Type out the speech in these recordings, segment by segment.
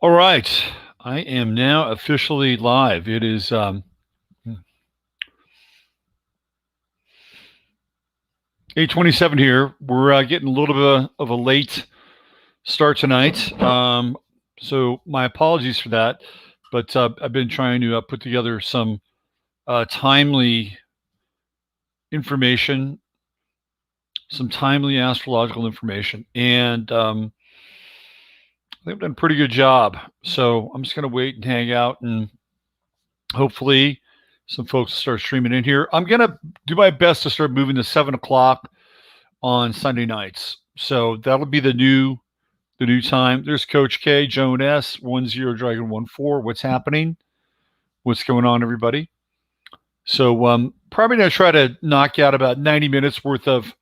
All right. I am now officially live. It is 8:27 here. We're getting a little bit of a late start tonight. So my apologies for that. But I've been trying to put together some timely information, some timely astrological information. And they've done a pretty good job. So I'm just going to wait and hang out, and hopefully some folks will start streaming in here. I'm going to do my best to start moving to 7 o'clock on Sunday nights. So that'll be the new time. There's Coach K, Joan S, 10 Dragon 14. What's happening? What's going on, everybody? So probably going to try to knock out about 90 minutes worth of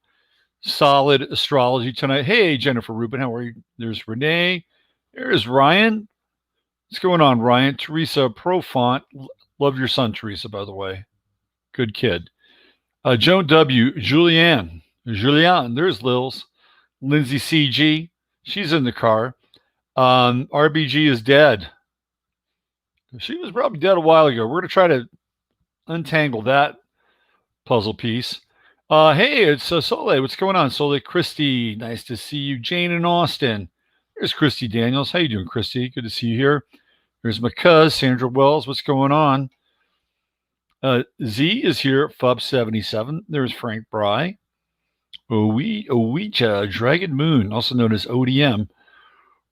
solid astrology tonight. Hey, Jennifer Rubin, how are you? There's Renee. There's Ryan. What's going on, Ryan? Teresa Profont. Love your son, Teresa, by the way. Good kid. Joan W. Julianne. There's Lils. Lindsay CG. She's in the car. RBG is dead. She was probably dead a while ago. We're going to try to untangle that puzzle piece. Hey, it's Soleil. What's going on, Soleil? Christy, nice to see you. Jane in Austin. There's Christy Daniels. How you doing, Christy? Good to see you here. There's my cuz, Sandra Wells. What's going on? Z is here, Fub77. There's Frank Bry. Ouija, Dragon Moon, also known as ODM.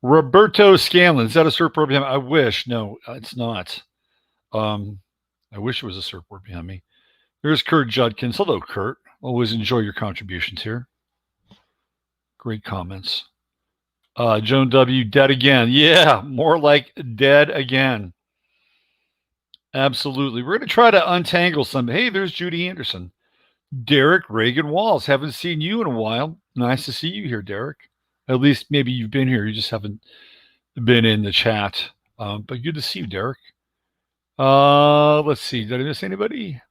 Roberto Scanlon. Is that a surfboard behind me? I wish. No, it's not. I wish it was a surfboard behind me. There's Kurt Judkins. Hello, Kurt. Always enjoy your contributions here. Great comments. Joan W. Dead again. Yeah, more like dead again. Absolutely. We're going to try to untangle some. Hey, there's Judy Anderson. Derek Reagan Walls. Haven't seen you in a while. Nice to see you here, Derek. At least maybe you've been here. You just haven't been in the chat. But good to see you, Derek. Let's see. Did I miss anybody?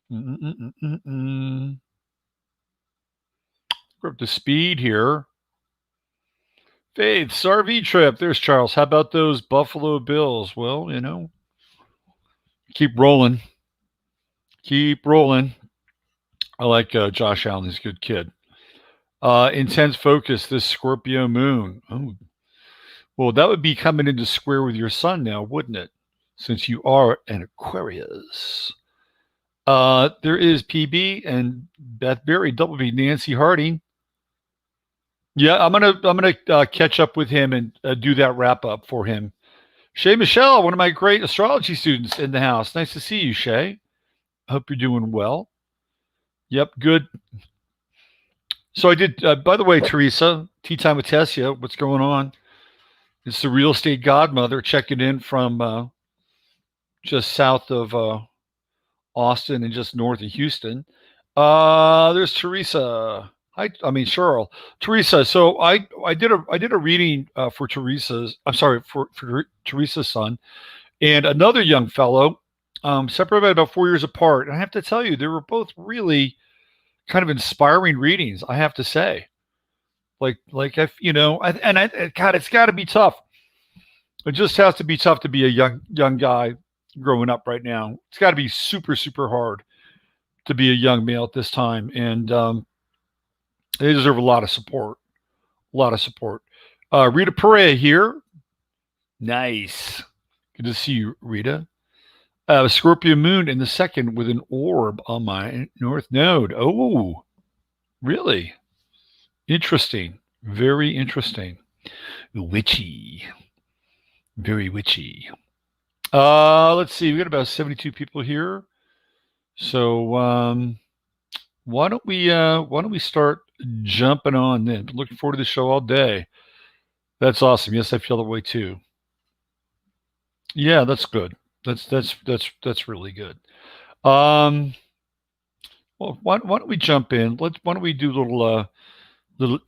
We're up to speed here. Faith, RV trip. There's Charles. How about those Buffalo Bills? Well, keep rolling. Keep rolling. I like Josh Allen. He's a good kid. Intense focus, this Scorpio moon. Oh. Well, that would be coming into square with your sun now, wouldn't it? Since you are an Aquarius. There is PB and Beth Berry, Double B, Nancy Harding. Yeah, I'm gonna catch up with him and do that wrap up for him. Shay Michelle, one of my great astrology students in the house. Nice to see you, Shay. Hope you're doing well. Yep, good. So I did. By the way, Teresa, Tea Time with Tessia. What's going on? It's the real estate godmother checking in from just south of Austin and just north of Houston. There's Teresa. I mean Cheryl. Teresa. So I did a reading for Teresa's. I'm sorry for Teresa's son, and another young fellow, separated by about 4 years apart. And I have to tell you, they were both really kind of inspiring readings. I have to say, like if God, it's got to be tough. It just has to be tough to be a young guy growing up right now. It's got to be super, super hard to be a young male at this time. And they deserve a lot of support. Rita Perea here. Nice. Good to see you, Rita. Scorpio moon in the second with an orb on my north node. Oh, really? Interesting. Very interesting. Witchy. Very witchy. Let's see. We got about 72 people here. So why don't we start jumping on then? Looking forward to the show all day. That's awesome. Yes, I feel that way too. Yeah, that's good. That's really good. Well, why don't we jump in? Why don't we do a little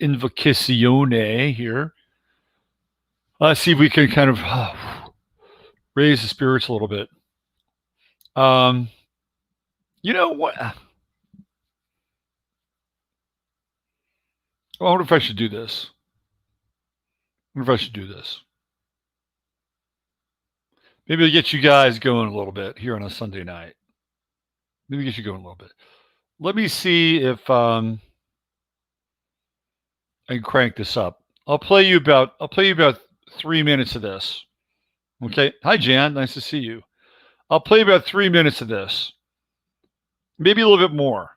invocazione here? Let's see if we can kind of raise the spirits a little bit. You know what? I wonder if I should do this. Maybe I'll get you guys going a little bit here on a Sunday night. Maybe get you going a little bit. Let me see if I can crank this up. I'll play you about 3 minutes of this. Okay. Hi, Jan. Nice to see you. I'll play about 3 minutes of this. Maybe a little bit more.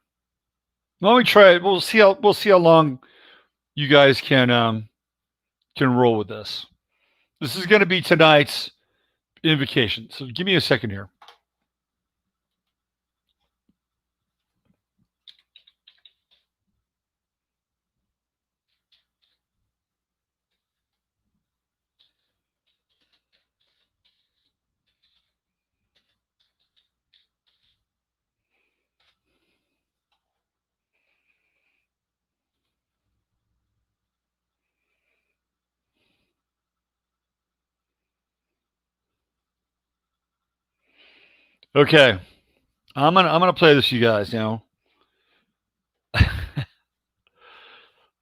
Let me try it. We'll see how long you guys can roll with this. This is going to be tonight's invocation. So give me a second here. Okay. I'm gonna play this, you guys, now.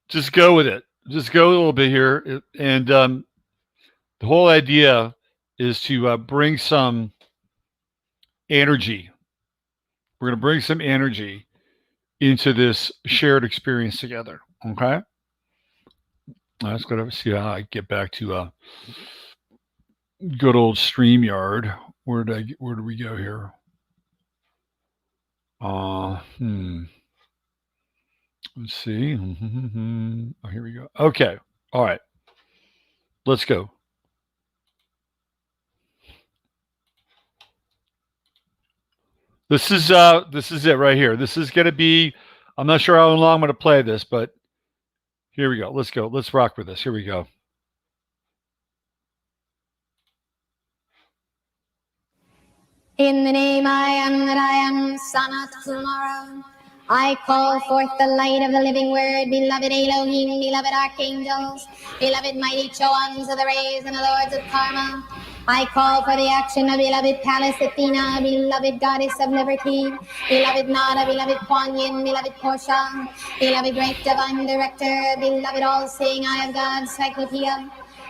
Just go with it. Just go a little bit here. And the whole idea is to bring some energy. We're going to bring some energy into this shared experience together. Okay? Let's go to see how I get back to good old StreamYard. Where do we go here? Let's see. Oh, here we go. Okay. All right. Let's go. This is it right here. This is going to be, I'm not sure how long I'm going to play this, but here we go. Let's go. Let's rock with this. Here we go. In the name I am that I am, Sanat Kumara, I call forth the light of the living word, beloved Elohim, beloved archangels, beloved mighty Choans of the rays and the lords of karma. I call for the action of beloved Pallas Athena, beloved goddess of liberty, beloved Nada, beloved Kuan Yin, beloved Portia, beloved great divine director, beloved all-seeing eye of God, Cyclopeia.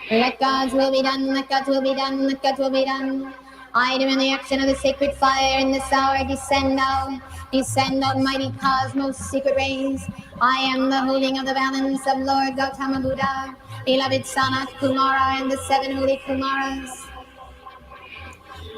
Let God's will be done, let God's will be done, let God's will be done. I do in the action of the sacred fire in this hour, descend almighty cosmos, secret rays. I am the holding of the balance of Lord Gautama Buddha, beloved Sanat Kumara and the 7 holy Kumaras.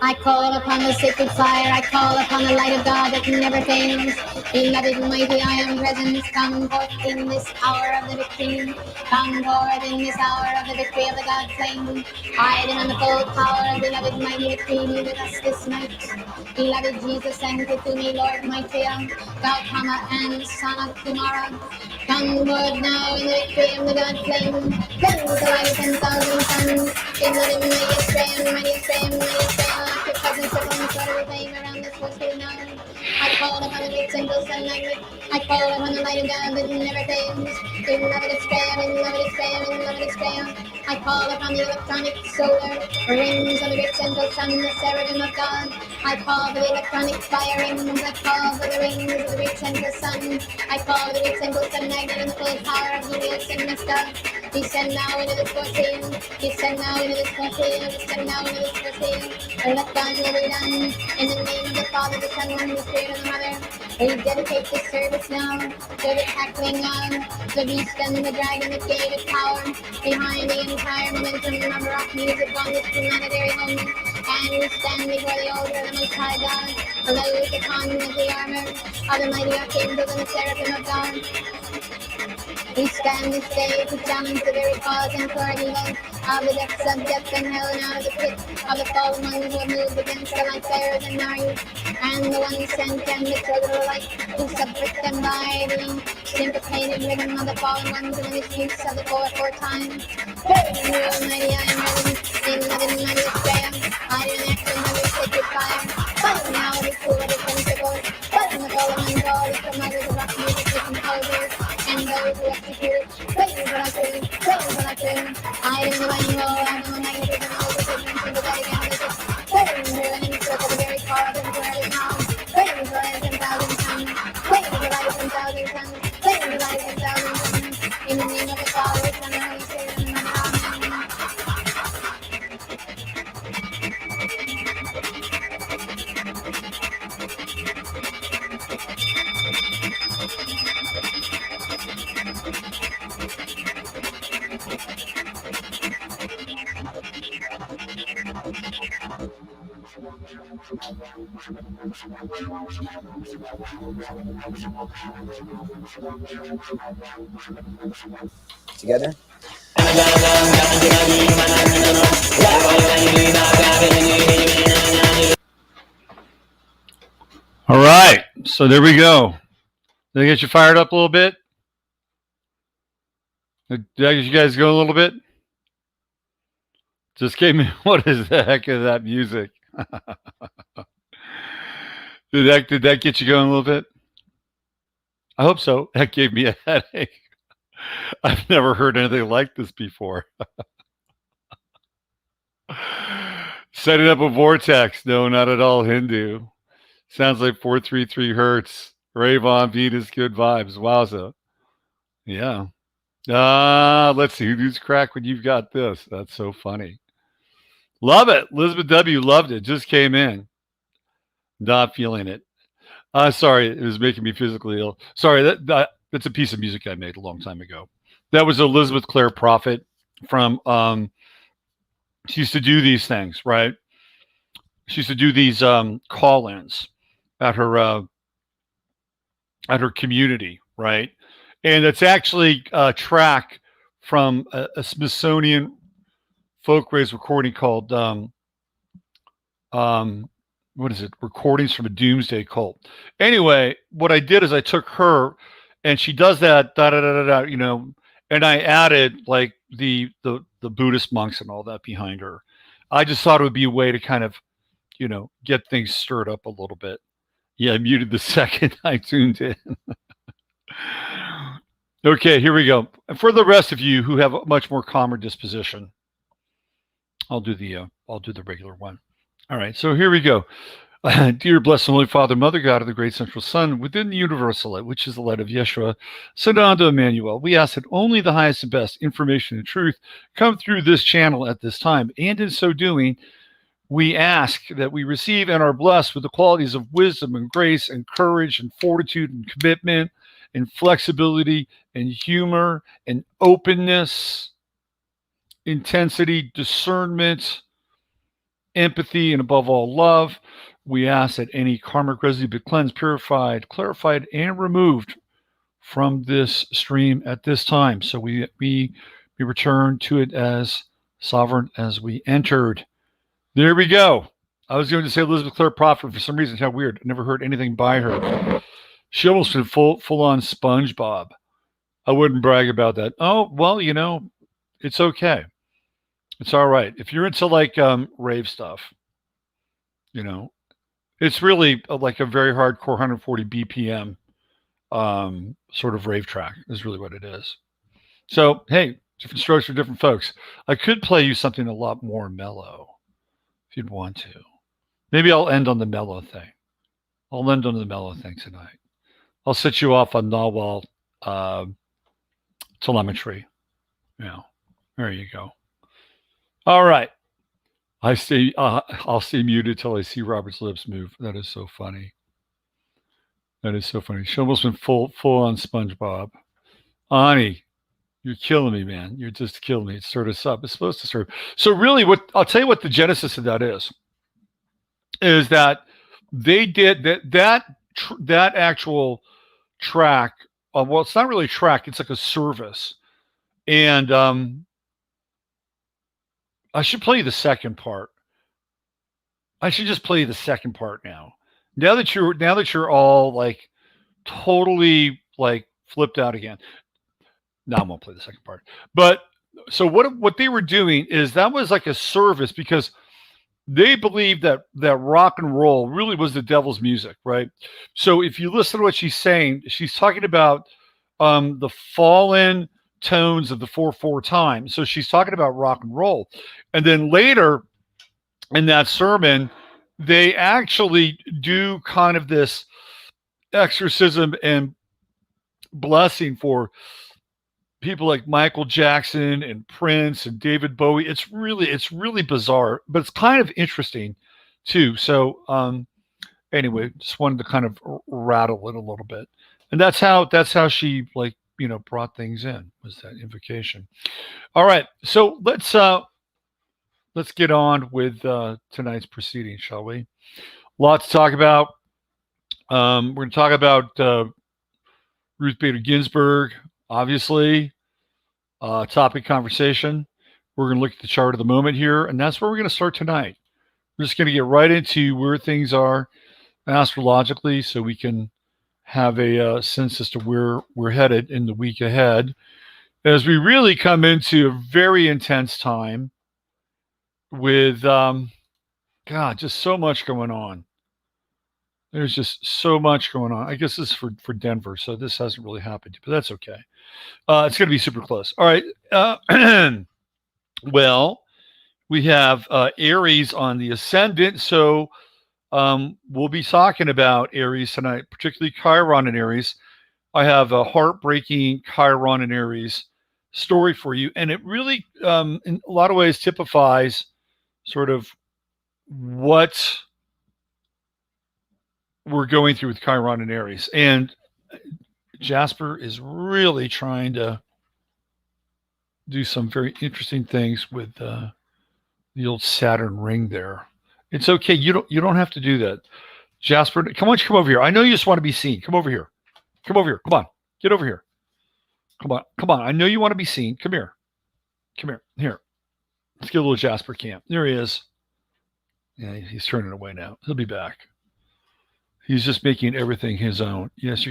I call upon the sacred fire, I call upon the light of God that never fails. Beloved mighty I am presence, come forth in this hour of the victory. Come forth in this hour of the victory of the God flame. Hide in the full power of beloved mighty victory be with us this night. Beloved Jesus, send it to me, Lord mighty, Gautama and Sanat Kumara. Come forth now in the victory of the God flame. Cleanse the light of 10,000 suns. Beloved mighty Ephraim, mighty Ephraim, mighty Ephraim. The presence of one sort of flame around this force to now. I call upon the great single sunlight. I call upon the light of God that never fails. Beloved Ephraim, beloved Ephraim, beloved Ephraim. I call upon the electronic solar rings of the great central sun, the seraphim of God. I call for the electronic fire rings. I call for the rings of the great central sun. I call for the great central sun magnet and the full power of Helios and Mysta. Descend now into this fortune. Descend now into this fortune. Descend now into this fortune. Let God's will be done. In the name of the Father, the Son, and the Spirit of the Mother. We dedicate this service now to the tackling of the beast and the dragon that gave it power behind the entire momentum of rock music on this planetary home. And we stand before the altar of the Most High God, clothed upon with the armor of the mighty archangels and the seraphim of God. We stand this day to challenge the very cause and core evil of the depths of death and hell and out of the pit of the fallen ones who have moved against the light bearers and married, and the ones sent and the children of light who subvert them by the sympathetic rhythm of the fallen ones and the misuse of the 4 times. Praise you, Almighty, I am ready, in loving mighty prayer. I do an action of your sacred fire. Fight now the school of the principles. Fight the fallen ones, all the promoters of rock music, the composers, and those who execute. Praise what I do, praise what I do. I am the mighty roll, I am the magnetism, all the difference in the body analysis. Praise you, and in the circle, the very core of the word is now. Praise the light of 10,000 suns. Praise the light of 10,000 suns. Praise the light of 10,000 suns. In the name of the Father, the Son, and the Holy Spirit, and the Amen. Together. All right. So there we go. Did I get you fired up a little bit? Did I get you guys going a little bit? Just gave me, what is the heck is that music? Did that get you going a little bit? I hope so. That gave me a headache. I've never heard anything like this before. Setting up a vortex. No, not at all Hindu. Sounds like 433 hertz. Rave on Venus, good vibes. Wowza. Yeah. Let's see. Who's crack when you've got this? That's so funny. Love it. Elizabeth W. loved it. Just came in. Not feeling it. Sorry, it was making me physically ill. Sorry, that's a piece of music I made a long time ago. That was Elizabeth Clare Prophet from, she used to do these things, right? She used to do these call-ins at her community, right? And it's actually a track from a Smithsonian Folkways recording called what is it? Recordings from a Doomsday Cult. Anyway, what I did is I took her, and she does that you know, and I added like the Buddhist monks and all that behind her. I just thought it would be a way to kind of, you know, get things stirred up a little bit. Yeah, I muted the second I tuned in. Okay, here we go. And for the rest of you who have a much more calmer disposition, I'll do the regular one. All right, so here we go. Dear blessed Holy Father, Mother God of the Great Central Sun, within the universal light, which is the light of Yeshua, send on to Emmanuel. We ask that only the highest and best information and truth come through this channel at this time. And in so doing, we ask that we receive and are blessed with the qualities of wisdom and grace and courage and fortitude and commitment and flexibility and humor and openness, intensity, discernment, empathy, and above all, love. We ask that any karmic residue be cleansed, purified, clarified, and removed from this stream at this time. So we return to it as sovereign as we entered. There we go. I was going to say Elizabeth Clare Prophet for some reason. How weird. I never heard anything by her. She almost went full on SpongeBob. I wouldn't brag about that. Oh, well, you know, it's okay. It's all right. If you're into like rave stuff, you know, it's really like a very hardcore 140 BPM sort of rave track is really what it is. So, hey, different strokes for different folks. I could play you something a lot more mellow if you'd want to. Maybe I'll end on the mellow thing. I'll end on the mellow thing tonight. I'll set you off on Nawal telemetry. Yeah, there you go. All right. I'll stay muted till I see Robert's lips move. That is so funny. That is so funny. She almost went full on SpongeBob. Ani, you're killing me, man. You're just killing me. It stirred us up. It's supposed to stir. So really, what I'll tell you what the genesis of that is that they did that actual track. Well, it's not really a track. It's like a service, and I should play you the second part. I should just play you the second part now. Now that you're all like totally like flipped out again. Now I won't play the second part. But so what they were doing is that was like a service because they believed that rock and roll really was the devil's music, right? So if you listen to what she's saying, she's talking about the fallen tones of the 4/4 time. So she's talking about rock and roll. And then later in that sermon, they actually do kind of this exorcism and blessing for people like Michael Jackson and Prince and David Bowie. It's really bizarre, but it's kind of interesting too. So anyway, just wanted to kind of rattle it a little bit. And that's how she like, you know, brought things in, was that invocation. All right. So let's let's get on with tonight's proceedings, shall we? Lots to talk about. We're going to talk about Ruth Bader Ginsburg, obviously, topic conversation. We're going to look at the chart of the moment here, and that's where we're going to start tonight. We're just going to get right into where things are astrologically so we can have a sense as to where we're headed in the week ahead as we really come into a very intense time with, just so much going on. There's just so much going on. I guess this is for Denver, so this hasn't really happened, but that's okay. It's going to be super close. All right. Well, we have Aries on the ascendant, so we'll be talking about Aries tonight, particularly Chiron and Aries. I have a heartbreaking Chiron and Aries story for you, and it really, in a lot of ways, typifies sort of what we're going through with Chiron and Aries. And Jasper is really trying to do some very interesting things with the old Saturn ring there. It's okay. You don't have to do that. Jasper, come over here. I know you just want to be seen. Come over here. Come over here. Come on. Get over here. Come on. I know you want to be seen. Come here. Here. Let's get a little Jasper cam. There he is. Yeah, he's turning away now. He'll be back. He's just making everything his own. Yes,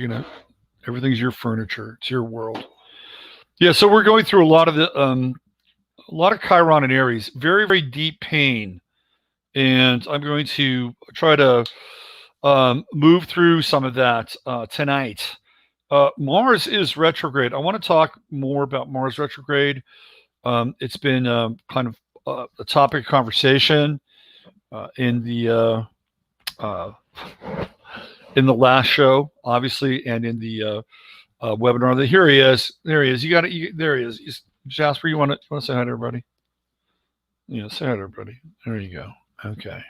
everything's your furniture. It's your world. Yeah, so we're going through a lot of Chiron and Aries, very, very deep pain. And I'm going to try to move through some of that tonight. Mars is retrograde. I want to talk more about Mars retrograde. It's been kind of a topic of conversation in the last show, obviously, and in the webinar. Here he is. There he is. There he is. Jasper, you want to say hi to everybody? Yeah, say hi to everybody. There you go. Okay.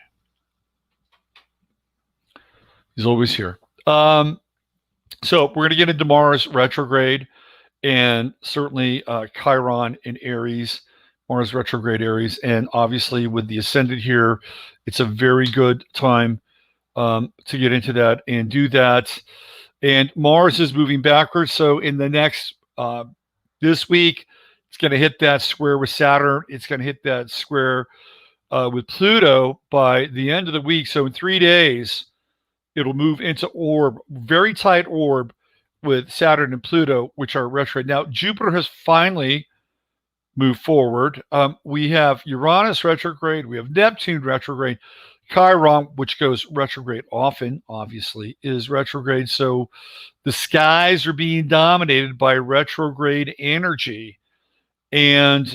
He's always here. So we're going to get into Mars retrograde and certainly Chiron in Aries, Mars retrograde Aries. And obviously with the ascendant here, it's a very good time to get into that and do that. And Mars is moving backwards. So in the next, this week, it's going to hit that square with Saturn. It's going to hit that square with Pluto by the end of the week. So in 3 days, it'll move into orb, very tight orb with Saturn and Pluto, which are retrograde. Now, Jupiter has finally moved forward. We have Uranus retrograde. We have Neptune retrograde. Chiron, which goes retrograde often, obviously, is retrograde. So the skies are being dominated by retrograde energy. And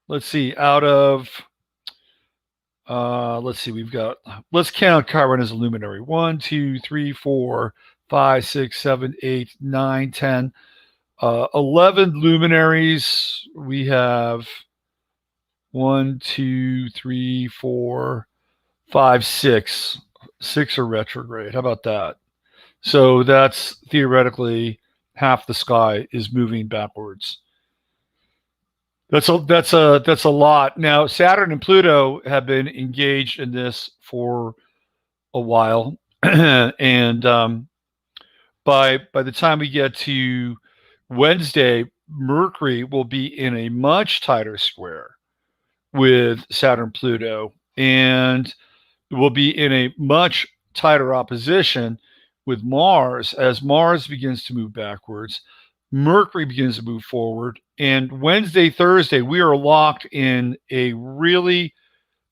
let's see, let's count Chiron as a luminary. 1, 2, 3, 4, 5, 6, 7, 8, 9, 10, 11 luminaries. We have 1, 2, 3, 4, 5, 6. 6 are retrograde. How about that? So that's theoretically half the sky is moving backwards. That's a lot. Now, Saturn and Pluto have been engaged in this for a while, and by the time we get to Wednesday, Mercury will be in a much tighter square with Saturn Pluto, and will be in a much tighter opposition with Mars as Mars begins to move backwards. Mercury begins to move forward. And Wednesday, Thursday, we are locked in a really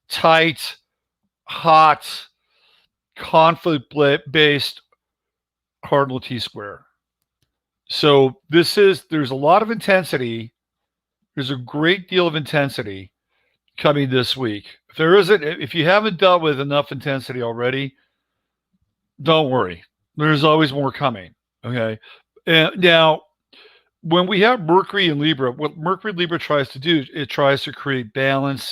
tight, hot, conflict-based cardinal T-square. So there's a lot of intensity. There's a great deal of intensity coming this week. If you haven't dealt with enough intensity already, don't worry. There's always more coming. Okay. And now, when we have Mercury in Libra, what Mercury in Libra tries to do, it tries to create balance,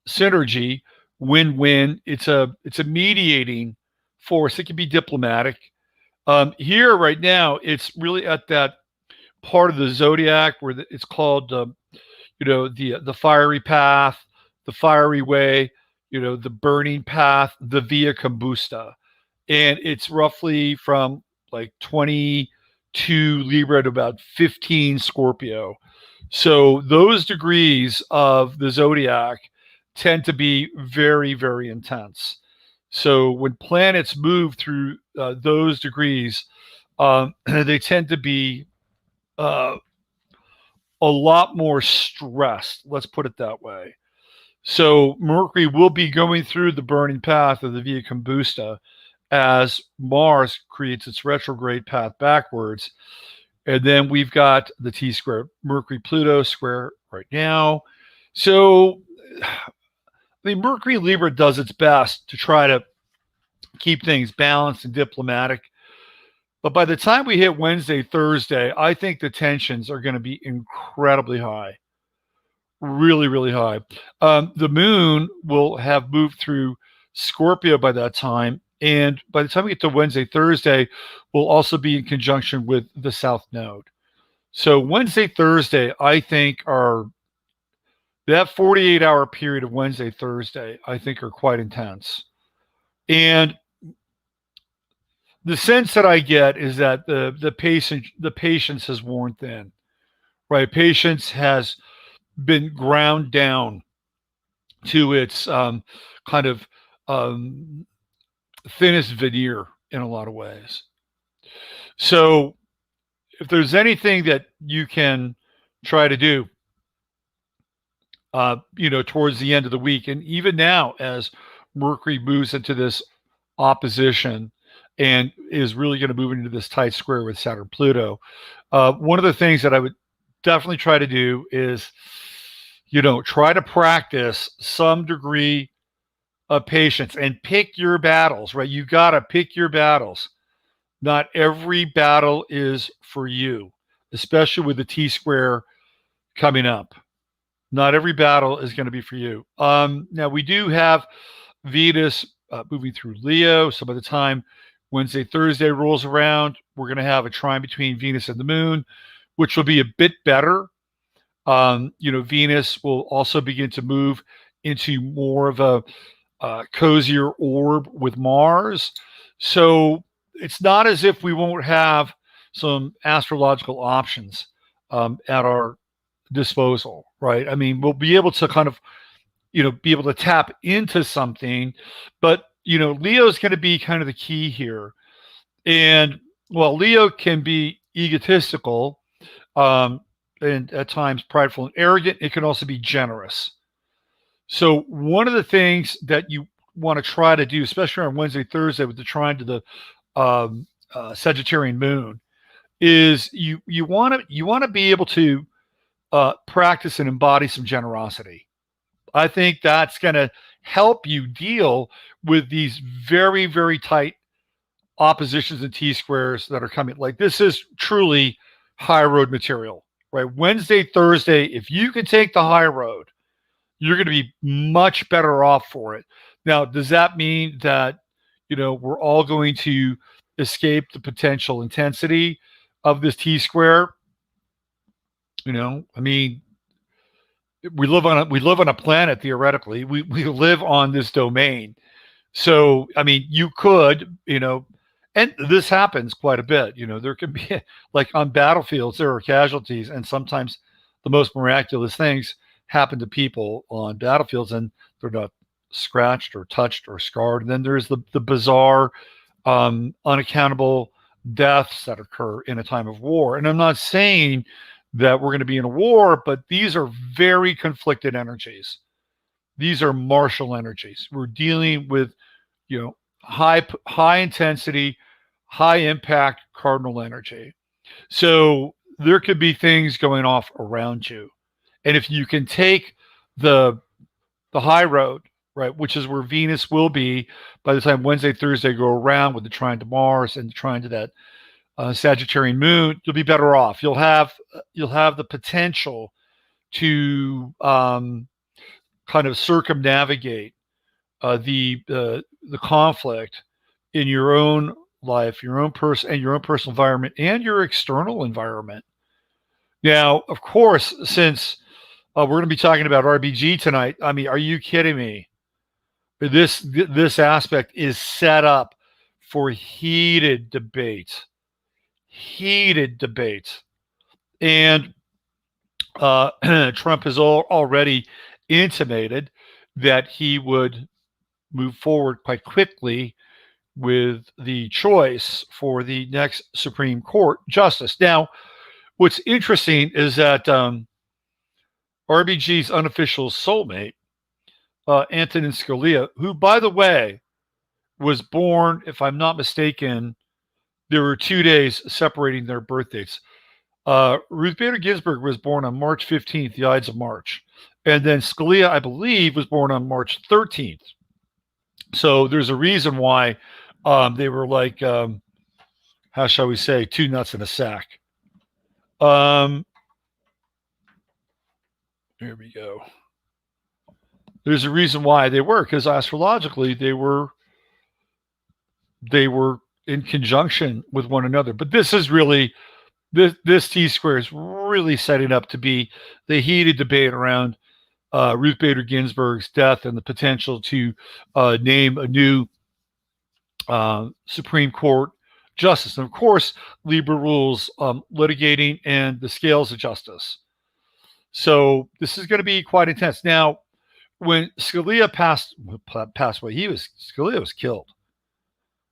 synergy, win-win. It's a mediating force. It can be diplomatic. Here right now, it's really at that part of the zodiac where it's called the fiery path, the fiery way, the burning path, the via combusta. And it's roughly from like 22 Libra to about 15 Scorpio. So those degrees of the zodiac tend to be very, very intense. So when planets move through those degrees, they tend to be uh, a lot more stressed. Let's put it that way. So Mercury will be going through the burning path of the Via Combusta as Mars creates its retrograde path backwards. And then we've got the T square Mercury Pluto square right now. So Mercury Libra does its best to try to keep things balanced and diplomatic. But by the time we hit Wednesday, Thursday, I think the tensions are going to be incredibly high. Really, really high. The moon will have moved through Scorpio by that time. And by the time we get to Wednesday, Thursday, we'll also be in conjunction with the South Node. So Wednesday, Thursday, I think that 48-hour period of Wednesday, Thursday, I think are quite intense. And the sense that I get is that the patience has worn thin, right? Patience has been ground down to its kind of thinnest veneer in a lot of ways. So if there's anything that you can try to do, towards the end of the week, and even now as Mercury moves into this opposition and is really going to move into this tight square with Saturn Pluto, one of the things that I would definitely try to do is, try to practice some degree of patience and pick your battles, right? You got to pick your battles. Not every battle is for you, especially with the T square coming up. Not every battle is going to be for you. Now, we do have Venus moving through Leo. So by the time Wednesday, Thursday rolls around, we're going to have a trine between Venus and the moon, which will be a bit better. Venus will also begin to move into more of a cozier orb with Mars. So it's not as if we won't have some astrological options at our disposal, right? I mean, we'll be able to kind of, be able to tap into something, but, Leo is going to be kind of the key here. And while Leo can be egotistical, and at times prideful and arrogant, it can also be generous. So one of the things that you want to try to do, especially on Wednesday, Thursday with the trine to the Sagittarian moon, is you want to be able to practice and embody some generosity. I think that's going to help you deal with these very, very tight oppositions and T-squares that are coming. Like, this is truly high road material, right? Wednesday, Thursday, if you can take the high road, you're going to be much better off for it. Now, does that mean that, we're all going to escape the potential intensity of this T-square? I mean, we live on a planet, theoretically. We live on this domain. So, I mean, you could, and this happens quite a bit. There can be, like on battlefields, there are casualties, and sometimes the most miraculous things happen to people on battlefields, and they're not scratched or touched or scarred. And then there's the bizarre, unaccountable deaths that occur in a time of war. And I'm not saying that we're going to be in a war, but these are very conflicted energies. These are martial energies. We're dealing with, high intensity, high impact cardinal energy. So there could be things going off around you. And if you can take the high road, right, which is where Venus will be by the time Wednesday, Thursday go around with the trine to Mars and the trine to that Sagittarian moon, you'll be better off. You'll have the potential to kind of circumnavigate the conflict in your own life, your own personal environment, and your external environment. Now, of course, since We're going to be talking about RBG tonight. I mean, are you kidding me? This aspect is set up for heated debate. And Trump has already intimated that he would move forward quite quickly with the choice for the next Supreme Court justice. Now, what's interesting is that RBG's unofficial soulmate, Antonin Scalia, who, by the way, was born, if I'm not mistaken, there were 2 days separating their birth dates. Ruth Bader Ginsburg was born on March 15th, the Ides of March. And then Scalia, I believe, was born on March 13th. So there's a reason why they were like, how shall we say, two nuts in a sack. Here we go. There's a reason why they were, because astrologically they were in conjunction with one another. But this is really, this T-square is really setting up to be the heated debate around Ruth Bader Ginsburg's death and the potential to name a new Supreme Court justice. And of course, Libra rules litigating and the scales of justice. So this is going to be quite intense. Now, when Scalia passed away, Scalia was killed.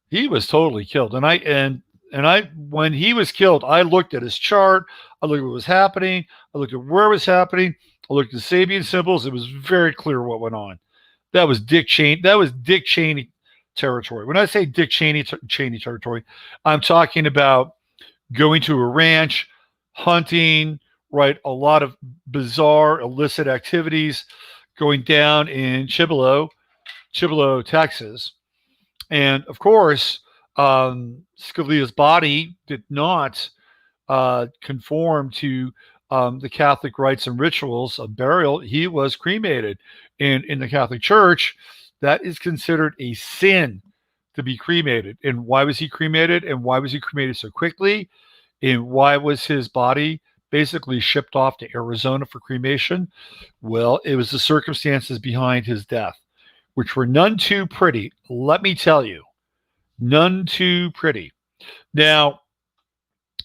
He was totally killed. And I when he was killed, I looked at his chart. I looked at what was happening. I looked at where it was happening. I looked at the Sabian symbols. It was very clear what went on. That was Dick Cheney. That was Dick Cheney territory. When I say Dick Cheney territory, I'm talking about going to a ranch, hunting, right? A lot of bizarre, illicit activities going down in Chibolo, Texas. And of course, Scalia's body did not conform to the Catholic rites and rituals of burial. He was cremated. And in the Catholic Church, that is considered a sin to be cremated. And why was he cremated? And why was he cremated so quickly? And why was his body basically shipped off to Arizona for cremation? Well, it was the circumstances behind his death, which were none too pretty. Let me tell you, none too pretty. Now,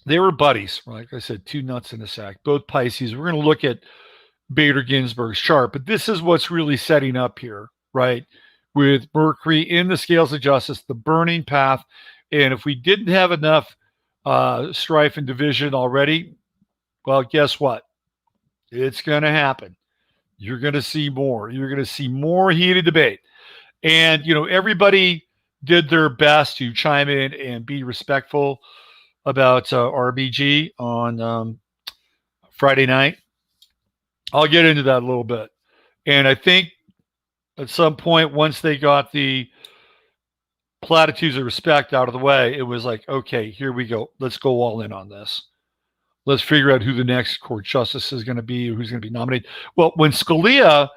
they were buddies, like I said, two nuts in a sack, both Pisces. We're going to look at Bader Ginsburg's chart, but this is what's really setting up here, right? With Mercury in the scales of justice, the burning path. And if we didn't have enough strife and division already, well, guess what? It's going to happen. You're going to see more. You're going to see more heated debate. And, you know, everybody did their best to chime in and be respectful about RBG on Friday night. I'll get into that a little bit. And I think at some point, once they got the platitudes of respect out of the way, it was like, okay, here we go. Let's go all in on this. Let's figure out who the next court justice is going to be, who's going to be nominated. Well, when Scalia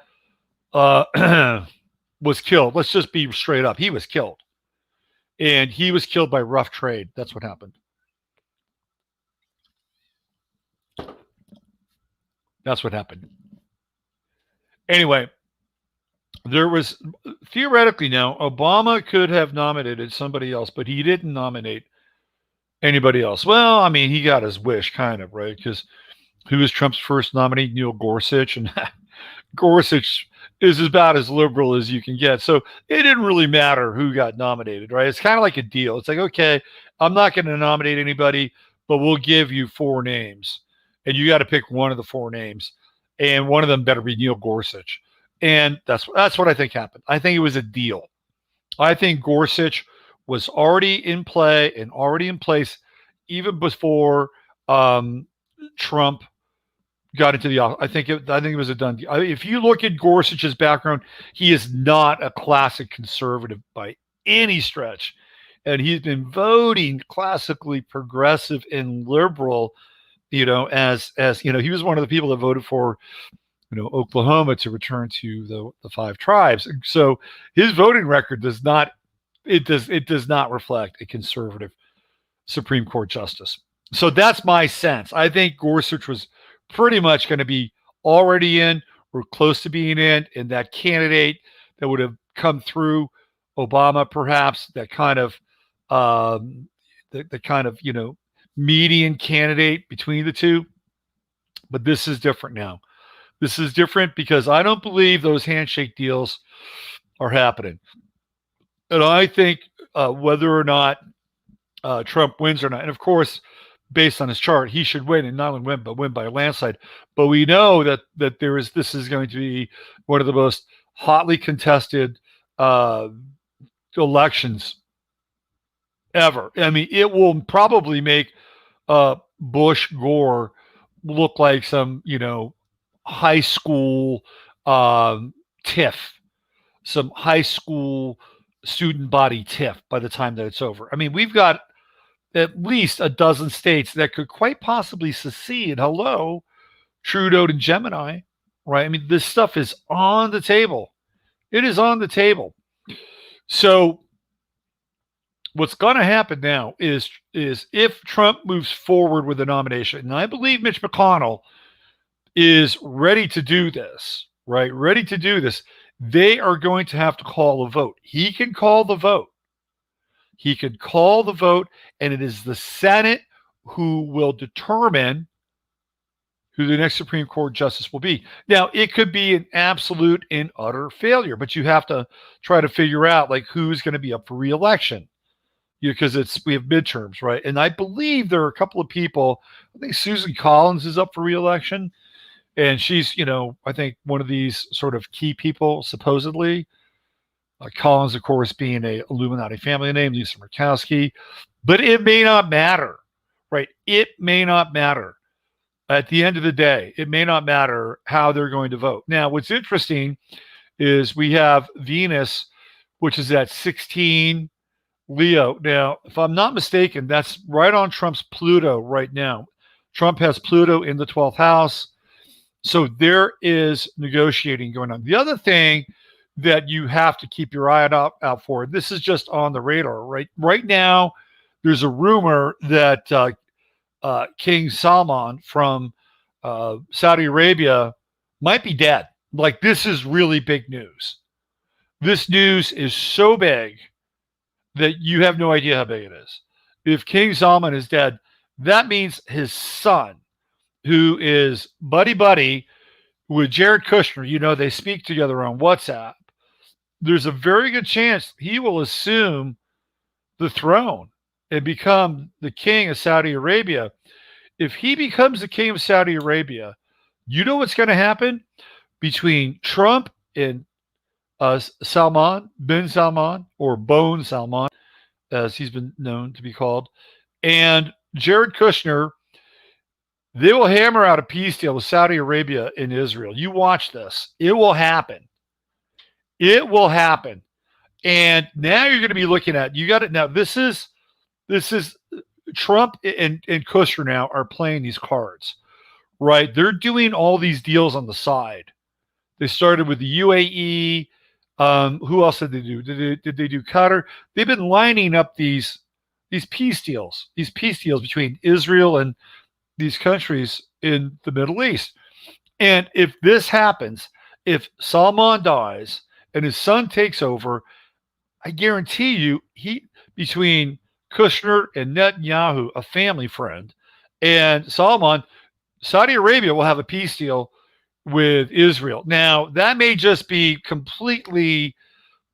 was killed, let's just be straight up. He was killed. And he was killed by rough trade. That's what happened. That's what happened. Anyway, there was theoretically now, Obama could have nominated somebody else, but he didn't nominate anybody else. Well, I mean, he got his wish, kind of, right? Because who was Trump's first nominee? Neil Gorsuch. And Gorsuch is about as liberal as you can get. So it didn't really matter who got nominated, right? It's kind of like a deal. It's like, okay, I'm not going to nominate anybody, but we'll give you 4 names. And you got to pick one of the 4 names. And one of them better be Neil Gorsuch. And that's what I think happened. I think it was a deal. I think Gorsuch was already in play and already in place even before Trump got into the office. I think it was a done deal. If you look at Gorsuch's background, he is not a classic conservative by any stretch. And he's been voting classically progressive and liberal, you know, as you know, he was one of the people that voted for, you know, Oklahoma to return to the 5 tribes. So his voting record does not reflect a conservative Supreme Court justice. So that's my sense. I think Gorsuch was pretty much going to be already in or close to being in, and that candidate that would have come through Obama, perhaps that kind of the kind of median candidate between the two. But this is different now. This is different because I don't believe those handshake deals are happening. And I think whether or not Trump wins or not, and of course, based on his chart, he should win, and not only win, but win by a landslide. But we know that this is going to be one of the most hotly contested elections ever. I mean, it will probably make Bush Gore look like some high school tiff, some high school student body tiff by the time that it's over. I mean, we've got at least a dozen states that could quite possibly secede. Hello, Trudeau and Gemini, right? I mean, this stuff is on the table. It is on the table. So what's going to happen now is if Trump moves forward with the nomination, and I believe Mitch McConnell is ready to do this, right? Ready to do this. They are going to have to call a vote. He can call the vote. He can call the vote, and it is the Senate who will determine who the next Supreme Court justice will be. Now, it could be an absolute and utter failure, but you have to try to figure out like who's going to be up for re-election. Because we have midterms, right? And I believe there are a couple of people. I think Susan Collins is up for re-election, and she's, I think one of these sort of key people, supposedly. Collins, of course, being a Illuminati family name, Lisa Murkowski, but it may not matter, right? It may not matter. At the end of the day, it may not matter how they're going to vote. Now, what's interesting is we have Venus, which is at 16. Leo. Now, if I'm not mistaken, that's right on Trump's Pluto right now. Trump has Pluto in the 12th house. So there is negotiating going on. The other thing that you have to keep your eye out for, this is just on the radar, right? Right now, there's a rumor that King Salman from Saudi Arabia might be dead. Like, this is really big news. This news is so big that you have no idea how big it is. If King Salman is dead, that means his son, who is buddy with Jared Kushner, they speak together on WhatsApp. There's a very good chance he will assume the throne and become the king of Saudi Arabia. If he becomes the king of Saudi Arabia, you know what's going to happen between Trump and Salman, bin Salman, or Bone Salman, as he's been known to be called, and Jared Kushner. They will hammer out a peace deal with Saudi Arabia and Israel. You watch this. It will happen. It will happen. And now you're going to be looking at, you got it. Now, this is Trump and Kushner now are playing these cards, right? They're doing all these deals on the side. They started with the UAE. Who else did they do? Did they do Qatar? They've been lining up these peace deals between Israel and these countries in the Middle East. And if this happens, if Salman dies and his son takes over, I guarantee you, between Kushner and Netanyahu, a family friend, and Salman, Saudi Arabia will have a peace deal with Israel. Now, that may just be completely,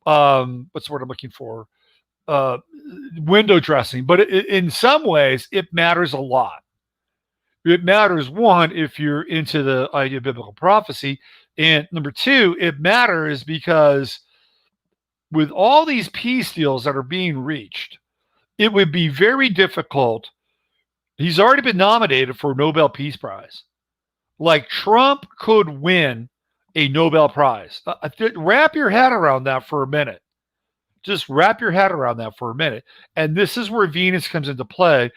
what's the word I'm looking for? Window dressing. But in some ways, it matters a lot. It matters, one, if you're into the idea of biblical prophecy. And number two, it matters because with all these peace deals that are being reached, it would be very difficult. He's already been nominated for a Nobel Peace Prize. Like, Trump could win a Nobel Prize. Wrap your head around that for a minute. Just wrap your head around that for a minute. And this is where Venus comes into play,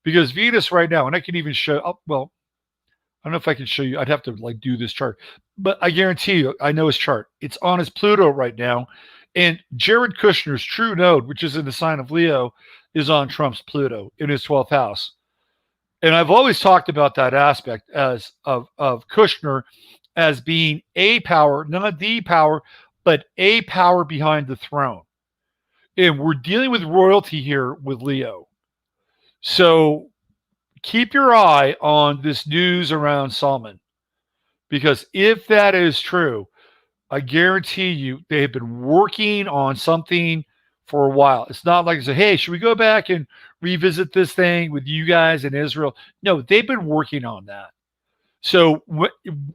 because Venus right now, and I can even show, I don't know if I can show you. I'd have to do this chart. But I guarantee you, I know his chart. It's on his Pluto right now. And Jared Kushner's true node, which is in the sign of Leo, is on Trump's Pluto in his 12th house. And I've always talked about that aspect of Kushner as being a power, not the power, but a power behind the throne. And we're dealing with royalty here with Leo. So keep your eye on this news around Solomon, because if that is true, I guarantee you they have been working on something for a while. It's not like I say, hey, should we go back and revisit this thing with you guys in Israel? No, they've been working on that. So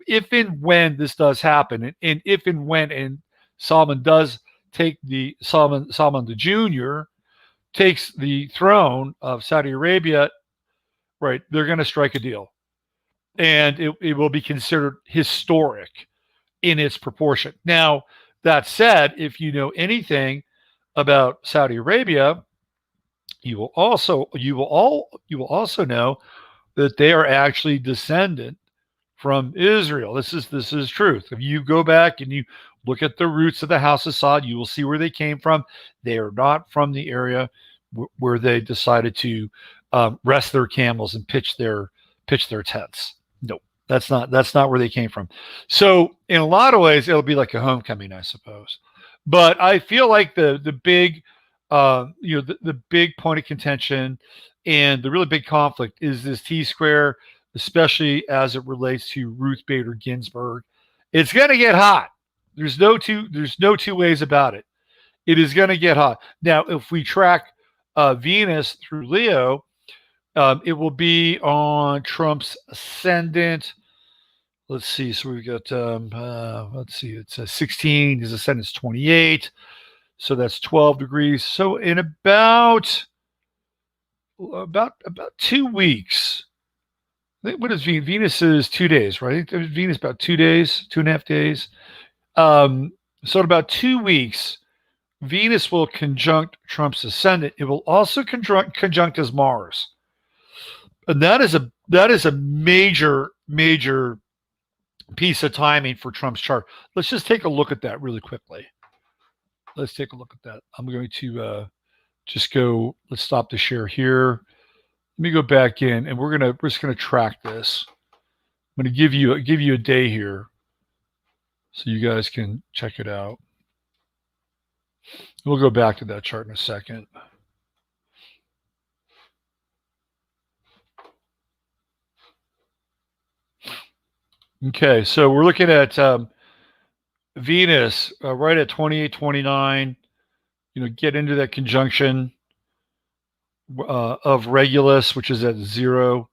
if and when this does happen, and if and when and Solomon does take the Solomon the Jr. takes the throne of Saudi Arabia, right, they're going to strike a deal. And it will be considered historic in its proportion. Now, that said, if you know anything about Saudi Arabia, you will also know that they are actually descendant from Israel. This is truth. If you go back and you look at the roots of the House of Saud, you will see where they came from. They are not from the area where they decided to rest their camels and pitch their tents. No, that's not where they came from. So in a lot of ways, it'll be like a homecoming, I suppose. But I feel like the big, the big point of contention and the really big conflict is this T-square, especially as it relates to Ruth Bader Ginsburg. It's going to get hot. There's no two ways about it. It is going to get hot. Now, if we track Venus through Leo, it will be on Trump's ascendant. Let's see. So we've got, let's see, it's 16. His ascendant's 28. So that's 12 degrees. So in about 2 weeks, I think, what is Venus? Venus is 2 days, right? Venus about 2 days, 2.5 days. So in about 2 weeks, Venus will conjunct Trump's ascendant. It will also conjunct his Mars. And that is a major piece of timing for Trump's chart. Let's just take a look at that really quickly. Let's take a look at that. I'm going to let's stop the share here. Let me go back in, and we're just gonna track this. I'm gonna give you a day here, so you guys can check it out. We'll go back to that chart in a second. Okay, so we're looking at Venus right at 28-29. Get into that conjunction of Regulus, which is at 0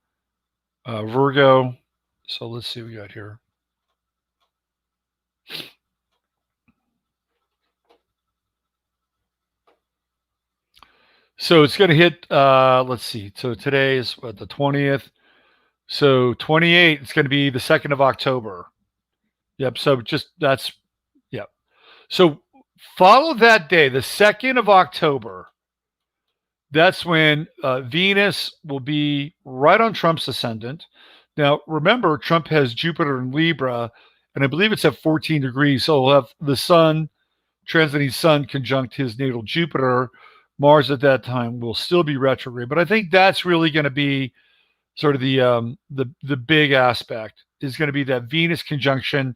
Virgo. So let's see what we got here. So it's going to hit, let's see. So today is the 20th. So 28, it's going to be the 2nd of October. Yep. So yep. So follow that day, the 2nd of October. That's when Venus will be right on Trump's ascendant. Now, remember, Trump has Jupiter in Libra, and I believe it's at 14 degrees. So we'll have the sun, transiting sun, conjunct his natal Jupiter. Mars at that time will still be retrograde. But I think that's really going to be sort of the big aspect, is going to be that Venus conjunction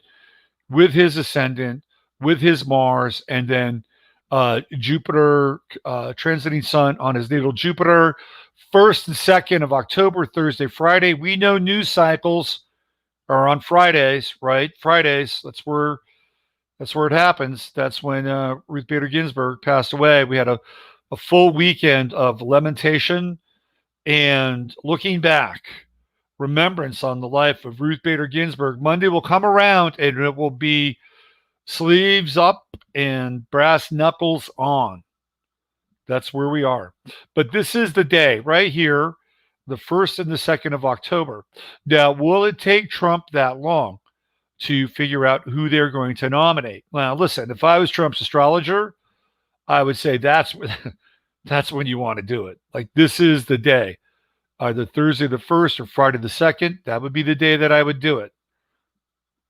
with his ascendant, with his Mars, and then Jupiter transiting sun on his natal Jupiter. 1st and 2nd of October, Thursday, Friday. We know news cycles are on Fridays, right? Fridays, that's where it happens. That's when Ruth Bader Ginsburg passed away. We had a full weekend of lamentation and looking back, remembrance on the life of Ruth Bader Ginsburg. Monday will come around and it will be sleeves up and brass knuckles on. That's where we are. But this is the day right here, the 1st and the 2nd of October. Now, will it take Trump that long to figure out who they're going to nominate? Well, listen, if I was Trump's astrologer, I would say that's when you want to do it. Like, this is the day. Either Thursday the 1st or Friday the 2nd. That would be the day that I would do it.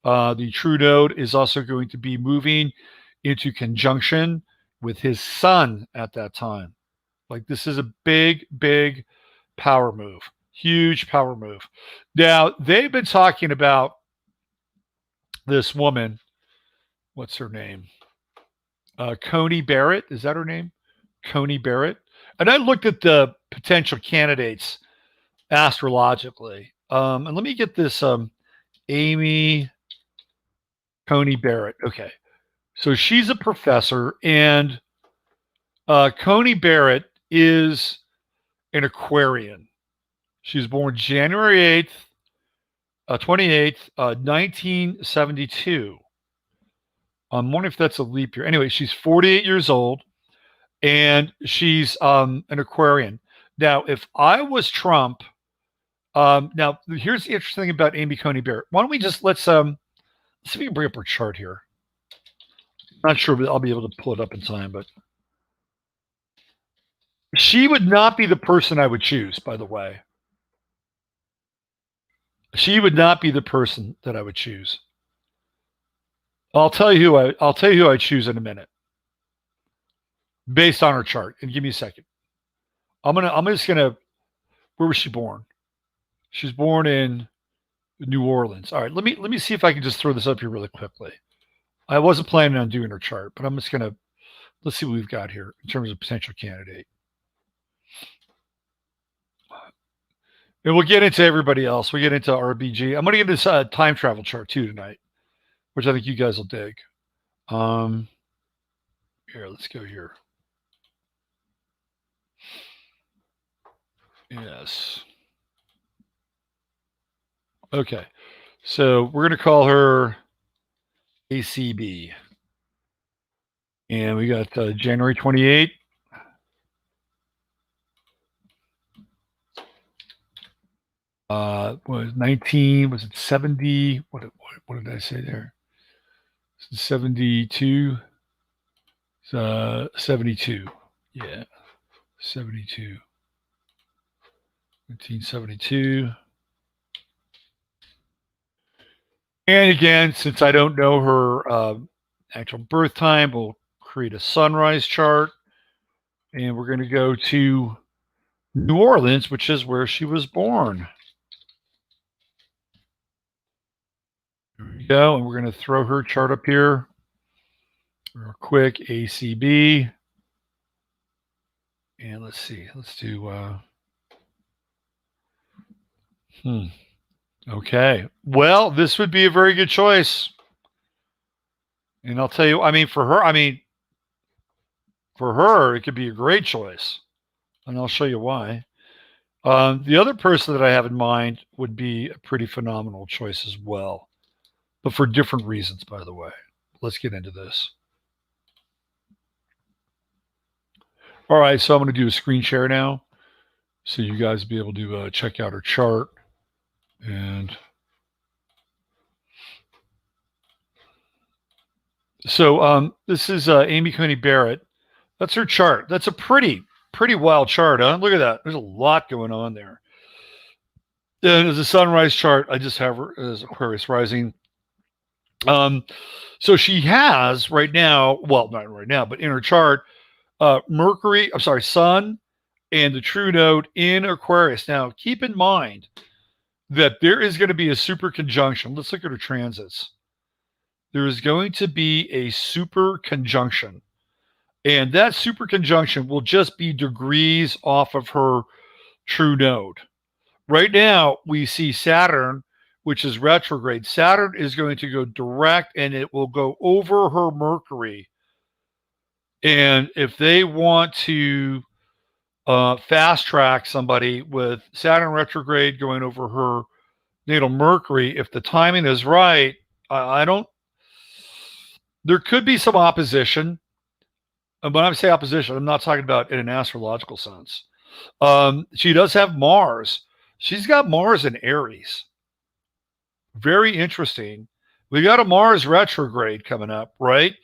The true node is also going to be moving into conjunction with his sun at that time. Like, this is a big power move. Huge power move. Now, they've been talking about this woman, what's her name? Coney Barrett, is that her name? Coney Barrett. And I looked at the potential candidates astrologically. And let me get this Amy Coney Barrett. Okay. So she's a professor, and Coney Barrett is an Aquarian. She was born January 28th, 1972. I'm wondering if that's a leap year. Anyway, she's 48 years old, and she's an Aquarian. Now, if I was Trump, now here's the interesting thing about Amy Coney Barrett. Why don't we just let's see if we can bring up her chart here. Not sure I'll be able to pull it up in time, but she would not be the person I would choose, by the way. She would not be the person that I would choose. I'll tell you who I choose in a minute, based on her chart. And give me a second. I'm just gonna. Where was she born? She's born in New Orleans. All right. Let me see if I can just throw this up here really quickly. I wasn't planning on doing her chart, but I'm just gonna. Let's see what we've got here in terms of potential candidate. And we'll get into everybody else. We'll get into RBG. I'm going to get this time travel chart too tonight, which I think you guys will dig. Here, let's go here. Yes. Okay. So we're going to call her ACB. And we got January 28th. Was 19, was it 70? What did I say there? 72. 72. Yeah. 72. 1972. And again, since I don't know her actual birth time, we'll create a sunrise chart. And we're going to go to New Orleans, which is where she was born. There we go. And we're going to throw her chart up here. Real quick, ACB. And let's see. Let's do... Okay. Well, this would be a very good choice. And I'll tell you, for her, it could be a great choice. And I'll show you why. The other person that I have in mind would be a pretty phenomenal choice as well, but for different reasons, by the way. Let's get into this. All right, so I'm going to do a screen share now, so you guys will be able to check out her chart. And so this is Amy Coney Barrett. That's her chart. That's a pretty wild chart, huh? Look at that. There's a lot going on there. And as a sunrise chart, I just have her as Aquarius rising. So she has right now, well, not right now, but in her chart, Sun and the true node in Aquarius. Now, keep in mind that there is going to be a super conjunction. Let's look at her transits. There is going to be a super conjunction. And that super conjunction will just be degrees off of her true node. Right now, we see Saturn, which is retrograde. Saturn is going to go direct, and it will go over her Mercury. And if they want to fast track somebody with Saturn retrograde going over her natal Mercury, if the timing is right, there could be some opposition. And when I say opposition, I'm not talking about in an astrological sense. She does have Mars. She's got Mars in Aries. Very interesting. We got a Mars retrograde coming up, right?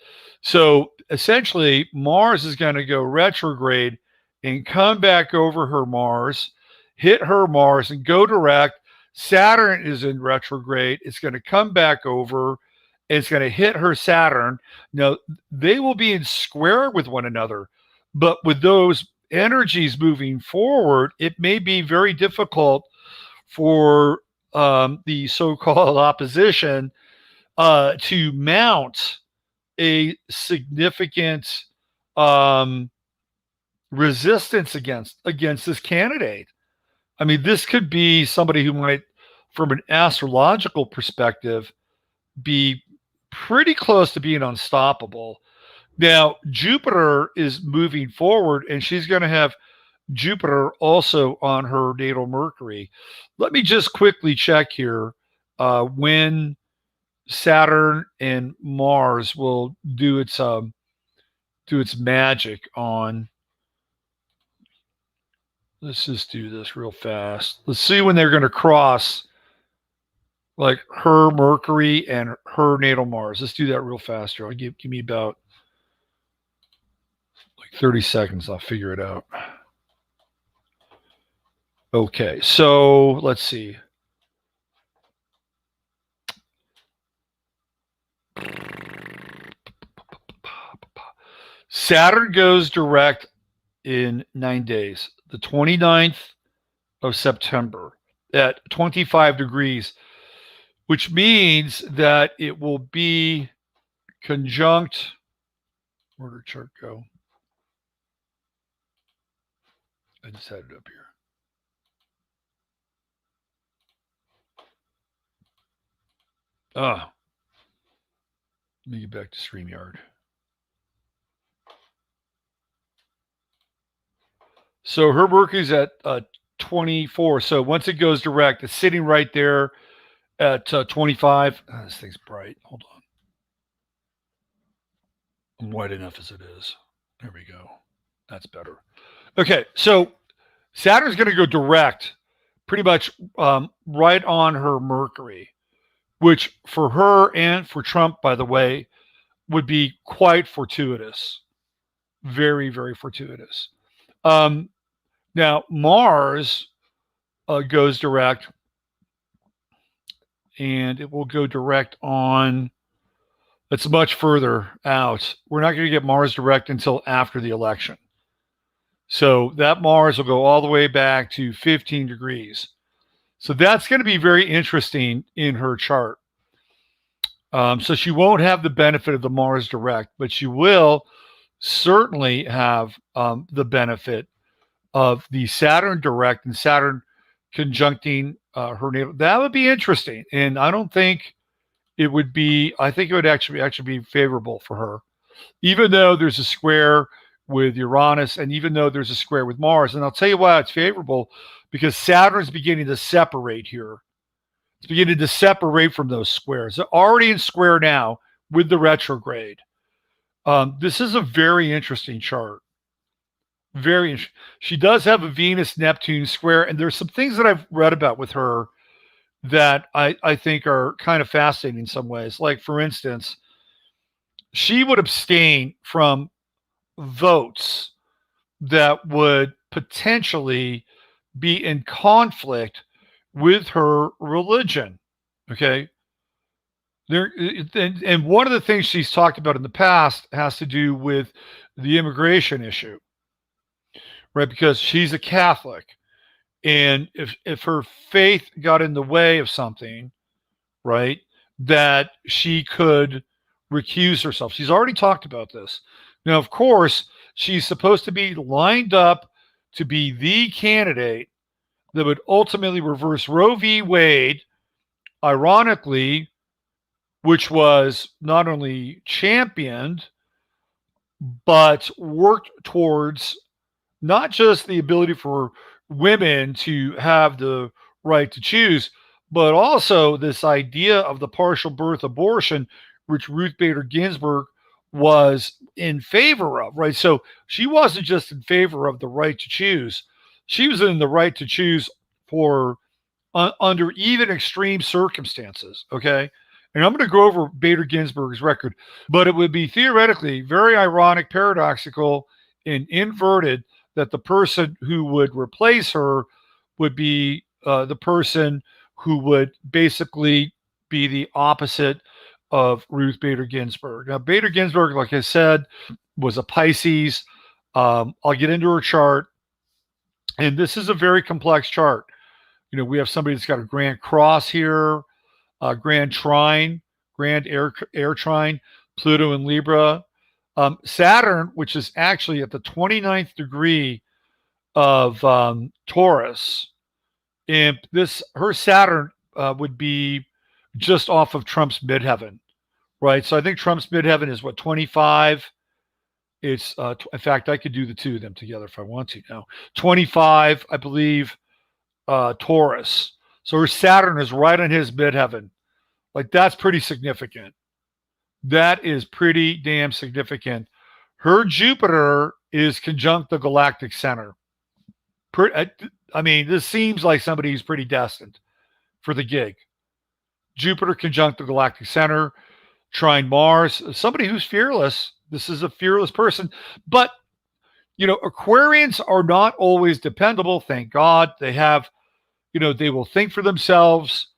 So essentially, Mars is going to go retrograde and come back over her Mars, hit her Mars, and go direct. Saturn is in retrograde. It's going to come back over. It's going to hit her Saturn. Now, they will be in square with one another, but with those energies moving forward, it may be very difficult for the so-called opposition to mount a significant resistance against this candidate. I mean, this could be somebody who might, from an astrological perspective, be pretty close to being unstoppable. Now, Jupiter is moving forward, and she's going to have Jupiter also on her natal Mercury. Let me just quickly check here when Saturn and Mars will do its magic on. Let's just do this real fast. Let's see when they're going to cross, like her Mercury and her natal Mars. Let's do that real fast here. I'll give me about like 30 seconds. I'll figure it out. Okay, so let's see. Saturn goes direct in 9 days, the 29th of September at 25 degrees, which means that it will be conjunct. Where did the chart go? I just had it up here. Let me get back to StreamYard. So her Mercury's at 24. So once it goes direct, it's sitting right there at 25. Oh, this thing's bright. Hold on. I'm wide enough as it is. There we go. That's better. Okay, so Saturn's going to go direct pretty much right on her Mercury, which for her and for Trump, by the way, would be quite fortuitous. Very, very fortuitous. Now, Mars goes direct, and it will go direct on, it's much further out. We're not going to get Mars direct until after the election. So that Mars will go all the way back to 15 degrees. So that's going to be very interesting in her chart. So she won't have the benefit of the Mars direct, but she will certainly have the benefit of the Saturn direct and Saturn conjuncting her natal. That would be interesting. And I don't think it would be, I think it would actually be favorable for her, even though there's a square with Uranus and even though there's a square with Mars. And I'll tell you why it's favorable, because Saturn's beginning to separate here. It's beginning to separate from those squares. They're already in square now with the retrograde. This is a very interesting chart. Very interesting. She does have a Venus-Neptune square, and there's some things that I've read about with her that I think are kind of fascinating in some ways. Like, for instance, she would abstain from votes that would potentially be in conflict with her religion. Okay. And one of the things she's talked about in the past has to do with the immigration issue, right? Because she's a Catholic. And if her faith got in the way of something, right, that she could recuse herself. She's already talked about this. Now, of course, she's supposed to be lined up to be the candidate that would ultimately reverse Roe v. Wade, ironically, which was not only championed, but worked towards not just the ability for women to have the right to choose, but also this idea of the partial birth abortion, which Ruth Bader Ginsburg was in favor of, right? So she wasn't just in favor of the right to choose. She was in the right to choose for under even extreme circumstances, okay? And I'm going to go over Bader Ginsburg's record, but it would be theoretically very ironic, paradoxical, and inverted that the person who would replace her would be the person who would basically be the opposite of Ruth Bader Ginsburg. Now, Bader Ginsburg, like I said, was a Pisces. I'll get into her chart. And this is a very complex chart. You know, we have somebody that's got a grand cross here, a grand trine grand air trine, Pluto in Libra. Saturn, which is actually at the 29th degree of Taurus, and her Saturn would be just off of Trump's midheaven, right? So I think Trump's midheaven is what, 25. It's in fact, I could do the two of them together if I want to now. 25, I believe, Taurus. So her Saturn is right on his midheaven. Like, that's pretty significant. That is pretty damn significant. Her Jupiter is conjunct the galactic center. I mean, this seems like somebody who's pretty destined for the gig. Jupiter conjunct the galactic center, trine Mars, somebody who's fearless. This is a fearless person. But, Aquarians are not always dependable. Thank God. They have, they will think for themselves,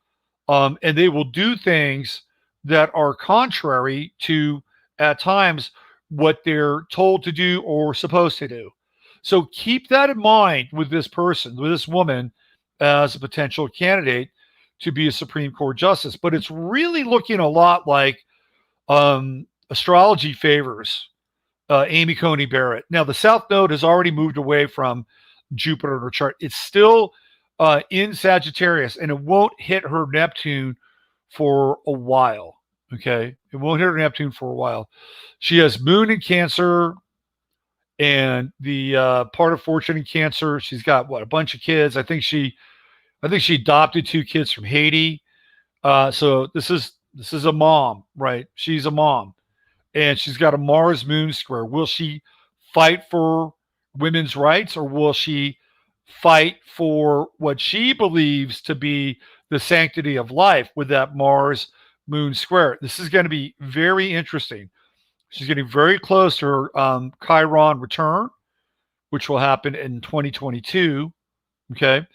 and they will do things that are contrary to, at times, what they're told to do or supposed to do. So keep that in mind with this person, with this woman, as a potential candidate to be a Supreme Court justice. But it's really looking a lot like astrology favors Amy Coney Barrett. Now, the South Node has already moved away from Jupiter in her chart. It's still in Sagittarius, and it won't hit her Neptune for a while. Okay, it won't hit her Neptune for a while. She has Moon in Cancer, and the part of Fortune in Cancer. She's got a bunch of kids. I think she adopted 2 kids from Haiti. So this is a mom, right? She's a mom, and she's got a Mars Moon square. Will she fight for women's rights, or will she fight for what she believes to be the sanctity of life with that Mars Moon square? This is going to be very interesting. She's getting very close to her Chiron return, which will happen in 2022. Okay.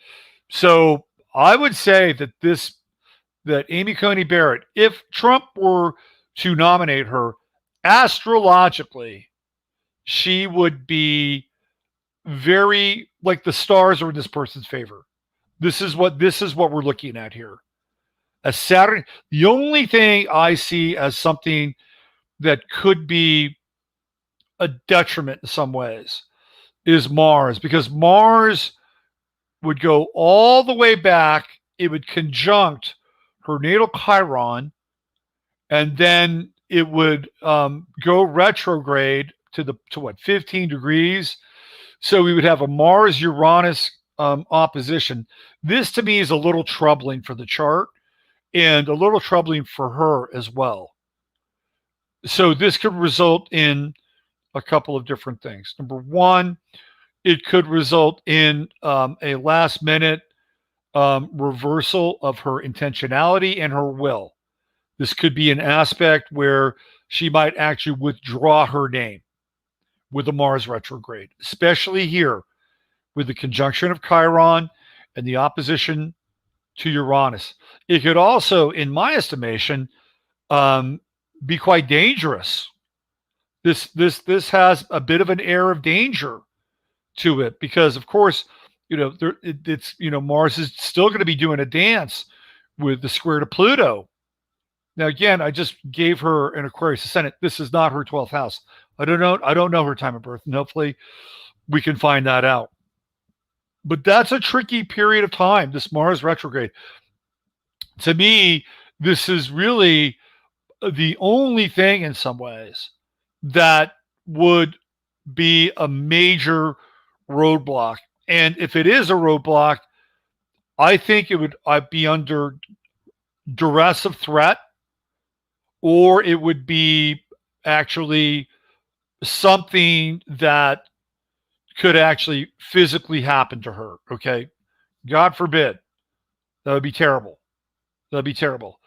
So I would say that Amy Coney Barrett, if Trump were to nominate her, astrologically, she would be very, like, the stars are in this person's favor. This is what we're looking at here. A Saturn. The only thing I see as something that could be a detriment in some ways is Mars, because Mars would go all the way back. It would conjunct her natal Chiron, and then it would go retrograde to 15 degrees. So we would have a Mars-Uranus opposition. This, to me, is a little troubling for the chart, and a little troubling for her as well. So this could result in a couple of different things. Number one, it could result in a last-minute reversal of her intentionality and her will. This could be an aspect where she might actually withdraw her name with the Mars retrograde, especially here with the conjunction of Chiron and the opposition to Uranus. It could also, in my estimation, be quite dangerous. This has a bit of an air of danger to it, because, of course, Mars is still going to be doing a dance with the square to Pluto. Now, again, I just gave her an Aquarius ascendant. This is not her 12th house. I don't know her time of birth, and hopefully we can find that out. But that's a tricky period of time, this Mars retrograde. To me, this is really the only thing in some ways that would be a major roadblock. And if it is a roadblock, I think it would be under duress of threat, or it would be actually something that could actually physically happen to her. Okay. God forbid. That would be terrible. That'd be terrible.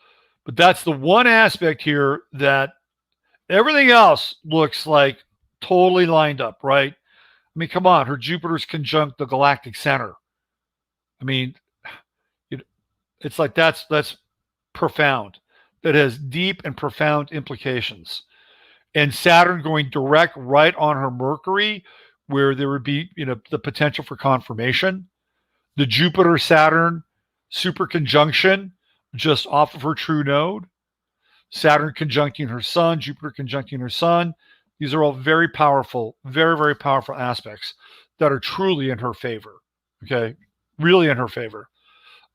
But that's the one aspect here that everything else looks like totally lined up, right? I mean, come on. Her Jupiter's conjunct the galactic center. I mean, it's like that's profound. That has deep and profound implications. And Saturn going direct right on her Mercury, where there would be, the potential for confirmation. The Jupiter-Saturn super conjunction just off of her true node. Saturn conjuncting her sun, Jupiter conjuncting her sun. These are all very powerful, very, very powerful aspects that are truly in her favor. Okay, really in her favor.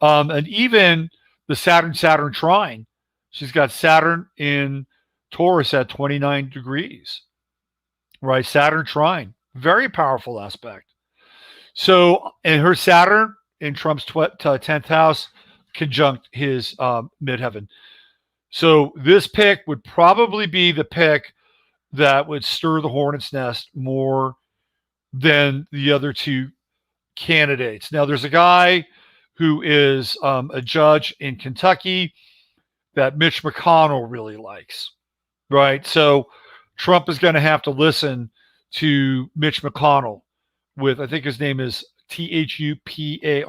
And even the Saturn trine, she's got Saturn in Taurus at 29 degrees, right? Saturn trine, very powerful aspect. So, and her Saturn in Trump's 10th house conjunct his midheaven. So this pick would probably be the pick that would stir the hornet's nest more than the other two candidates. Now, there's a guy who is a judge in Kentucky that Mitch McConnell really likes, right? So Trump is going to have to listen to Mitch McConnell with, I think his name is Thupar,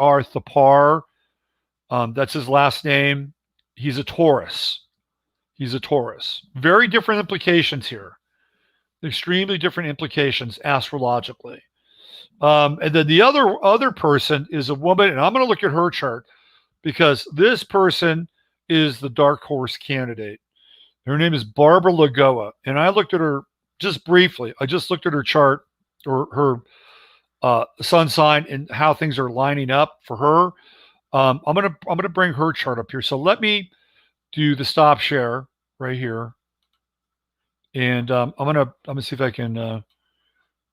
Thapar. That's his last name. He's a Taurus. He's a Taurus. Very different implications here. Extremely different implications astrologically. And then the other person is a woman, and I'm going to look at her chart because this person is the dark horse candidate. Her name is Barbara Lagoa, and I looked at her just briefly. I just looked at her chart or her sun sign and how things are lining up for her. I'm gonna bring her chart up here. So let me do the stop share right here, and I'm gonna see if I can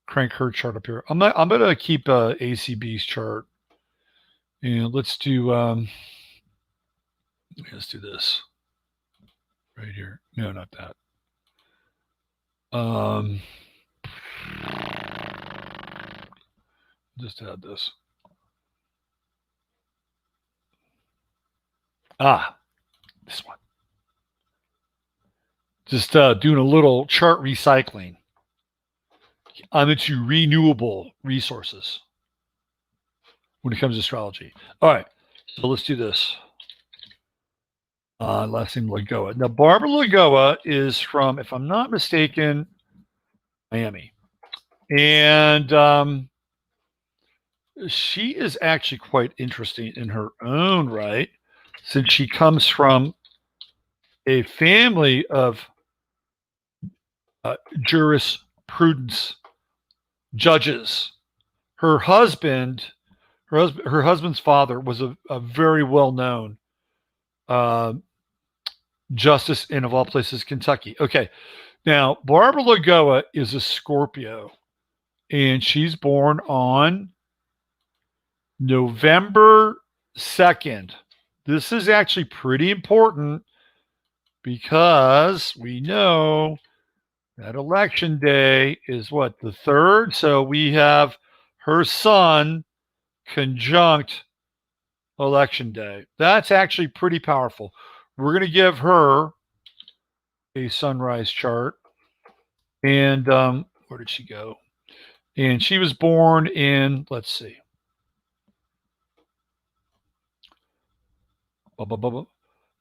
crank her chart up here. I'm gonna keep ACB's chart, and let's do this right here. No, not that. Just add this. This one. Just doing a little chart recycling. I'm into renewable resources when it comes to astrology. All right, so let's do this. Last name Lagoa. Now, Barbara Lagoa is from, if I'm not mistaken, Miami. And she is actually quite interesting in her own right, since she comes from a family of jurisprudence judges. Her husband's father was a very well-known justice in, of all places, Kentucky. Okay, now Barbara Lagoa is a Scorpio, and she's born on November 2nd. This is actually pretty important because we know that election day is what, the 3rd? So we have her sun conjunct election day. That's actually pretty powerful. We're going to give her a sunrise chart. And where did she go? And she was born in, let's see.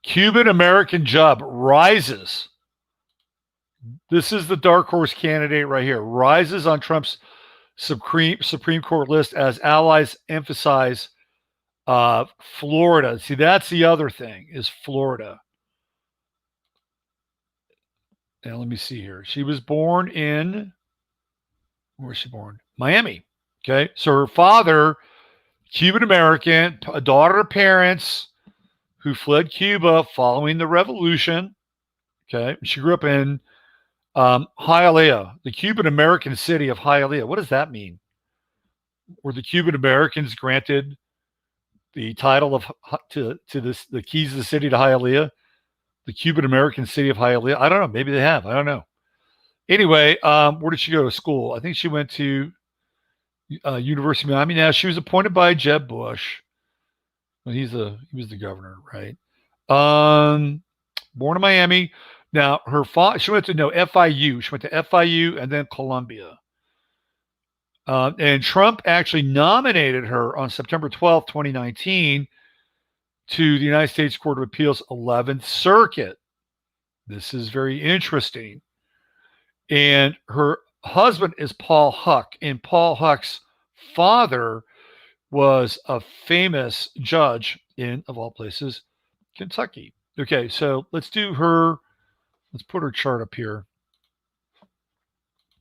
Cuban American job rises. This is the dark horse candidate right here. Rises on Trump's Supreme Court list as allies emphasize Florida. See, that's the other thing, is Florida. Now, let me see here. She was born in, where was she born? Miami. Okay. So her father, Cuban American, a daughter of parents who fled Cuba following the revolution. Okay. She grew up in Hialeah, the Cuban American city of Hialeah. What does that mean? Were the Cuban Americans granted the title of the keys of the city to Hialeah? The Cuban American city of Hialeah? I don't know. Maybe they have. I don't know. Anyway, where did she go to school? I think she went to University of Miami. Now, she was appointed by Jeb Bush. Well, he was the governor, right? Born in Miami. Now, her father, she went to FIU. She went to FIU and then Columbia. And Trump actually nominated her on September 12th, 2019 to the United States Court of Appeals 11th Circuit. This is very interesting. And her husband is Paul Huck. And Paul Huck's father was a famous judge in, of all places, Kentucky. Okay, so let's do her Let's put her chart up here.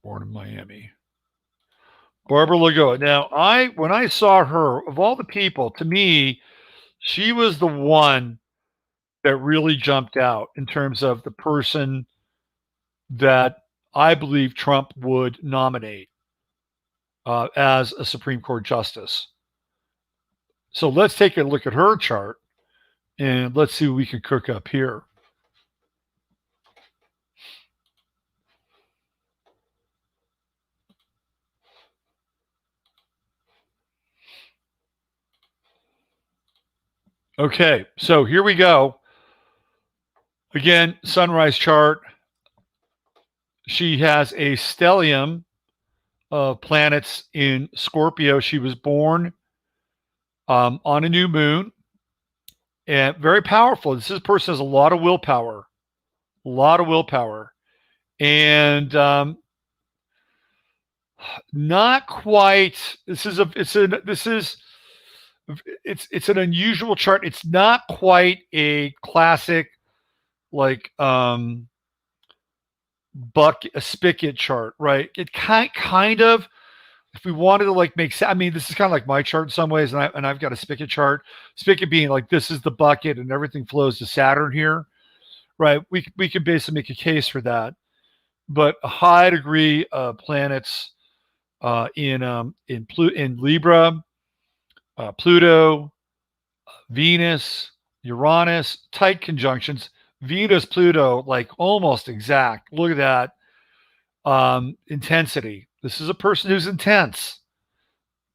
Born in Miami. Barbara Lagoa. Now, when I saw her, of all the people, to me, she was the one that really jumped out in terms of the person that I believe Trump would nominate as a Supreme Court justice. So let's take a look at her chart and let's see what we can cook up here. Okay, so here we go. Again, sunrise chart. She has a stellium of planets in Scorpio. She was born on a new moon, and very powerful. This person has a lot of willpower, and not quite. It's an unusual chart. It's not quite a classic like a spigot chart, right? It kind of, if we wanted to like make sense, I mean, this is kind of like my chart in some ways, and I've got a spigot chart. Spigot being like this is the bucket, and everything flows to Saturn here, right? We could basically make a case for that, but a high degree of planets in Libra, Pluto, Venus, Uranus, tight conjunctions. Venus, Pluto, like almost exact. Look at that intensity. This is a person who's intense,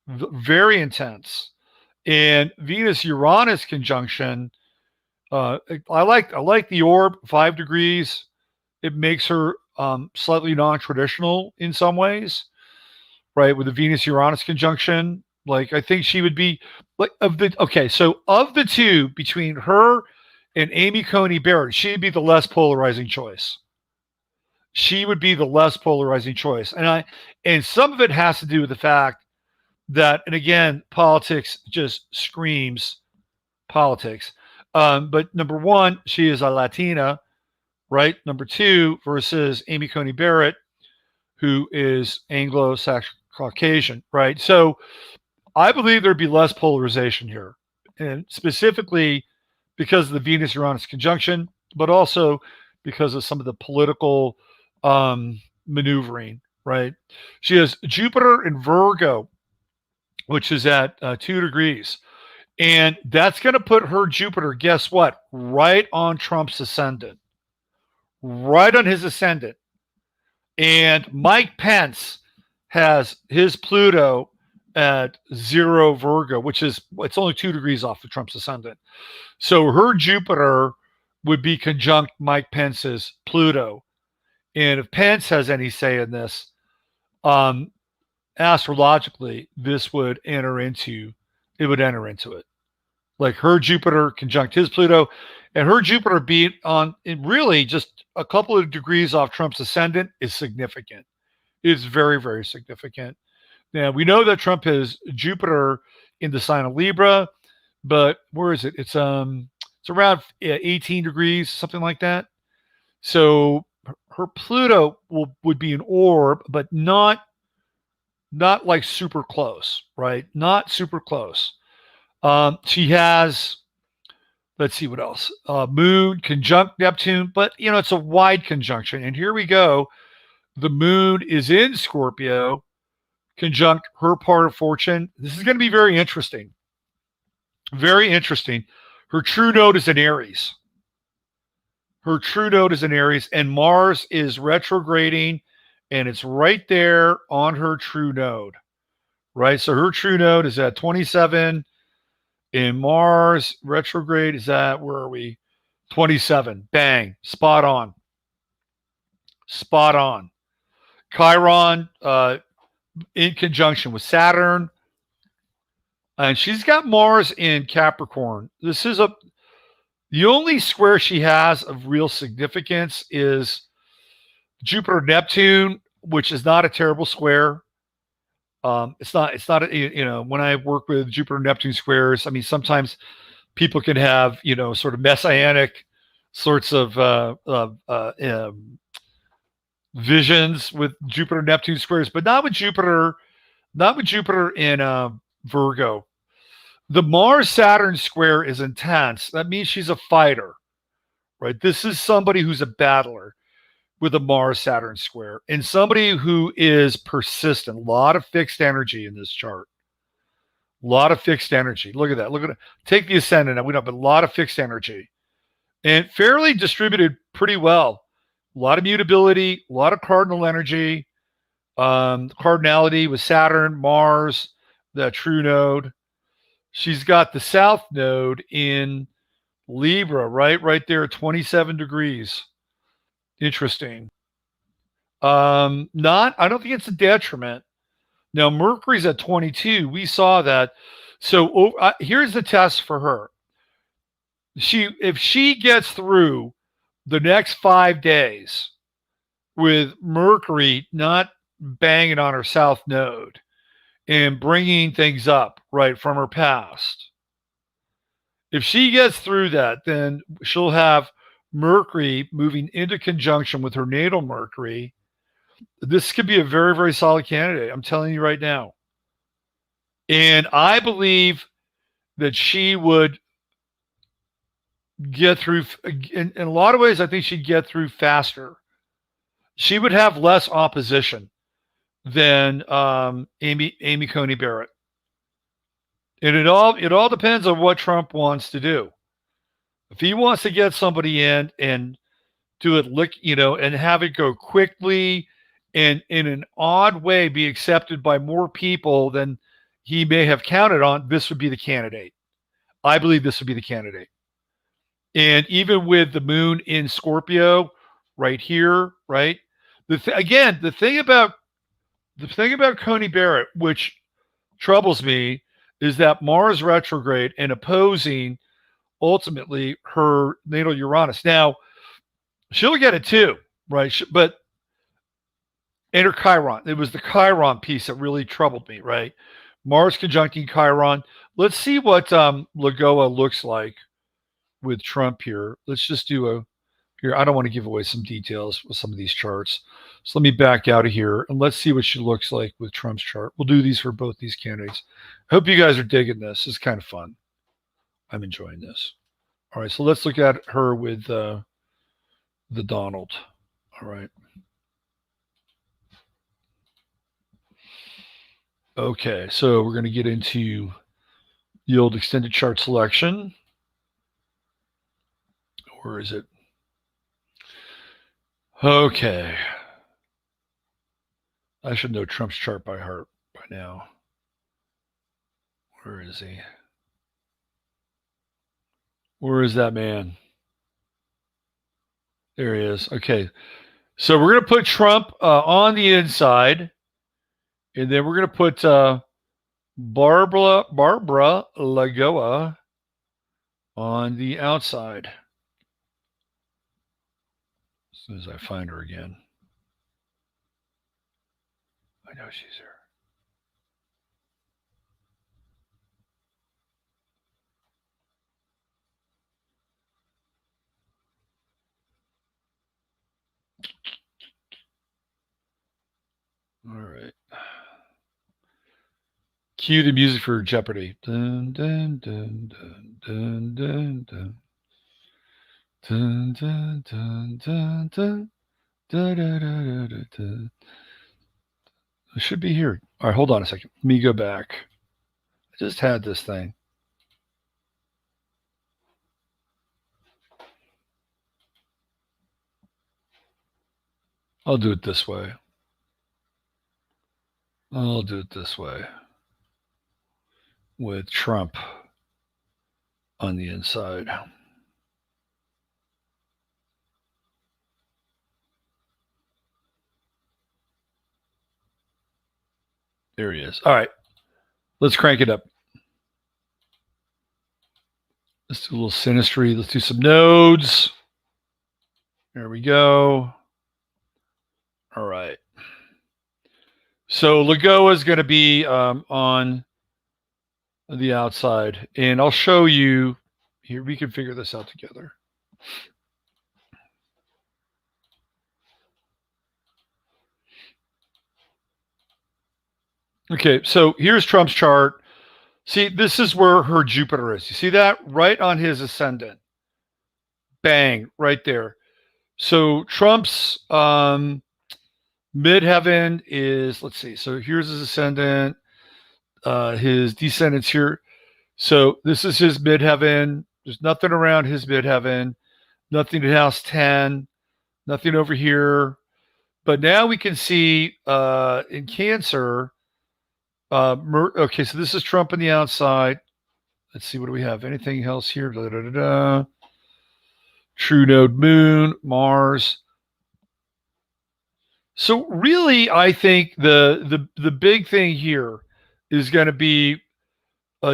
very intense. And Venus, Uranus conjunction. I like the orb, 5 degrees. It makes her slightly non-traditional in some ways, right? With the Venus, Uranus conjunction. Like, I think she would be like of the two, between her and Amy Coney Barrett, she'd be the less polarizing choice. She would be the less polarizing choice. And some of it has to do with the fact that, and again, politics just screams politics. But number one, she is a Latina, right? Number two, versus Amy Coney Barrett, who is Anglo-Saxon Caucasian, right? So I believe there'd be less polarization here, and specifically because of the Venus-Uranus conjunction, but also because of some of the political maneuvering, right? She has Jupiter in Virgo, which is at 2 degrees. And that's going to put her Jupiter, guess what? Right on Trump's ascendant. Right on his ascendant. And Mike Pence has his Pluto at 0 Virgo, it's only 2 degrees off of Trump's ascendant. So her Jupiter would be conjunct Mike Pence's Pluto. And if Pence has any say in this, astrologically, this would enter into it. Like her Jupiter conjunct his Pluto, and her Jupiter being on really just a couple of degrees off Trump's ascendant is significant. It's very, very significant. Now, we know that Trump has Jupiter in the sign of Libra, but where is it? It's around 18 degrees, something like that. So her Pluto would be an orb, but not like super close, right? Not super close. She has, let's see what else. Moon conjunct Neptune, but it's a wide conjunction. And here we go. The moon is in Scorpio, conjunct her part of fortune. This is going to be very interesting. Very interesting. Her true node is in Aries. And Mars is retrograding, and it's right there on her true node, right? So her true node is at 27, and Mars retrograde is at, where are we? 27. Bang. Spot on. Chiron, in conjunction with Saturn, and she's got Mars in Capricorn. This is the only square she has of real significance is Jupiter Neptune, which is not a terrible square. It's not when I work with Jupiter Neptune squares, I mean, sometimes people can have sort of messianic sorts of visions with Jupiter Neptune squares, but not with Jupiter in Virgo. The Mars Saturn square is intense. That means she's a fighter, right? This is somebody who's a battler with a Mars Saturn square, and somebody who is persistent. A lot of fixed energy in this chart. A lot of fixed energy. Look at that. Look at it. Take the ascendant. We know, but a lot of fixed energy, and fairly distributed pretty well. A lot of mutability, a lot of cardinal energy. Cardinality with Saturn, Mars, the true node. She's got the south node in Libra, right there at 27 degrees. Interesting. I don't think it's a detriment. Now, Mercury's at 22. We saw that. So here's the test for her. If she gets through the next 5 days with Mercury not banging on her south node and bringing things up right from her past, if she gets through that, then she'll have Mercury moving into conjunction with her natal Mercury. This could be a very, very solid candidate. I'm telling you right now. And I believe that she would get through, in a lot of ways, I think she'd get through faster. She would have less opposition than Amy Coney Barrett. And it all depends on what Trump wants to do. If he wants to get somebody in and do it, and have it go quickly and in an odd way be accepted by more people than he may have counted on, this would be the candidate. I believe this would be the candidate. And even with the moon in Scorpio right here, right? The thing about Coney Barrett, which troubles me, is that Mars retrograde and opposing ultimately her natal Uranus. Now, she'll get it too, right? But and her Chiron. It was the Chiron piece that really troubled me, right? Mars conjuncting Chiron. Let's see what Lagoa looks like with Trump here. Let's just do here. I don't want to give away some details with some of these charts. So let me back out of here and let's see what she looks like with Trump's chart. We'll do these for both these candidates. Hope you guys are digging this. It's kind of fun. I'm enjoying this. All right, so let's look at her with the Donald. All right. Okay, so we're going to get into the old extended chart selection. Where is it? Okay. I should know Trump's chart by heart by now. Where is he? Where is that man? There he is. Okay. So we're going to put Trump on the inside. And then we're going to put Barbara Lagoa on the outside. As soon as I find her again. I know she's here. All right. Cue the music for Jeopardy. Dun, dun, dun, dun, dun, dun, dun. Dun, dun, dun, dun, dun. Da, da, da, da, da, da. It should be here. All right, hold on a second. Let me go back. I just had this thing. I'll do it this way. I'll do it this way. With Trump on the inside. There he is. All right. Let's crank it up. Let's do a little synastry. Let's do some nodes. There we go. All right. So Lagoa is going to be on the outside. And I'll show you here. We can figure this out together. Okay, so here's Trump's chart. See, this is where her Jupiter is. You see that? Right on his ascendant. Bang, right there. So Trump's midheaven is, let's see. So here's his ascendant, his descendants here. So this is his midheaven. There's nothing around his midheaven, nothing in house 10, nothing over here. But now we can see in Cancer, okay, so this is Trump on the outside. Let's see, what do we have? Anything else here? Da, da, da, da. True node moon, Mars. So really, I think the big thing here is going to be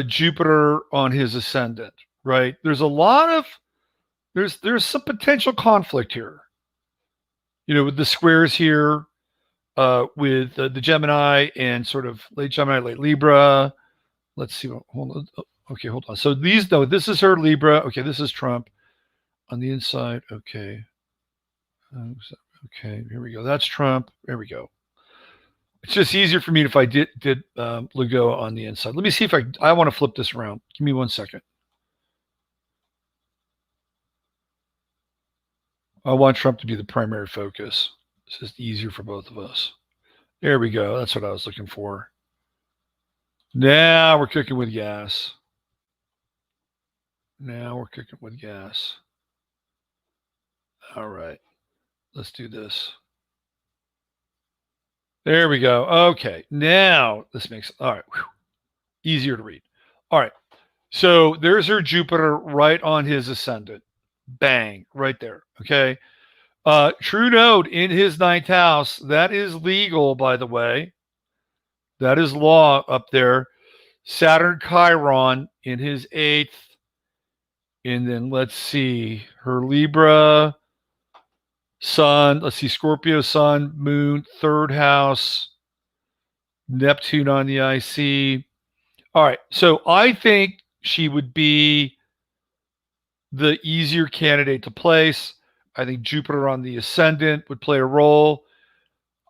Jupiter on his ascendant, right? There's a lot of there's some potential conflict here, with the squares here, with the Gemini and sort of late Gemini, late Libra. Let's see. Hold on. Okay, hold on. So this is her Libra. Okay, this is Trump on the inside. Okay. Okay, here we go. That's Trump. There we go. It's just easier for me if I did Lagoa on the inside. Let me see if I want to flip this around. Give me 1 second. I want Trump to be the primary focus. It's just easier for both of us. There we go. That's what I was looking for. Now we're cooking with gas. All right. Let's do this. There we go. Okay. Now this makes, all right. Whew, easier to read. All right. So there's her Jupiter right on his ascendant. Bang. Right there. Okay. True node in his 9th house. That is legal, by the way. That is law up there. Saturn Chiron in his 8th. And then let's see. Her Libra Sun. Let's see. Scorpio Sun, Moon, 3rd house. Neptune on the IC. All right. So I think she would be the easier candidate to place. I think Jupiter on the ascendant would play a role.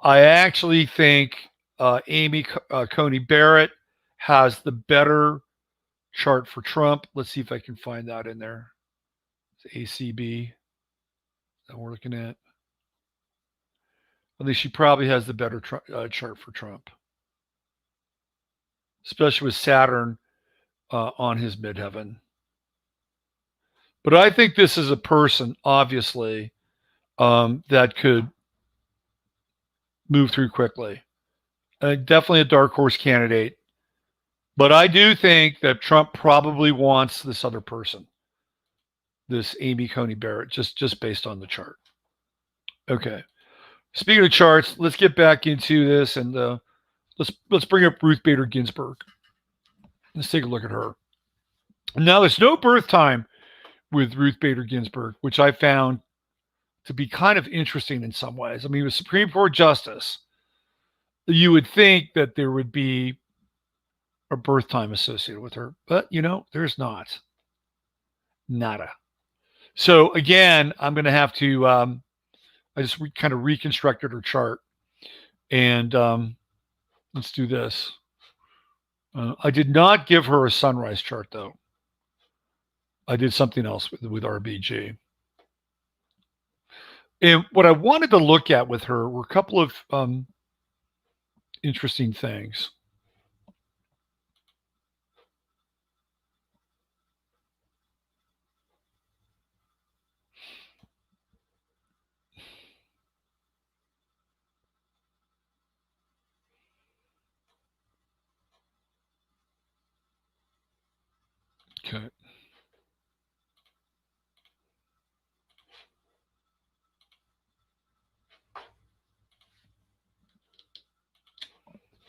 I actually think Amy Coney Barrett has the better chart for Trump. Let's see if I can find that in there. It's ACB that we're looking at. I think she probably has the better chart for Trump, especially with Saturn on his midheaven. But I think this is a person, obviously, that could move through quickly. Definitely a dark horse candidate. But I do think that Trump probably wants this other person, this Amy Coney Barrett, just based on the chart. Okay. Speaking of charts, let's get back into this, and let's bring up Ruth Bader Ginsburg. Let's take a look at her. Now, there's no birth time with Ruth Bader Ginsburg, which I found to be kind of interesting in some ways. I mean, with Supreme Court Justice, you would think that there would be a birth time associated with her, but there's not. Nada. So again, I'm going to have to, I just kind of reconstructed her chart, and let's do this. I did not give her a sunrise chart though. I did something else with RBG. And what I wanted to look at with her were a couple of interesting things. Okay.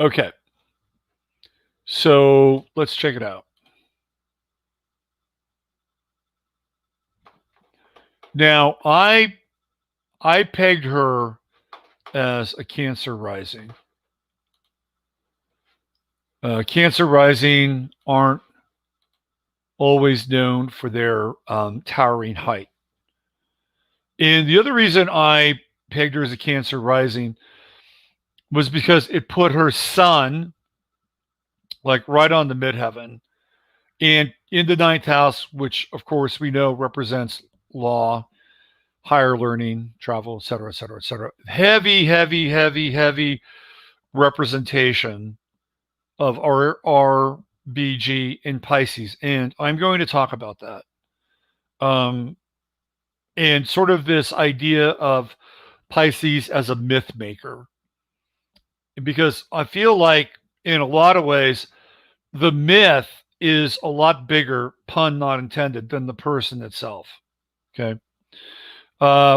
Okay. So let's check it out. Now, I pegged her as a Cancer rising. Cancer rising aren't always known for their towering height. And the other reason I pegged her as a Cancer rising was because it put her sun like right on the midheaven. And in the ninth house, which of course we know represents law, higher learning, travel, et cetera, et cetera, et cetera. Heavy, heavy, heavy, heavy representation of our RBG in Pisces. And I'm going to talk about that. And sort of this idea of Pisces as a myth maker. Because I feel like in a lot of ways, the myth is a lot bigger, pun not intended, than the person itself. Okay.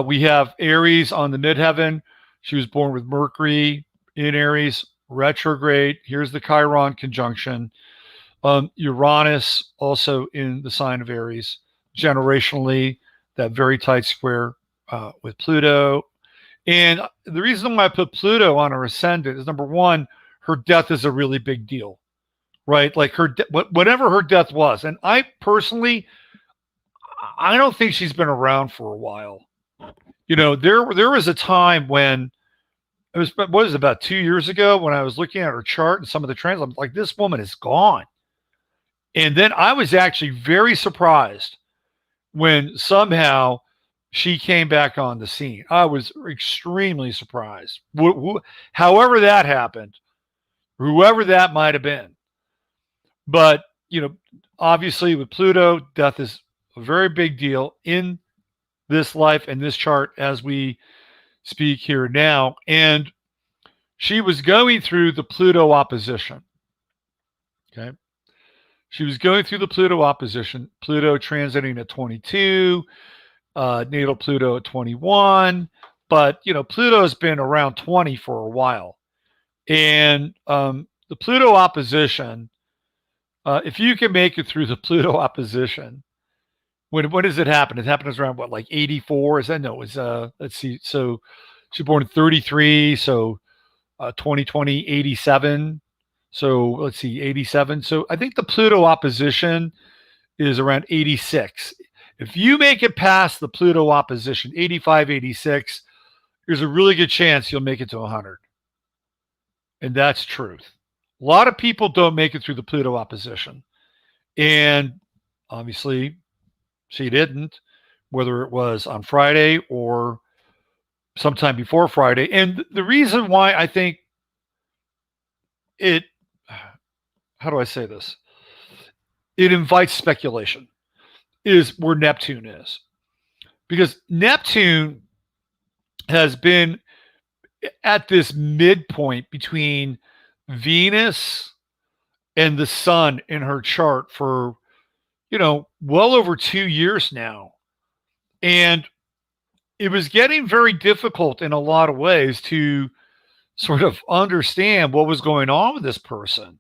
We have Aries on the midheaven. She was born with Mercury in Aries, retrograde. Here's the Chiron conjunction. Uranus also in the sign of Aries. Generationally, that very tight square with Pluto. And the reason why I put Pluto on her ascendant is, number one, her death is a really big deal, right? Like whatever her death was. And I personally, I don't think she's been around for a while. You know, there was a time when it was, what was it, about 2 years ago, when I was looking at her chart and some of the trends, I'm like, this woman is gone. And then I was actually very surprised when somehow she came back on the scene. I was extremely surprised. However that happened, whoever that might have been. But, you know, obviously with Pluto, death is a very big deal in this life and this chart as we speak here now. And she was going through the Pluto opposition. Okay. She was going through the Pluto opposition, Pluto transiting at 22, natal Pluto at 21. But, you know, Pluto has been around 20 for a while. And the Pluto opposition, if you can make it through the Pluto opposition, when does it happen? It happens around what, like 84? Is that, no, it's let's see. So she was born in 33, so 2020, 87. So let's see, 87. So I think the Pluto opposition is around 86. If you make it past the Pluto opposition, 85, 86, there's a really good chance you'll make it to 100. And that's truth. A lot of people don't make it through the Pluto opposition. And obviously, she didn't, whether it was on Friday or sometime before Friday. And the reason why I think it, how do I say this? It invites speculation is where Neptune is. Because Neptune has been at this midpoint between Venus and the sun in her chart for, you know, well over 2 years now. And it was getting very difficult in a lot of ways to sort of understand what was going on with this person.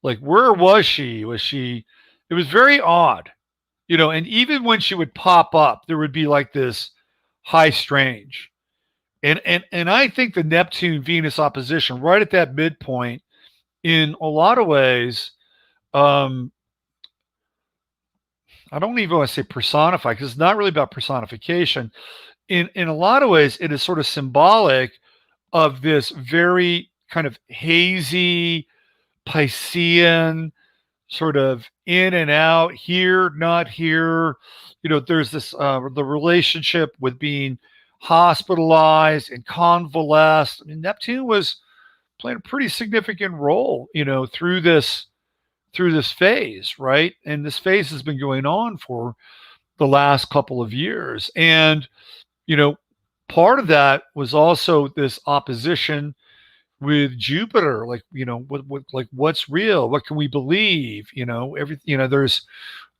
Like, where was she? It was very odd, you know, and even when she would pop up, there would be like this high strange. And I think the Neptune Venus opposition right at that midpoint, in a lot of ways, I don't even want to say personify, because it's not really about personification. In a lot of ways, it is sort of symbolic of this very kind of hazy Piscean sort of in and out, here, not here. You know, there's this the relationship with being hospitalized and convalesced. I mean, Neptune was playing a pretty significant role, you know, through this phase, right? And this phase has been going on for the last couple of years. And, you know, part of that was also this opposition with Jupiter, like, you know, what like, what's real? What can we believe? You know, there's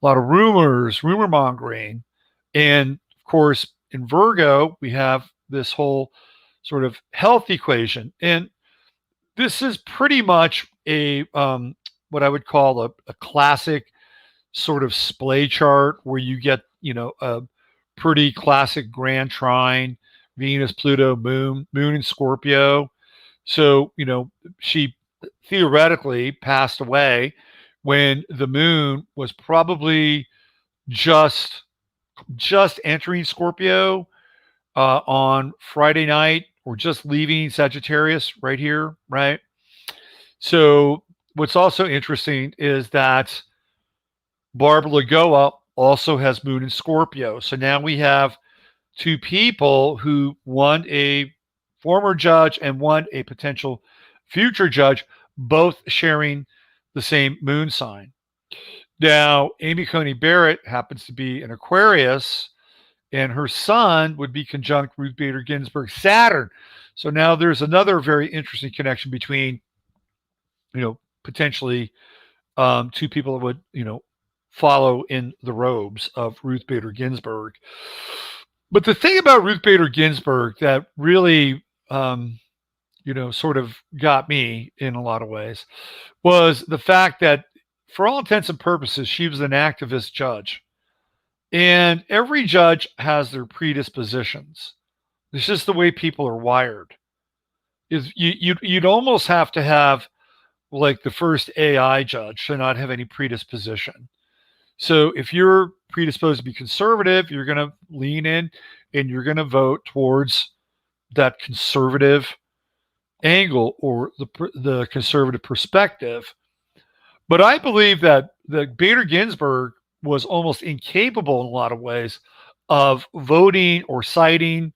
a lot of rumors, rumor mongering. And of course, in Virgo, we have this whole sort of health equation. And this is pretty much a, what I would call a classic sort of splay chart, where you get, you know, a pretty classic grand trine, Venus, Pluto, Moon in Scorpio. So, you know, she theoretically passed away when the moon was probably just entering Scorpio on Friday night, or just leaving Sagittarius right here, right? So what's also interesting is that Barbara Lagoa also has moon in Scorpio. So now we have two people who, one a former judge and one a potential future judge, both sharing the same moon sign. Now, Amy Coney Barrett happens to be an Aquarius, and her sun would be conjunct Ruth Bader Ginsburg's Saturn. So now there's another very interesting connection between, potentially two people that would, follow in the robes of Ruth Bader Ginsburg. But the thing about Ruth Bader Ginsburg that really, sort of got me in a lot of ways was the fact that, for all intents and purposes, she was an activist judge. And every judge has their predispositions. It's just the way people are wired. You'd almost have to have like the first AI judge to not have any predisposition. So if you're predisposed to be conservative, you're going to lean in and you're going to vote towards that conservative angle or the conservative perspective. But I believe that Bader Ginsburg was almost incapable in a lot of ways of voting or siding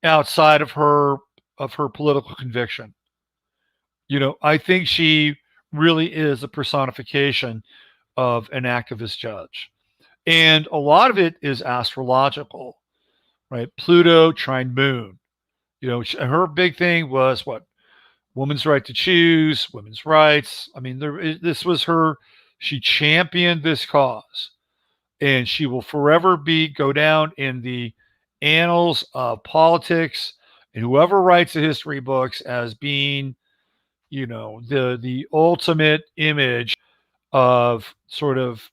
outside of her political conviction. I think she really is a personification of an activist judge. And a lot of it is astrological, right? Pluto trine moon. Her big thing was what? Women's right to choose, women's rights. I mean, this was her. She championed this cause, and she will forever go down in the annals of politics, and whoever writes the history books as being, the ultimate image of sort of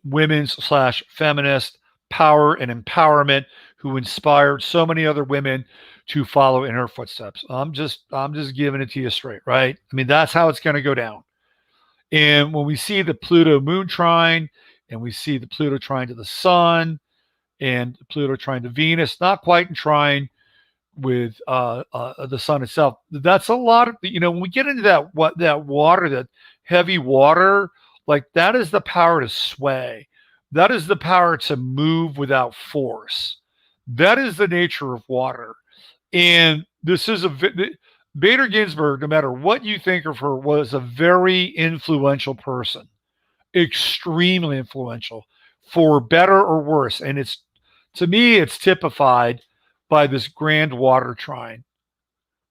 women's / feminist power and empowerment, who inspired so many other women to follow in her footsteps. I'm just giving it to you straight, right? I mean, that's how it's going to go down. And when we see the Pluto moon trine, and we see the Pluto trine to the sun, and Pluto trine to Venus, not quite in trine with the sun itself. That's a lot of, when we get into that water, that heavy water, like that is the power to sway. That is the power to move without force. That is the nature of water. And this is Bader Ginsburg, no matter what you think of her, was a very influential person, extremely influential, for better or worse. And to me, it's typified by this grand water trine,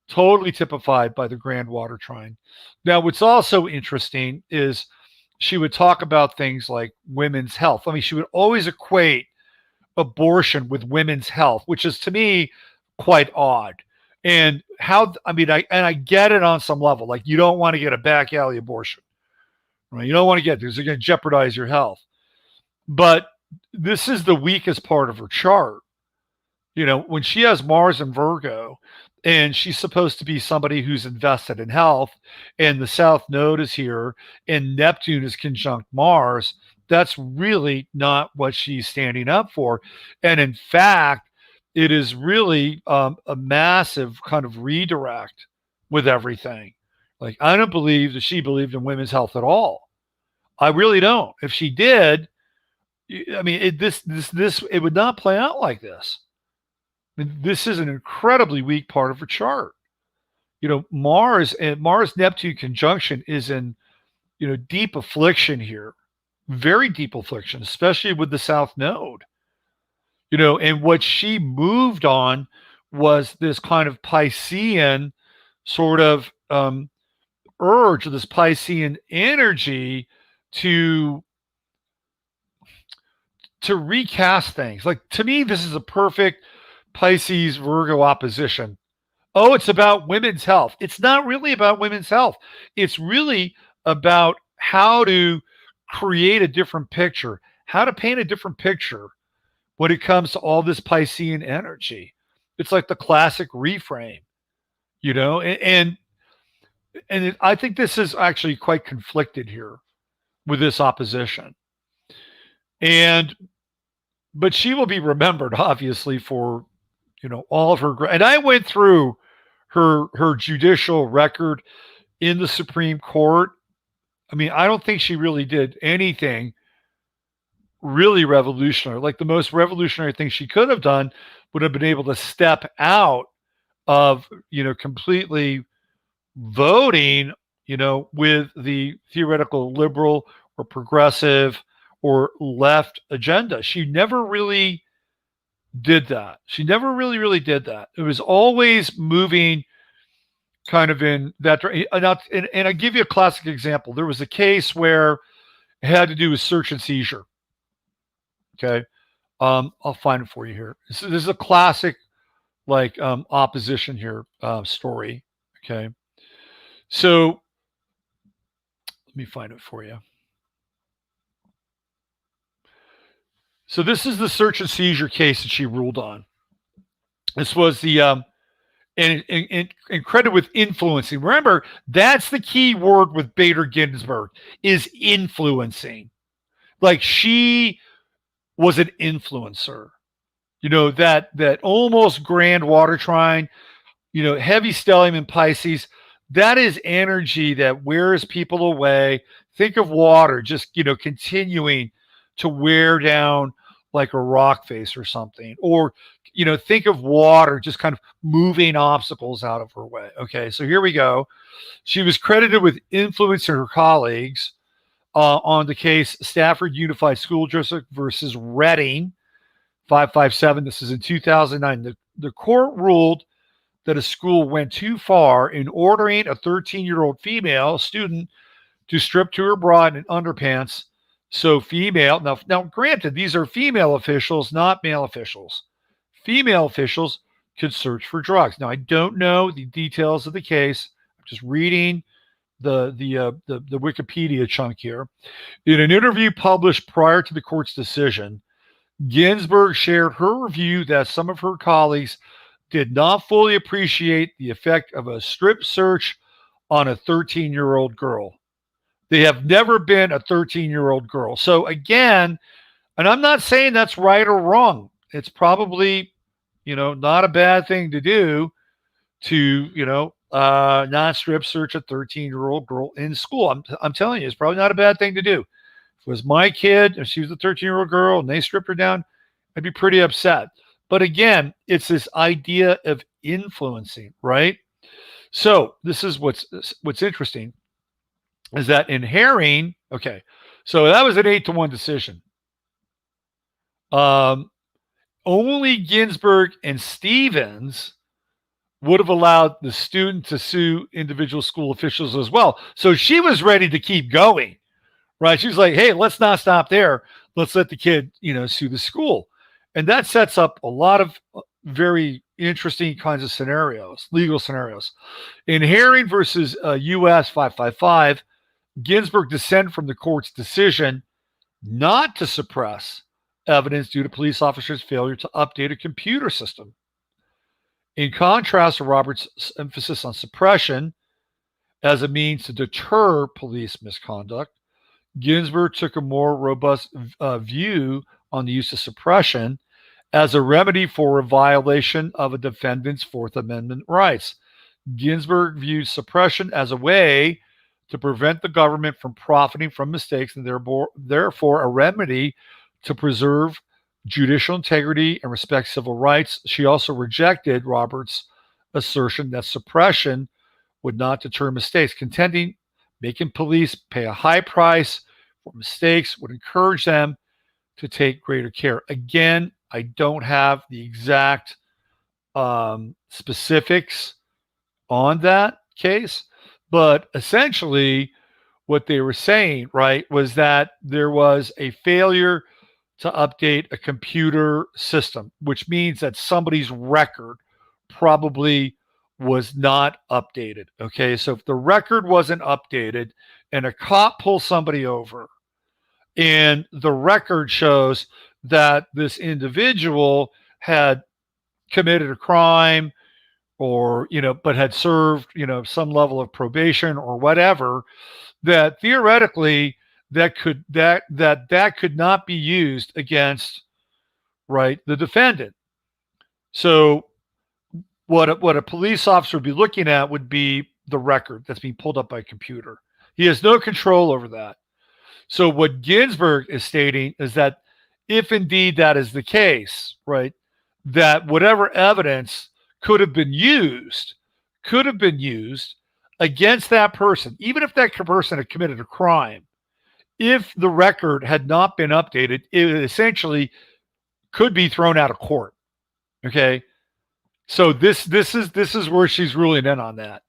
totally typified by the grand water trine. Now, what's also interesting is she would talk about things like women's health. I mean, she would always equate abortion with women's health, which is to me quite odd. And I get it on some level. Like, you don't want to get a back alley abortion, right? You don't want to get this. It's going to jeopardize your health. But this is the weakest part of her chart. When she has Mars in Virgo, and she's supposed to be somebody who's invested in health, and the South Node is here, and Neptune is conjunct Mars, that's really not what she's standing up for. And in fact, it is really a massive kind of redirect with everything. Like, I don't believe that she believed in women's health at all. I really don't. If she did, I mean, it would not play out like this. I mean, this is an incredibly weak part of her chart. Mars and Mars-Neptune conjunction is in, deep affliction here, very deep affliction, especially with the South Node. And what she moved on was this kind of Piscean sort of urge, this Piscean energy to recast things. Like, to me, this is a perfect Pisces Virgo opposition. Oh, it's about women's health. It's not really about women's health. It's really about how to create a different picture, how to paint a different picture when it comes to all this Piscean energy. It's like the classic reframe, and I think this is actually quite conflicted here with this opposition. But she will be remembered, obviously, for all of her. And I went through her judicial record in the Supreme Court, I mean, I don't think she really did anything really revolutionary. Like the most revolutionary thing she could have done would have been able to step out of, completely voting, with the theoretical liberal or progressive or left agenda. She never really did that. She never really did that. It was always moving kind of in that. And I'll give you a classic example. There was a case where it had to do with search and seizure. Okay. I'll find it for you here. This is a classic, like, opposition here story. Okay. So let me find it for you. So this is the search and seizure case that she ruled on. This was the and credit with influencing. Remember, that's the key word with Bader Ginsburg, is influencing. Like, she was an influencer. That almost grand water trine, heavy stellium in Pisces. That is energy that wears people away. Think of water just, continuing to wear down like a rock face or something. Or, think of water just kind of moving obstacles out of her way. Okay, so here we go. She was credited with influencing her colleagues on the case Stafford Unified School District versus Reading, 557. This is in 2009. The court ruled that a school went too far in ordering a 13-year-old female student to strip to her bra and underpants. So female, now granted, these are female officials, not male officials. Female officials could search for drugs. Now, I don't know the details of the case. I'm just reading the Wikipedia chunk here. In an interview published prior to the court's decision, Ginsburg shared her view that some of her colleagues did not fully appreciate the effect of a strip search on a 13-year-old girl. They have never been a 13-year-old girl. So again, and I'm not saying that's right or wrong. It's probably, not a bad thing to do to, not strip search a 13-year-old girl in school. I'm telling you, it's probably not a bad thing to do. If it was my kid, if she was a 13-year-old girl and they stripped her down, I'd be pretty upset. But again, it's this idea of influencing, right? So this is what's interesting, is that in Herring, okay, so that was an 8-1 decision. Only Ginsburg and Stevens would have allowed the student to sue individual school officials as well. So she was ready to keep going, right? She was like, hey, let's not stop there. Let's let the kid, sue the school. And that sets up a lot of very interesting kinds of scenarios, legal scenarios. In Herring versus U.S. 555, Ginsburg dissented from the court's decision not to suppress evidence due to police officers' failure to update a computer system. In contrast to Roberts' emphasis on suppression as a means to deter police misconduct, Ginsburg took a more robust view on the use of suppression as a remedy for a violation of a defendant's Fourth Amendment rights. Ginsburg viewed suppression as a way to prevent the government from profiting from mistakes and therefore a remedy to preserve judicial integrity and respect civil rights. She also rejected Roberts' assertion that suppression would not deter mistakes, contending making police pay a high price for mistakes would encourage them to take greater care. Again, I don't have the exact specifics on that case, but essentially what they were saying, right, was that there was a failure to update a computer system, which means that somebody's record probably was not updated. Okay, so if the record wasn't updated and a cop pulls somebody over and the record shows that this individual had committed a crime or, but had served, some level of probation or whatever, that theoretically that could not be used against, right, the defendant. So what a police officer would be looking at would be the record that's being pulled up by a computer. He has no control over that. So what Ginsburg is stating is that if indeed that is the case, right, that whatever evidence could have been used against that person, even if that person had committed a crime, if the record had not been updated, it essentially could be thrown out of court. Okay. So this is where she's ruling in on that.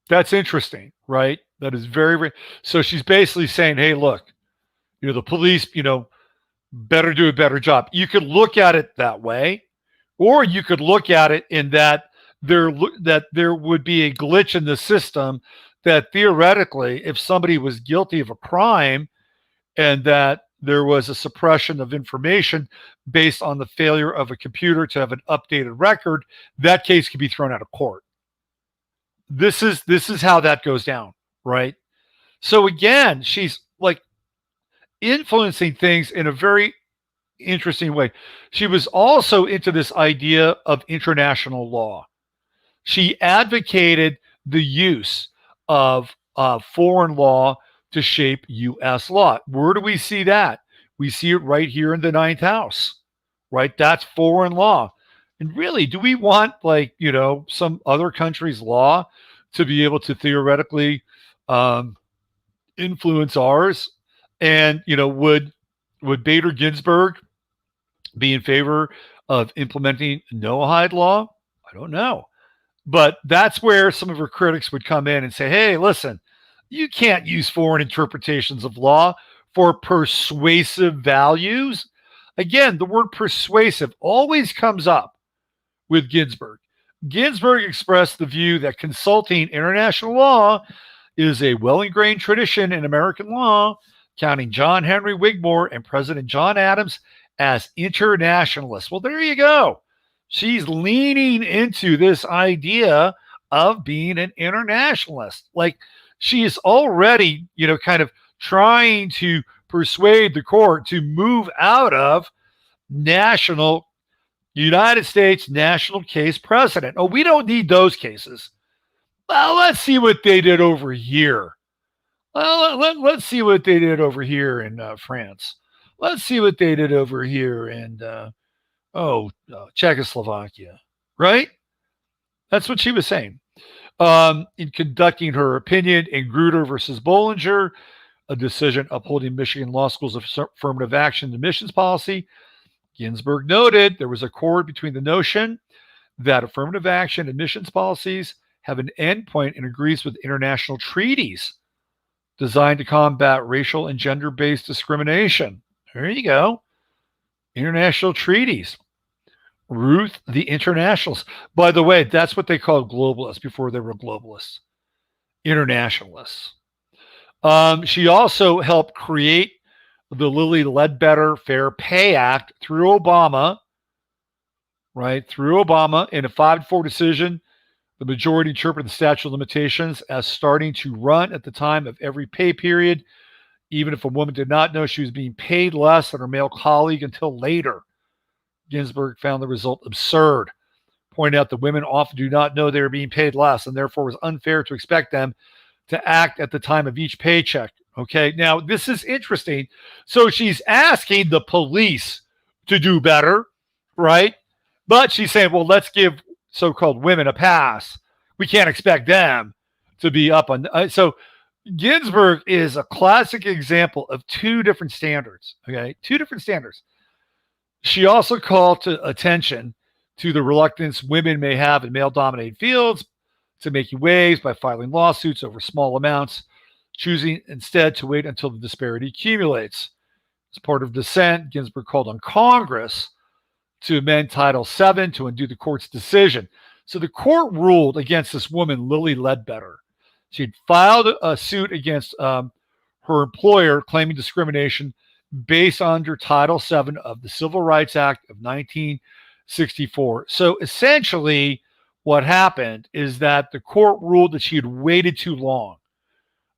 That's interesting, right? That is very, very. So she's basically saying, "Hey, look, the police, better do a better job." You could look at it that way, or you could look at it in that there would be a glitch in the system that theoretically, if somebody was guilty of a crime, and that there was a suppression of information based on the failure of a computer to have an updated record, that case could be thrown out of court. This is how that goes down, right? So again, she's like influencing things in a very interesting way. She was also into this idea of international law. She advocated the use of foreign law to shape U.S. law. Where do we see that? We see it right here in the 9th house, right? That's foreign law. And really, do we want some other country's law to be able to theoretically influence ours? And, would Bader Ginsburg be in favor of implementing Noahide law? I don't know. But that's where some of her critics would come in and say, hey, listen, you can't use foreign interpretations of law for persuasive values. Again, the word persuasive always comes up with Ginsburg. Ginsburg expressed the view that consulting international law is a well-ingrained tradition in American law, counting John Henry Wigmore and President John Adams as internationalists. Well, there you go. She's leaning into this idea of being an internationalist. Like, she is already, kind of trying to persuade the court to move out of United States national case precedent. Oh, we don't need those cases. Well, let's see what they did over here. Well, let's see what they did over here in France. Let's see what they did over here in Czechoslovakia, right? That's what she was saying. In conducting her opinion in Grutter versus Bollinger, a decision upholding Michigan Law School's affirmative action admissions policy, Ginsburg noted there was accord between the notion that affirmative action admissions policies have an endpoint and agrees with international treaties designed to combat racial and gender-based discrimination. There you go. International treaties. Ruth the Internationals. By the way, that's what they called globalists before they were globalists. Internationalists. She also helped create the Lilly Ledbetter Fair Pay Act through Obama, right? Through Obama, in a 5-4 decision, the majority interpreted the statute of limitations as starting to run at the time of every pay period, even if a woman did not know she was being paid less than her male colleague until later. Ginsburg found the result absurd, pointing out that women often do not know they are being paid less, and therefore it was unfair to expect them to act at the time of each paycheck. Okay, now this is interesting. So she's asking the police to do better, right? But she's saying, well, let's give so-called women a pass. We can't expect them to be up on. So Ginsburg is a classic example of two different standards. Okay, two different standards. She also called to attention to the reluctance women may have in male-dominated fields to making waves by filing lawsuits over small amounts, choosing instead to wait until the disparity accumulates. As part of dissent, Ginsburg called on Congress to amend Title VII to undo the court's decision. So the court ruled against this woman, Lilly Ledbetter. She had filed a suit against her employer claiming discrimination based under Title VII of the Civil Rights Act of 1964. So essentially what happened is that the court ruled that she had waited too long.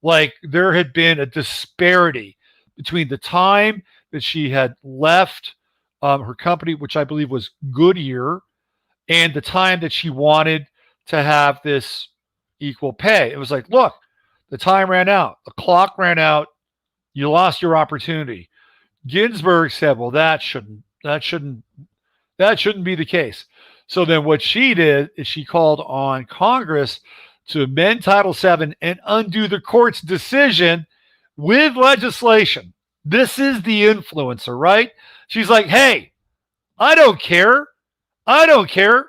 Like, there had been a disparity between the time that she had left her company, which I believe was Goodyear, and the time that she wanted to have this equal pay. It was like, look, the time ran out. The clock ran out. You lost your opportunity. Ginsburg said, well, that shouldn't be the case. So then what she did is she called on Congress to amend Title VII and undo the court's decision with legislation. This is the influencer, right? She's like, hey, I don't care. The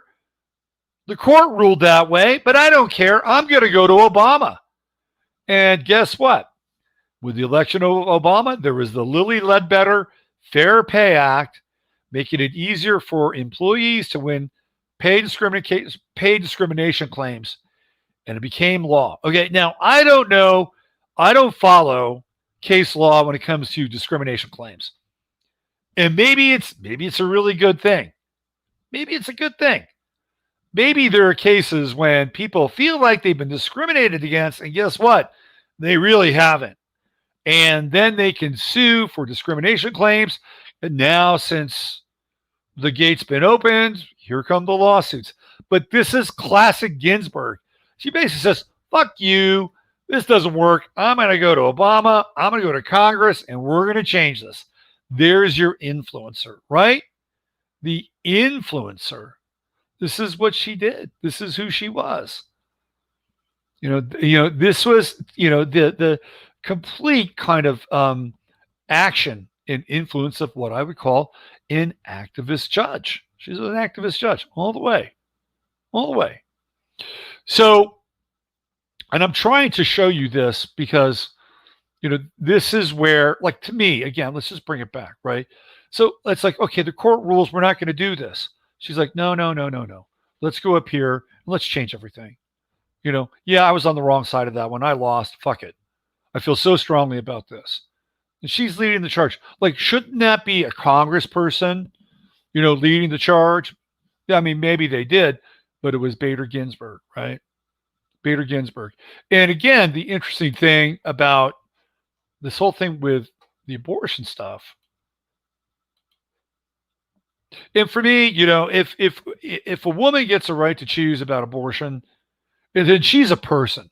court ruled that way, but I don't care. I'm going to go to Obama. And guess what? With the election of Obama, there was the Lilly Ledbetter Fair Pay Act, making it easier for employees to win pay discrimination claims, and it became law. Okay, now I don't know. I don't follow case law when it comes to discrimination claims. And maybe it's a really good thing. Maybe it's a good thing. Maybe there are cases when people feel like they've been discriminated against, and guess what? They really haven't. And then they can sue for discrimination claims. And now, since the gate's been opened, here come the lawsuits. But this is classic Ginsburg. She basically says, fuck you. This doesn't work. I'm going to go to Obama. I'm going to go to Congress, and we're going to change this. There's your influencer, right? The influencer. This is what she did. This is who she was. This was, the complete kind of action and influence of what I would call an activist judge. She's an activist judge all the way. So, and I'm trying to show you this because, this is where, like, to me, again, let's just bring it back, right? So it's like, okay, the court rules, we're not going to do this. She's like, no. Let's go up here and let's change everything. Yeah, I was on the wrong side of that one. I lost. Fuck it. I feel so strongly about this. And she's leading the charge. Like, shouldn't that be a congressperson, leading the charge? Yeah, I mean, maybe they did, but it was Bader Ginsburg, right? Bader Ginsburg. And again, the interesting thing about this whole thing with the abortion stuff. And for me, if a woman gets a right to choose about abortion, then she's a person,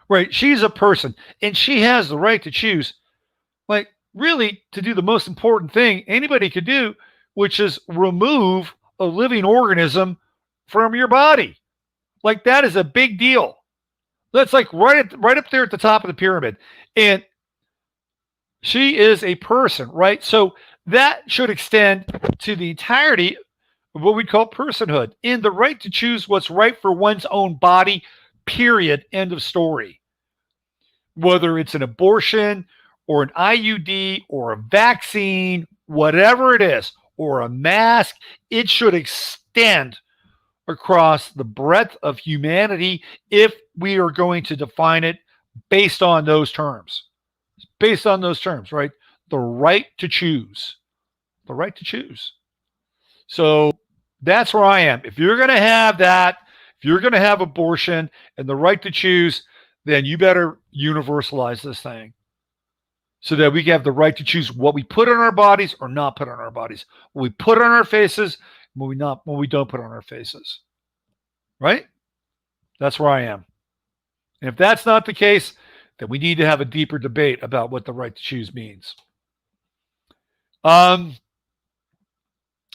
right? She's a person, and she has the right to choose, like, really, to do the most important thing anybody could do, which is remove a living organism from your body. Like, that is a big deal. That's like right up there at the top of the pyramid. And she is a person, right? So that should extend to the entirety of what we call personhood and the right to choose what's right for one's own body, period, end of story. Whether it's an abortion or an IUD or a vaccine, whatever it is, or a mask, it should extend across the breadth of humanity if we are going to define it based on those terms. Based on those terms, right? The right to choose. The right to choose. So that's where I am. If you're going to have that, if you're going to have abortion and the right to choose, then you better universalize this thing so that we have the right to choose what we put on our bodies or not put on our bodies. What we put on our faces, what we don't put on our faces. Right? That's where I am. And if that's not the case, then we need to have a deeper debate about what the right to choose means. There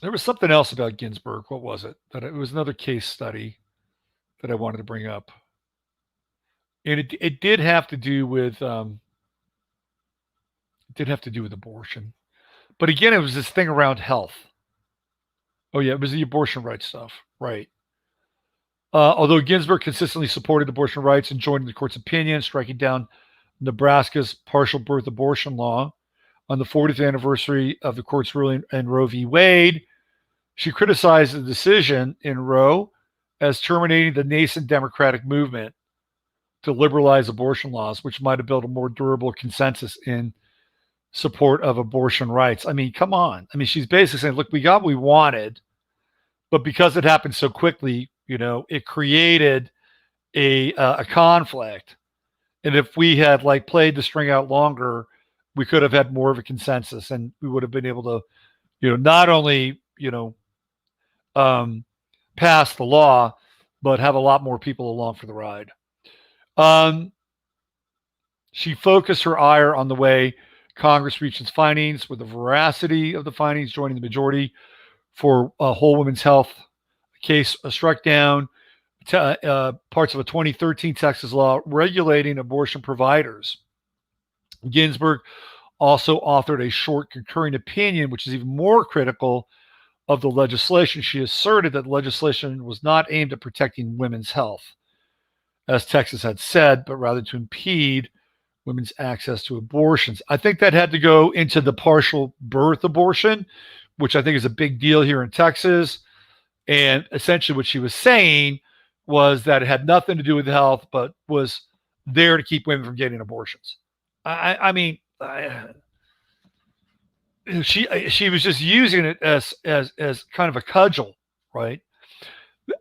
was something else about Ginsburg. What was it? It was another case study that I wanted to bring up. And it did have to do with abortion. But again, it was this thing around health. Oh yeah, it was the abortion rights stuff. Right. Although Ginsburg consistently supported abortion rights and joined the court's opinion, striking down Nebraska's partial birth abortion law on the 40th anniversary of the court's ruling in Roe v. Wade, she criticized the decision in Roe as terminating the nascent democratic movement to liberalize abortion laws, which might have built a more durable consensus in support of abortion rights. I mean, come on. I mean, she's basically saying, look, we got what we wanted, but because it happened so quickly, it created a conflict. And if we had played the string out longer, we could have had more of a consensus, and we would have been able to, not only, pass the law, but have a lot more people along for the ride. She focused her ire on the way Congress reached its findings, with the veracity of the findings joining the majority for whole women's health case struck down parts of a 2013 Texas law regulating abortion providers. Ginsburg also authored a short concurring opinion, which is even more critical of the legislation. She asserted that the legislation was not aimed at protecting women's health, as Texas had said, but rather to impede women's access to abortions. I think that had to go into the partial birth abortion, which I think is a big deal here in Texas. And essentially what she was saying was that it had nothing to do with health, but was there to keep women from getting abortions. I mean, she was just using it as kind of a cudgel, right?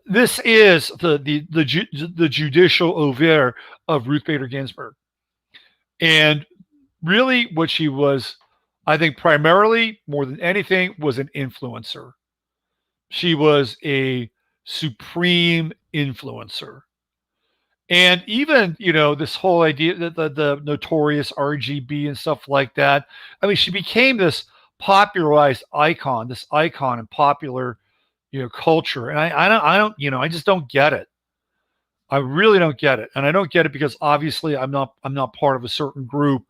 This is the judicial oeuvre of Ruth Bader Ginsburg. And really what she was, I think primarily more than anything, was an influencer. She was a supreme influencer. And even, this whole idea that the notorious RGB and stuff like that. I mean, she became this popularized icon, in popular, culture. And I just don't get it. I really don't get it. And I don't get it because obviously I'm not part of a certain group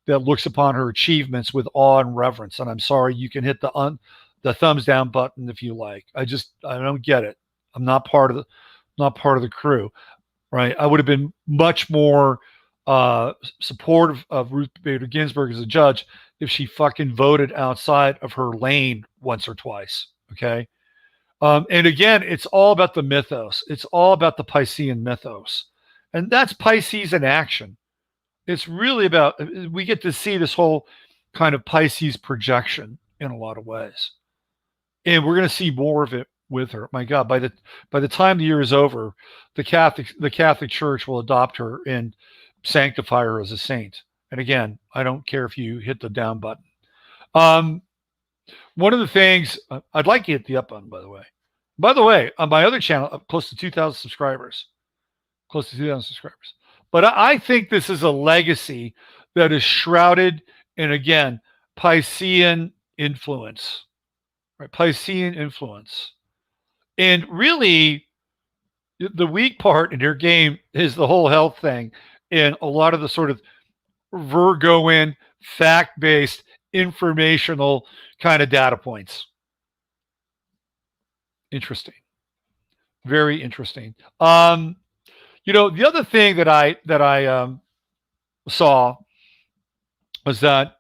that looks upon her achievements with awe and reverence. And I'm sorry, you can hit the thumbs down button if you like. I don't get it. I'm not part of the crew, right? I would have been much more supportive of Ruth Bader Ginsburg as a judge if she fucking voted outside of her lane once or twice. Okay. And again, it's all about the mythos. It's all about the Piscean mythos. And that's Pisces in action. It's really about, we get to see this whole kind of Pisces projection in a lot of ways. And we're going to see more of it with her. My God, by the time the year is over, the Catholic Church will adopt her and sanctify her as a saint. And again, I don't care if you hit the down button. One of the things, I'd like to hit the up button, by the way. By the way, on my other channel, up close to 2,000 subscribers. But I think this is a legacy that is shrouded in, again, Piscean influence. Right? Piscean influence. And really, the weak part in her game is the whole health thing and a lot of the sort of Virgoan, fact-based, informational kind of data points. Interesting. Very interesting. The other thing that I saw was that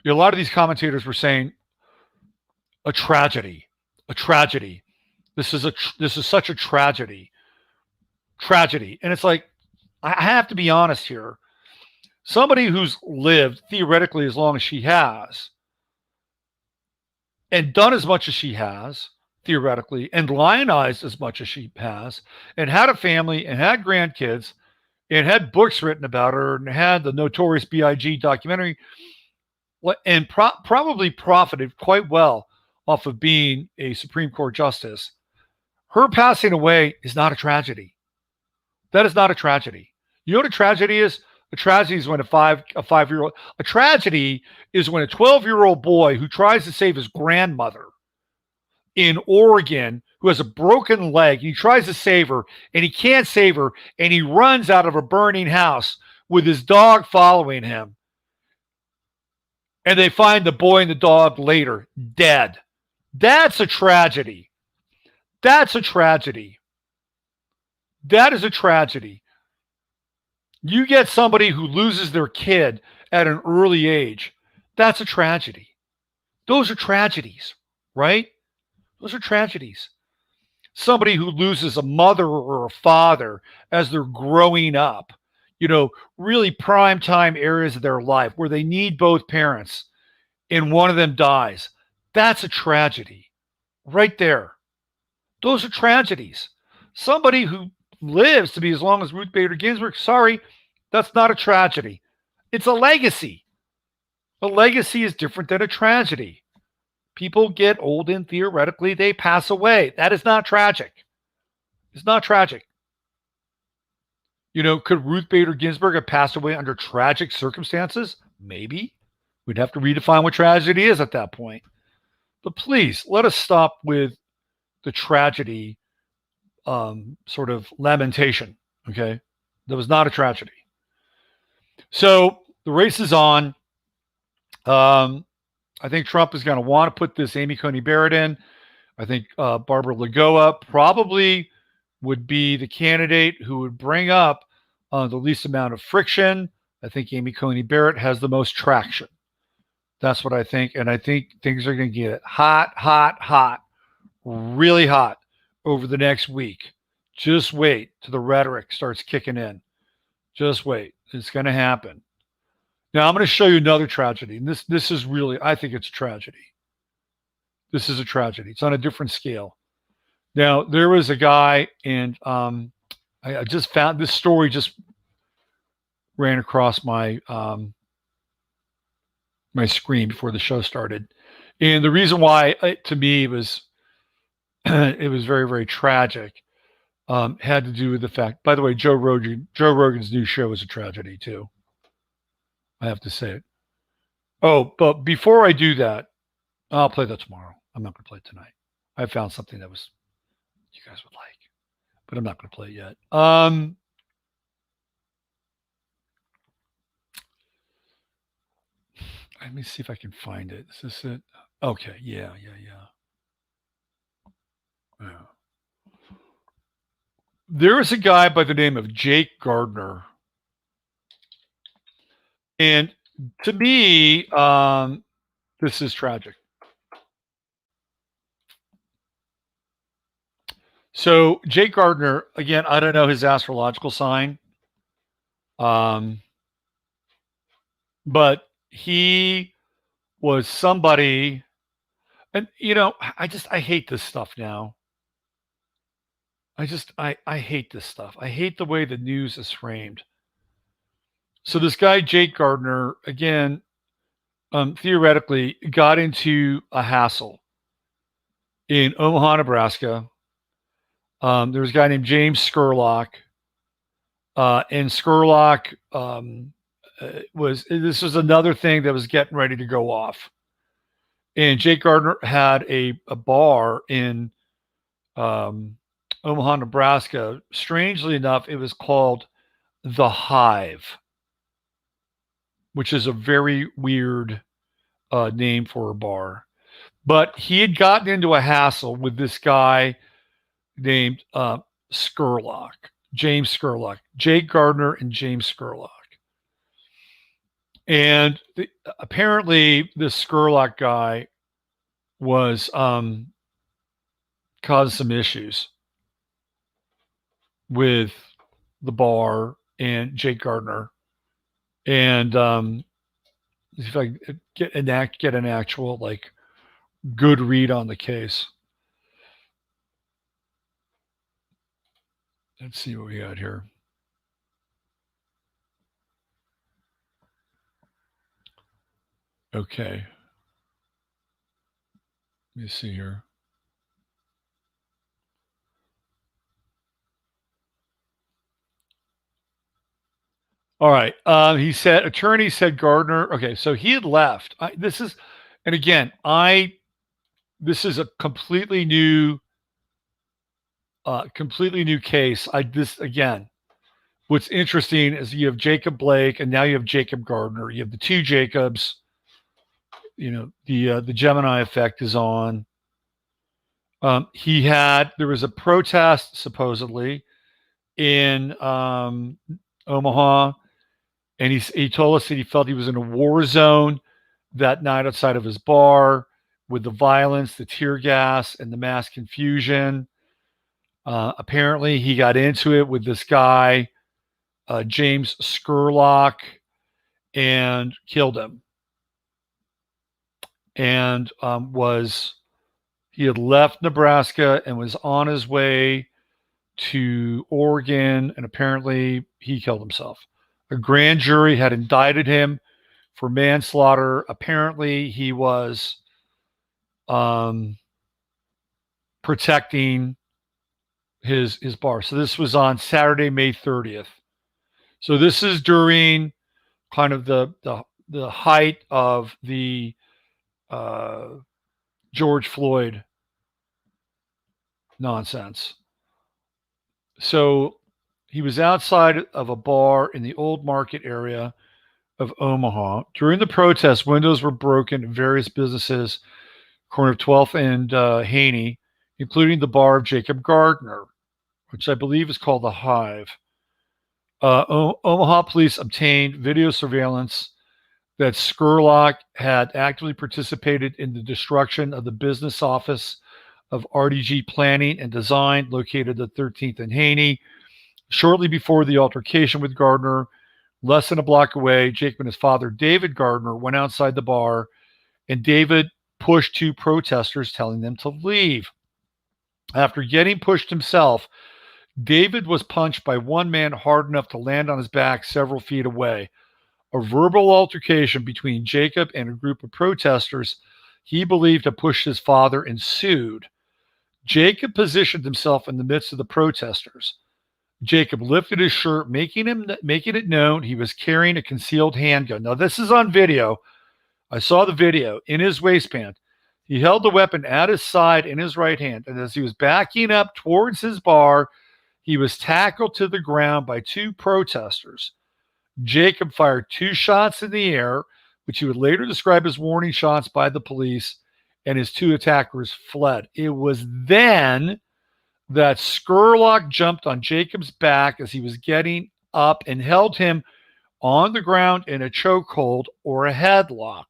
a lot of these commentators were saying a tragedy. This is such a tragedy. And it's like, I have to be honest here. Somebody who's lived theoretically as long as she has and done as much as she has, theoretically, and lionized as much as she has, and had a family and had grandkids and had books written about her and had the Notorious B.I.G. documentary and probably profited quite well off of being a Supreme Court justice. Her passing away is not a tragedy. That is not a tragedy. You know what a tragedy is? A tragedy is when a 5-year-old, a tragedy is when a 12-year-old boy who tries to save his grandmother in Oregon, who has a broken leg, he tries to save her and he can't save her, and he runs out of a burning house with his dog following him. And they find the boy and the dog later dead. That's a tragedy. That's a tragedy. That is a tragedy. You get somebody who loses their kid at an early age. That's a tragedy. Those are tragedies, right? Those are tragedies. Somebody who loses a mother or a father as they're growing up, really prime time areas of their life where they need both parents and one of them dies. That's a tragedy right there. Those are tragedies. Somebody who lives to be as long as Ruth Bader Ginsburg, sorry, that's not a tragedy. It's a legacy. A legacy is different than a tragedy. People get old and theoretically they pass away. That is not tragic. It's not tragic. Could Ruth Bader Ginsburg have passed away under tragic circumstances? Maybe. We'd have to redefine what tragedy is at that point. But please, let us stop with the tragedy sort of lamentation, okay? That was not a tragedy. So the race is on. I think Trump is going to want to put this Amy Coney Barrett in. I think Barbara Lagoa probably would be the candidate who would bring up the least amount of friction. I think Amy Coney Barrett has the most traction. That's what I think. And I think things are going to get hot, really hot over the next week. Just wait till the rhetoric starts kicking in. Just wait. It's going to happen. Now, I'm going to show you another tragedy. And this is really, I think it's a tragedy. This is a tragedy. It's on a different scale. Now, there was a guy, and I just found this story, just ran across my my screen before the show started. And the reason why, to me, it was very, very tragic, had to do with the fact, by the way, Joe Rogan's new show is a tragedy too. I have to say it. Oh, but before I do that, I'll play that tomorrow. I'm not going to play it tonight. I found something that was you guys would like, but I'm not going to play it yet. Let me see if I can find it. Is this it? Okay. Yeah. There is a guy by the name of Jake Gardner. And to me, this is tragic. So Jake Gardner, again, I don't know his astrological sign. But he was somebody, and I hate this stuff now. I hate this stuff. I hate the way the news is framed. So this guy, Jake Gardner, again, theoretically got into a hassle in Omaha, Nebraska. There was a guy named James Scurlock. And Scurlock this was another thing that was getting ready to go off. And Jake Gardner had a bar in Omaha, Nebraska. Strangely enough, it was called The Hive, which is a very weird name for a bar. But he had gotten into a hassle with this guy named Scurlock, James Scurlock, Jake Gardner and James Scurlock. And apparently this Scurlock guy was caused some issues with the bar and Jake Gardner. And if I get an actual like good read on the case. Let's see what we got here. Okay. Let me see here. All right. Attorney said Gardner. Okay. So he had left. This is a completely new case. What's interesting is you have Jacob Blake and now you have Jacob Gardner. You have the two Jacobs. The Gemini effect is on. There was a protest supposedly in Omaha, and he told us that he felt he was in a war zone that night outside of his bar with the violence, the tear gas, and the mass confusion. Apparently, he got into it with this guy, James Scurlock, and killed him. And he had left Nebraska and was on his way to Oregon, and apparently he killed himself. A grand jury had indicted him for manslaughter. Apparently he was protecting his bar. So this was on Saturday, May 30th. So this is during kind of the height of the George Floyd nonsense. So he was outside of a bar in the Old Market area of Omaha. During the protest, windows were broken in various businesses, corner of 12th and Haney, including the bar of Jacob Gardner, which I believe is called the Hive. Omaha police obtained video surveillance that Scurlock had actively participated in the destruction of the business office of RBG Planning and Design, located at 13th and Haney. Shortly before the altercation with Gardner, less than a block away, Jacob and his father, David Gardner, went outside the bar, and David pushed two protesters, telling them to leave. After getting pushed himself, David was punched by one man hard enough to land on his back several feet away. A verbal altercation between Jacob and a group of protesters he believed had pushed his father ensued. Jacob positioned himself in the midst of the protesters. Jacob lifted his shirt, making it known he was carrying a concealed handgun. Now, this is on video. I saw the video in his waistband. He held the weapon at his side in his right hand, and as he was backing up towards his bar, he was tackled to the ground by two protesters. Jacob fired two shots in the air, which he would later describe as warning shots by the police, and his two attackers fled. It was then that Scurlock jumped on Jacob's back as he was getting up and held him on the ground in a chokehold or a headlock.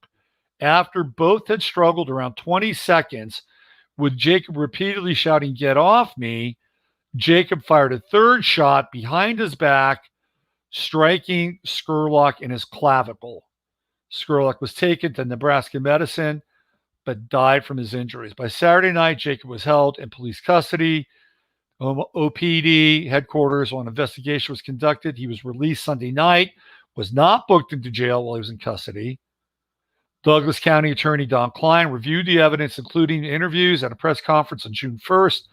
After both had struggled around 20 seconds, with Jacob repeatedly shouting, "Get off me," Jacob fired a third shot behind his back, striking Scurlock in his clavicle. Scurlock was taken to Nebraska Medicine, but died from his injuries. By Saturday night, Jacob was held in police custody. OPD headquarters while an investigation was conducted. He was released Sunday night, was not booked into jail while he was in custody. Douglas County Attorney Don Klein reviewed the evidence, including interviews at a press conference on June 1st.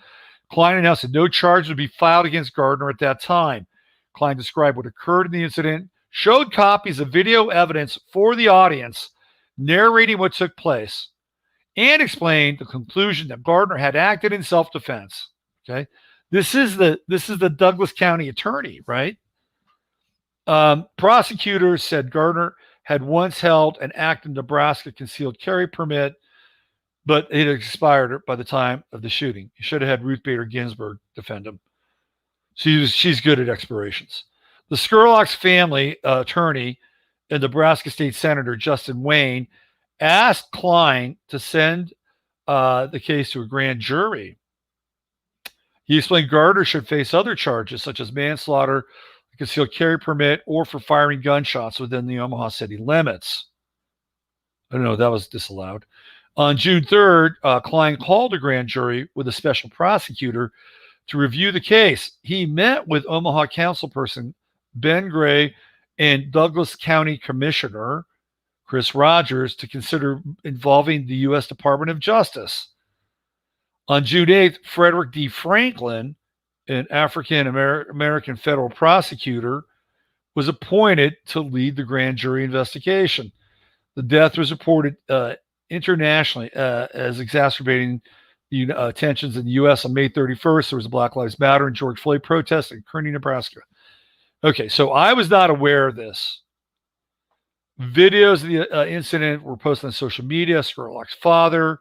Klein announced that no charge would be filed against Gardner at that time. Klein described what occurred in the incident, showed copies of video evidence for the audience, narrating what took place, and explained the conclusion that Gardner had acted in self-defense. Okay, this is the Douglas County attorney, right? Prosecutors said Gardner had once held an active Nebraska concealed carry permit, but it had expired by the time of the shooting. He should have had Ruth Bader Ginsburg defend him. She's good at expirations. The Scurlock's family attorney and Nebraska State Senator Justin Wayne asked Klein to send the case to a grand jury. He explained Gardner should face other charges such as manslaughter, a concealed carry permit, or for firing gunshots within the Omaha city limits. I don't know, that was disallowed. On June 3rd, Klein called a grand jury with a special prosecutor to review the case. He met with Omaha councilperson Ben Gray and Douglas County Commissioner Chris Rogers to consider involving the U.S. Department of Justice. On June 8th, Frederick D. Franklin, an African American federal prosecutor, was appointed to lead the grand jury investigation. The death was reported internationally as exacerbating the tensions in the U.S. On May 31st. There was a Black Lives Matter and George Floyd protest in Kearney, Nebraska. Okay, so I was not aware of this. Videos of the incident were posted on social media. Scurlock's father,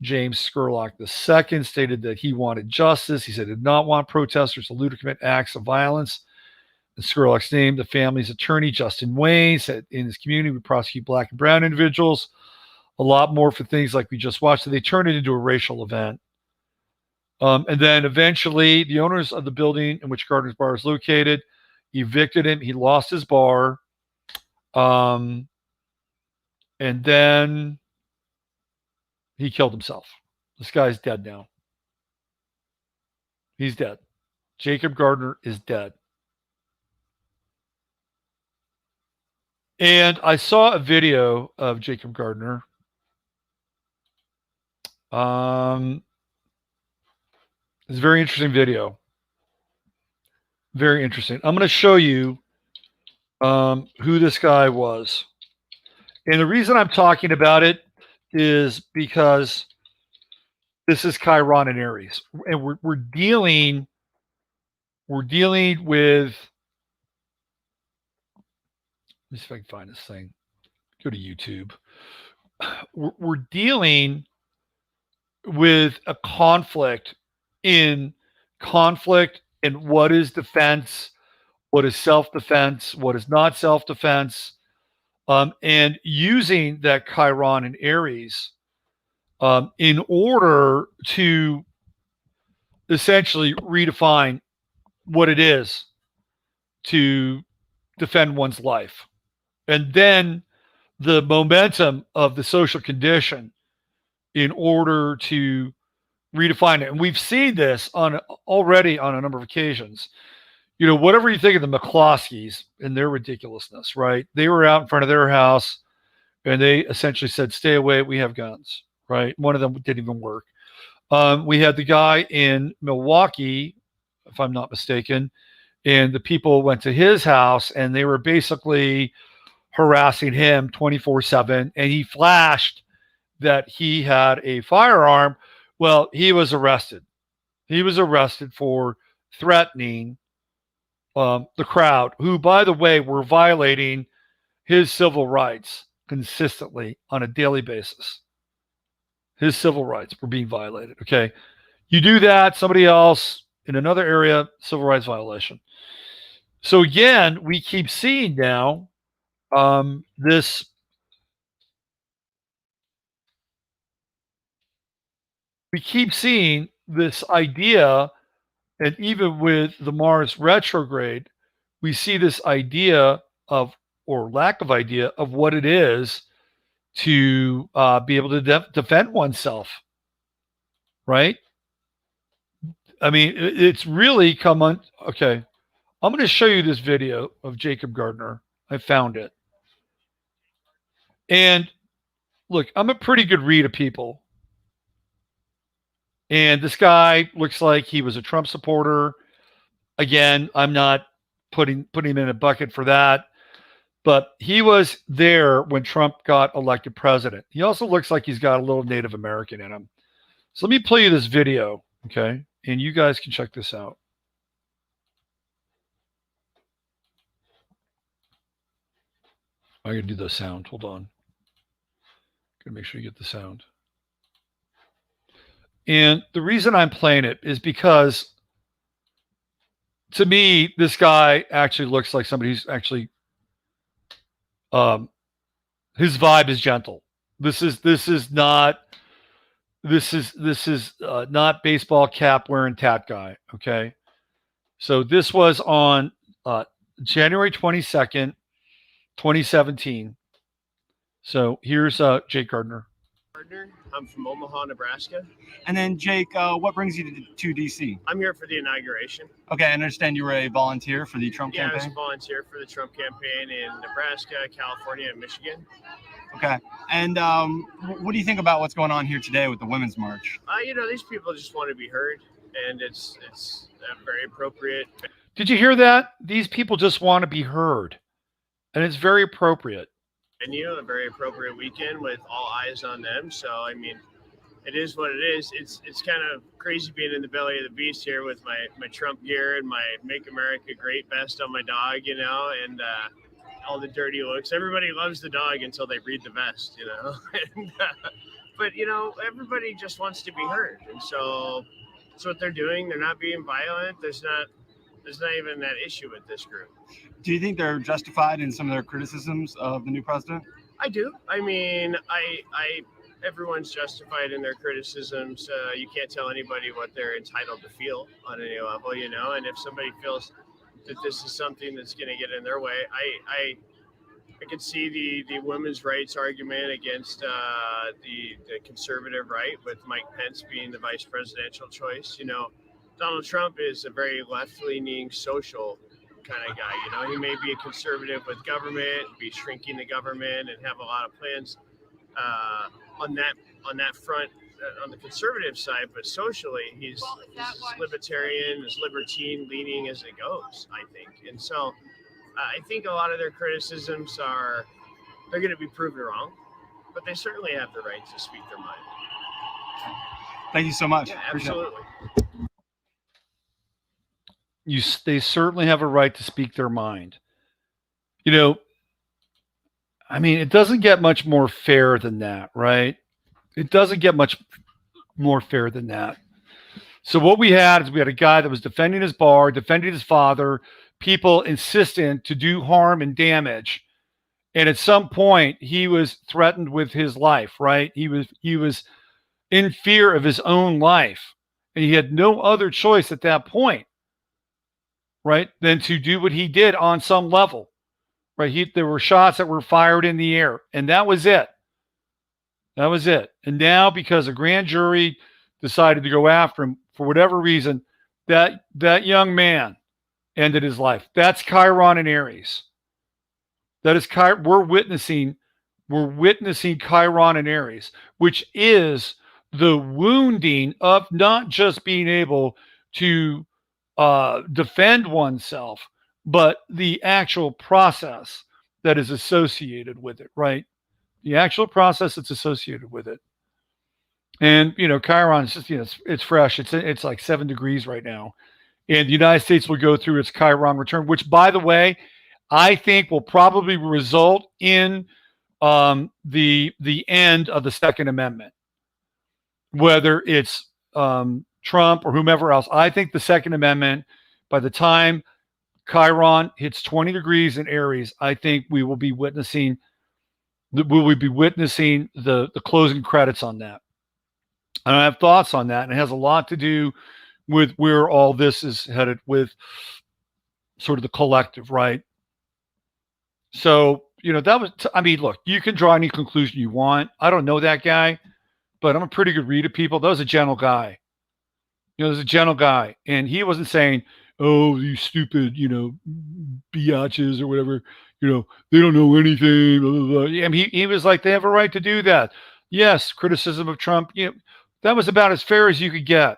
James Scurlock II, stated that he wanted justice. He said he did not want protesters to loot or commit acts of violence. In Scurlock's name, the family's attorney, Justin Wayne, said in his community we prosecute black and brown individuals a lot more for things like we just watched. So they turned it into a racial event. And then eventually the owners of the building in which Gardner's bar is located evicted him. He lost his bar. And then he killed himself. This guy's dead now. He's dead. Jacob Gardner is dead. And I saw a video of Jacob Gardner. It's a very interesting video. Very interesting. I'm going to show you who this guy was. And the reason I'm talking about it is because this is Chiron and Aries, and we're dealing with. Let me see if I can find this thing. Go to YouTube. We're dealing with a conflict in what is defense, what is self-defense, what is not self-defense, and using that Chiron and Aries in order to essentially redefine what it is to defend one's life. And then the momentum of the social condition in order to redefine it. And we've seen this already on a number of occasions. You know, whatever you think of the McCloskeys and their ridiculousness, right? They were out in front of their house and they essentially said, stay away, we have guns, right? One of them didn't even work. We had the guy in Milwaukee, if I'm not mistaken, and the people went to his house and they were basically harassing him 24/7, and he flashed that he had a firearm. Well, he was arrested. He was arrested for threatening the crowd, who, by the way, were violating his civil rights consistently on a daily basis. His civil rights were being violated. Okay. You do that, somebody else in another area, civil rights violation. So again, we keep seeing now this idea, and even with the Mars retrograde, we see this idea of, or lack of idea of, what it is to be able to defend oneself, right? I mean, it's really come on. Okay, I'm going to show you this video of Jacob Gardner. I found it. And look, I'm a pretty good read of people. And this guy looks like he was a Trump supporter. Again, I'm not putting him in a bucket for that. But he was there when Trump got elected president. He also looks like he's got a little Native American in him. So let me play you this video, okay? And you guys can check this out. I'm going to do the sound. Hold on. Going to make sure you get the sound. And the reason I'm playing it is because, to me, this guy actually looks like somebody who's actually, his vibe is gentle. This is not baseball cap wearing tat guy. Okay. So this was on January 22nd, 2017. So here's Jake Gardner. I'm from Omaha, Nebraska. And then, Jake, what brings you to D.C.? I'm here for the inauguration. Okay, I understand you were a volunteer for the Trump campaign? Yeah, I was a volunteer for the Trump campaign in Nebraska, California, and Michigan. Okay. And what do you think about what's going on here today with the Women's March? You know, these people just want to be heard, and it's very appropriate. Did you hear that? These people just want to be heard, and it's very appropriate. And, you know, a very appropriate weekend with all eyes on them. So, I mean, it is what it is. It's kind of crazy being in the belly of the beast here with my Trump gear and my Make America Great vest on my dog, you know, and all the dirty looks. Everybody loves the dog until they read the vest, you know. And, but, you know, everybody just wants to be heard. And so that's what they're doing. They're not being violent. There's not even that issue with this group. Do you think they're justified in some of their criticisms of the new president? I do. I mean, everyone's justified in their criticisms. You can't tell anybody what they're entitled to feel on any level, you know. And if somebody feels that this is something that's going to get in their way, I could see the women's rights argument against the conservative right, with Mike Pence being the vice presidential choice. You know, Donald Trump is a very left-leaning social kind of guy. You know, he may be a conservative with government, be shrinking the government, and have a lot of plans on that front on the conservative side. But socially, he's as libertarian, as libertine leaning as it goes, I think. And so I think a lot of their criticisms they're going to be proven wrong, but they certainly have the right to speak their mind. Thank you so much. Yeah, Appreciate it. absolutely. They certainly have a right to speak their mind. You know, I mean, it doesn't get much more fair than that, right? It doesn't get much more fair than that. So what we had is we had a guy that was defending his bar, defending his father, people insistent to do harm and damage. And at some point he was threatened with his life, right? He was in fear of his own life. And he had no other choice at that point, right, than to do what he did on some level. Right? There were shots that were fired in the air, and that was it. That was it. And now, because a grand jury decided to go after him for whatever reason, that young man ended his life. That's Chiron and Aries. That is we're witnessing Chiron and Aries, which is the wounding of not just being able to defend oneself, but the actual process that is associated with it, right? The actual process that's associated with it. And, Chiron is just, it's fresh. It's like 7 degrees right now. And the United States will go through its Chiron return, which, by the way, I think will probably result in the end of the Second Amendment. Whether it's Trump or whomever else, I think the Second Amendment, by the time Chiron hits 20 degrees in Aries, I think we will be witnessing the closing credits on that. And I have thoughts on that, and it has a lot to do with where all this is headed with sort of the collective, right? So, that was, look, you can draw any conclusion you want. I don't know that guy, but I'm a pretty good read of people. That was a gentle guy. There's a gentle guy, and he wasn't saying, "Oh, you stupid, biatches or whatever. They don't know anything." Blah, blah, blah. I mean, he was like, they have a right to do that. Yes, criticism of Trump. That was about as fair as you could get,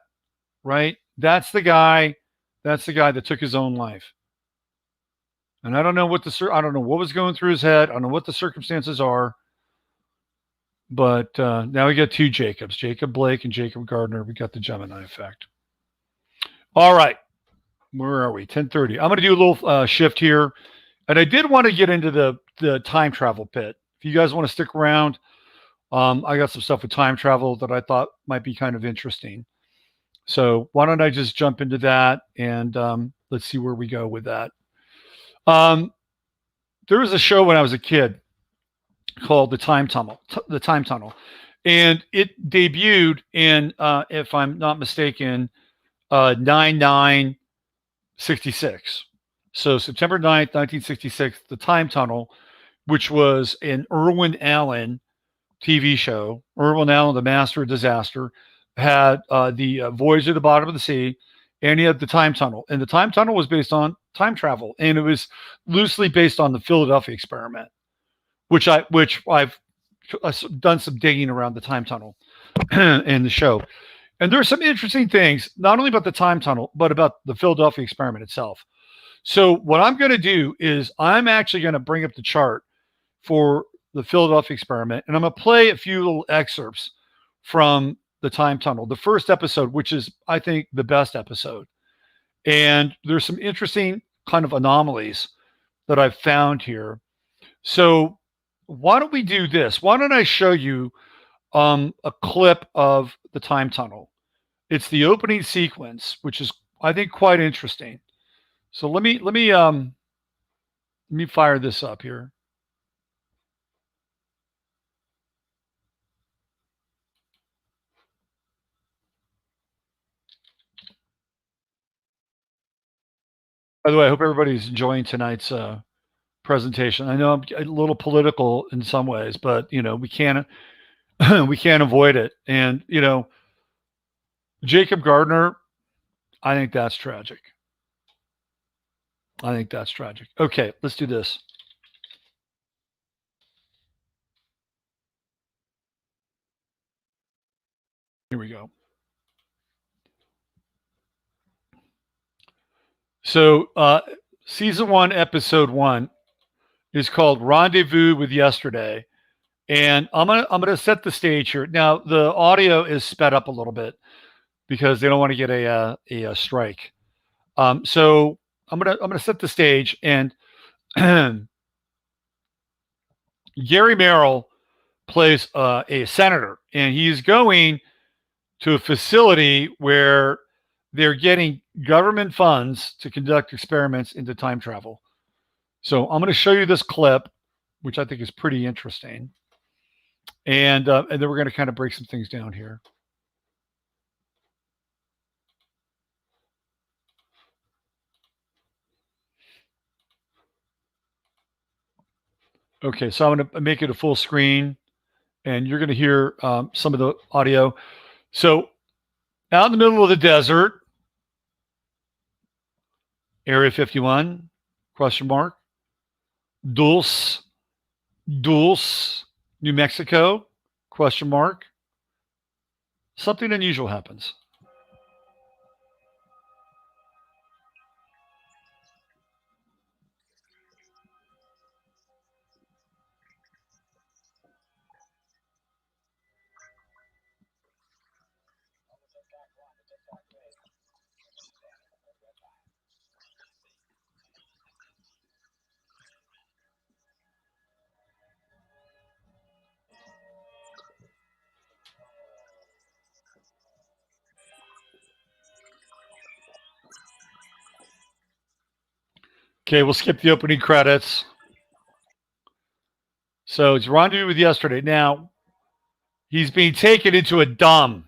right? That's the guy. That's the guy that took his own life. And I don't know what was going through his head. I don't know what the circumstances are. But now we got two Jacobs, Jacob Blake and Jacob Gardner. We got the Gemini effect. All right. Where are we? 10:30. I'm going to do a little shift here. And I did want to get into the time travel pit. If you guys want to stick around, I got some stuff with time travel that I thought might be kind of interesting. So why don't I just jump into that, and let's see where we go with that. There was a show when I was a kid called The Time Tunnel, and it debuted in, if I'm not mistaken, 9/9/66. So September 9th, 1966, The Time Tunnel, which was an Irwin Allen TV show. Irwin Allen, the master of disaster, had the Voyage to the Bottom of the Sea, and he had The Time Tunnel. And The Time Tunnel was based on time travel, and it was loosely based on the Philadelphia experiment, which I've done some digging around the time tunnel in the show. And there are some interesting things, not only about the time tunnel, but about the Philadelphia experiment itself. So what I'm going to do is I'm actually going to bring up the chart for the Philadelphia experiment, and I'm going to play a few little excerpts from the time tunnel, the first episode, which is, I think, the best episode. And there's some interesting kind of anomalies that I've found here. So why don't we do this? Why don't I show you a clip of the time tunnel? It's the opening sequence, which is, I think, quite interesting. So let me fire this up here. By the way, I hope everybody's enjoying tonight's presentation. I know I'm a little political in some ways, but we can't avoid it. And Jacob Gardner, I think that's tragic. Okay, let's do this. Here we go. So season 1, episode 1 is called Rendezvous with Yesterday. And I'm gonna set the stage here. Now the audio is sped up a little bit because they don't want to get a strike. So I'm gonna set the stage, and Gary Merrill plays a senator, and he's going to a facility where they're getting government funds to conduct experiments into time travel. So I'm going to show you this clip, which I think is pretty interesting. And then we're going to kind of break some things down here. Okay, so I'm going to make it a full screen, and you're going to hear some of the audio. So out in the middle of the desert, Area 51, question mark, Dulce, New Mexico, question mark. Something unusual happens. Okay, we'll skip the opening credits. So it's Rendezvous with Yesterday. Now, he's being taken into a dome.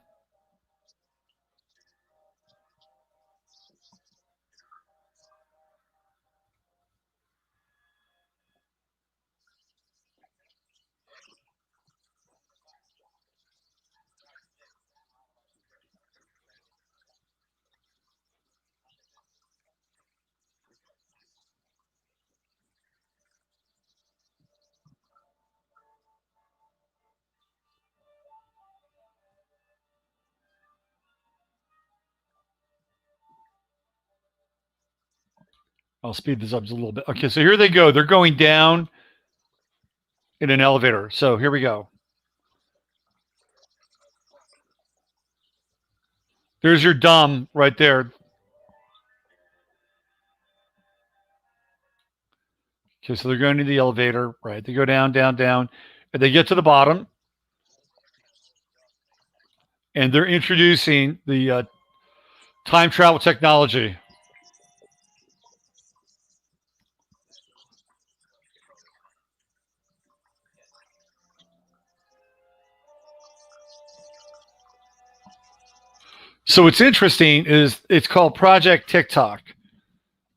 I'll speed this up just a little bit. Okay, so here they go. They're going down in an elevator. So here we go. There's your dome right there. Okay, so they're going to the elevator, right? They go down, down, down, and they get to the bottom. And they're introducing the time travel technology. So what's interesting is it's called Project TikTok.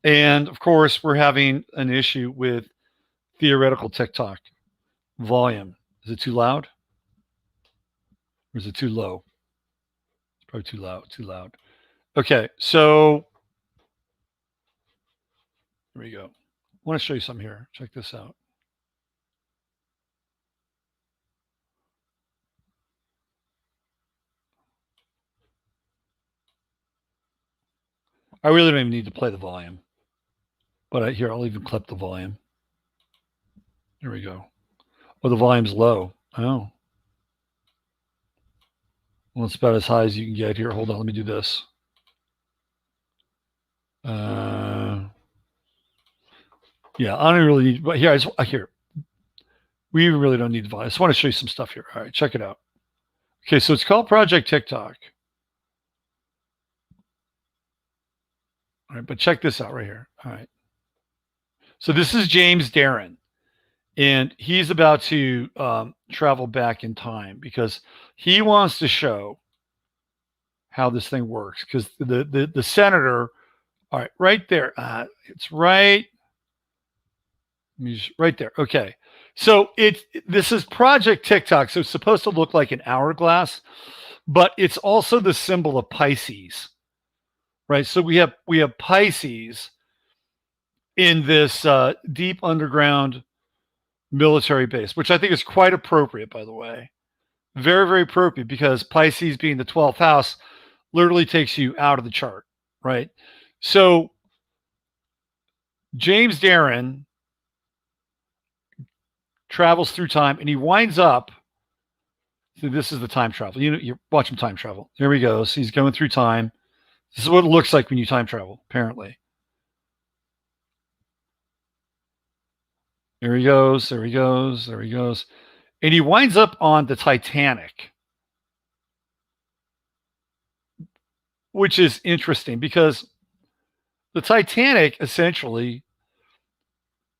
And of course, we're having an issue with theoretical TikTok volume. Is it too loud? Or is it too low? It's probably too loud. Okay, so here we go. I want to show you something here. Check this out. I really don't even need to play the volume. But here, I'll even clip the volume. Here we go. Oh, the volume's low. Oh. Well, it's about as high as you can get here. Hold on, let me do this. Yeah, I don't really need, but here. We really don't need the volume. I just want to show you some stuff here. All right, check it out. Okay, so it's called Project TikTok. All right, but check this out right here. All right. So this is James Darren, and he's about to travel back in time because he wants to show how this thing works. Because the senator, all right, right there, it's right there. Okay, so this is Project TikTok, so it's supposed to look like an hourglass, but it's also the symbol of Pisces, right? So we have Pisces in this deep underground military base, which I think is quite appropriate, by the way. Very, very appropriate, because Pisces, being the 12th house, literally takes you out of the chart, right? So James Darren travels through time, and he winds up. So this is the time travel. You watch him time travel. There he goes. He's going through time. This is what it looks like when you time travel, apparently. There he goes. There he goes. There he goes. And he winds up on the Titanic, which is interesting because the Titanic essentially,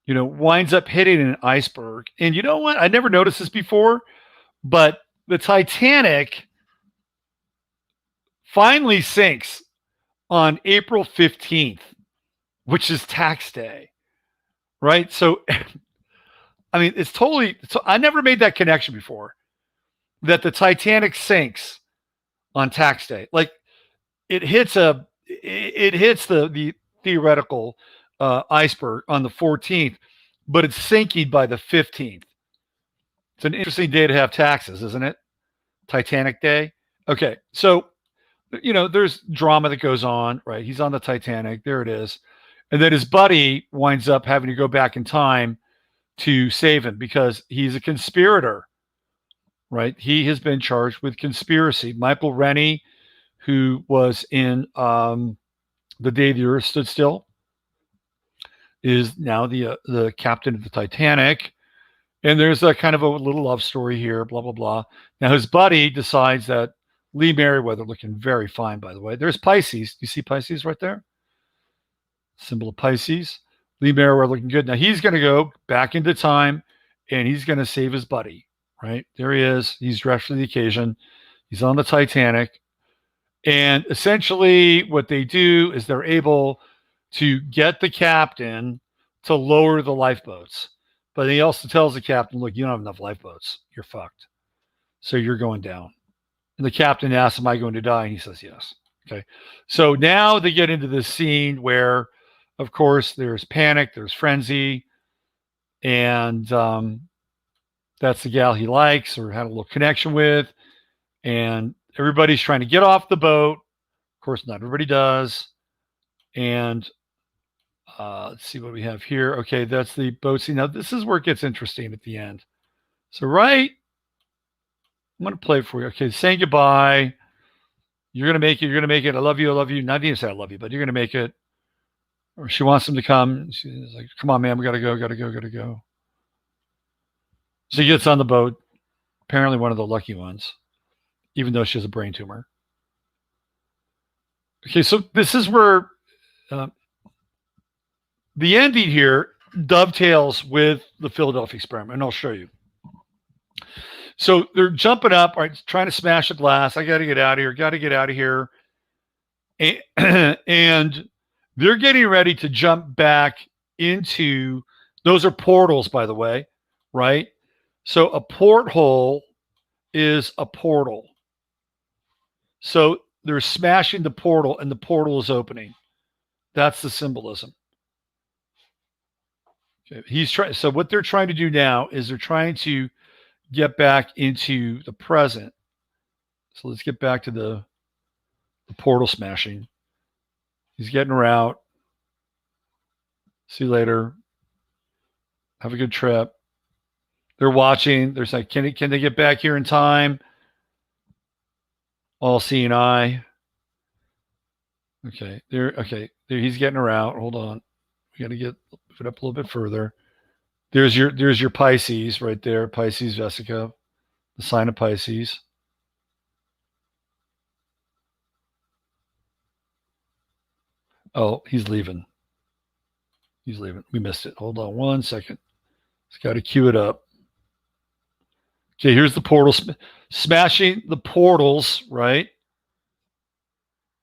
winds up hitting an iceberg. And you know what? I never noticed this before, but the Titanic finally sinks on April 15th, which is tax day, right? So, I mean, it's totally, so I never made that connection before, that the Titanic sinks on tax day. Like it hits the theoretical iceberg on the 14th, but it's sinking by the 15th. It's an interesting day to have taxes, isn't it? Titanic Day. Okay, so there's drama that goes on, right? He's on the Titanic. There it is. And then his buddy winds up having to go back in time to save him because he's a conspirator, right? He has been charged with conspiracy. Michael Rennie, who was in The Day the Earth Stood Still, is now the captain of the Titanic. And there's a kind of a little love story here, blah, blah, blah. Now his buddy decides that Lee Merriweather, looking very fine, by the way. There's Pisces. You see Pisces right there? Symbol of Pisces. Lee Merriweather looking good. Now he's going to go back into time and he's going to save his buddy, right? There he is. He's dressed for the occasion. He's on the Titanic. And essentially what they do is they're able to get the captain to lower the lifeboats. But he also tells the captain, look, you don't have enough lifeboats. You're fucked. So you're going down. And the captain asks, am I going to die? And he says, yes. Okay. So now they get into this scene where, of course, there's panic, there's frenzy. And that's the gal he likes or had a little connection with. And everybody's trying to get off the boat. Of course, not everybody does. And let's see what we have here. Okay, that's the boat scene. Now, this is where it gets interesting at the end. So, right, I'm going to play for you. Okay, saying goodbye. You're going to make it. You're going to make it. I love you. I love you. Not even say I love you, but you're going to make it. Or she wants him to come. She's like, come on, man. We got to go. Got to go. Got to go. So he gets on the boat. Apparently one of the lucky ones, even though she has a brain tumor. Okay, so this is where the ending here dovetails with the Philadelphia experiment, and I'll show you. So they're jumping up, right, trying to smash the glass. I got to get out of here. Got to get out of here. And they're getting ready to jump back into, those are portals, by the way, right? So a porthole is a portal. So they're smashing the portal and the portal is opening. That's the symbolism. Okay. So what they're trying to do now is they're trying to get back into the present. So let's get back to the portal smashing. He's getting her out. See you later. Have a good trip. They're watching. They're like, can they get back here in time? All seeing eye. Okay. There. He's getting her out. Hold on. We got to get it up a little bit further. There's your Pisces right there. Pisces Vesica, the sign of Pisces. Oh, he's leaving. He's leaving. We missed it. Hold on 1 second. Just got to cue it up. Okay, here's the portal. Smashing the portals, right?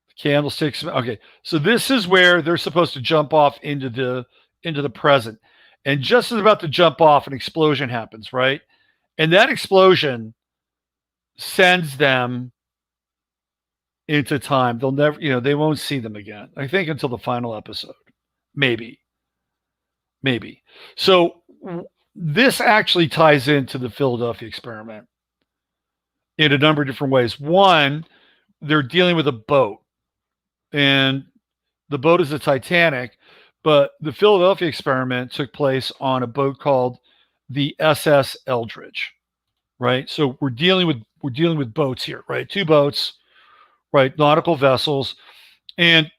The candlesticks. Okay, so this is where they're supposed to jump off into the present. And just as about to jump off, an explosion happens, right? And that explosion sends them into time. They'll never, they won't see them again. I think until the final episode. Maybe. So this actually ties into the Philadelphia experiment in a number of different ways. One, they're dealing with a boat. And the boat is the Titanic, But the Philadelphia experiment took place on a boat called the SS Eldridge, right? So we're dealing with boats here, right? 2 boats, right? Nautical vessels. And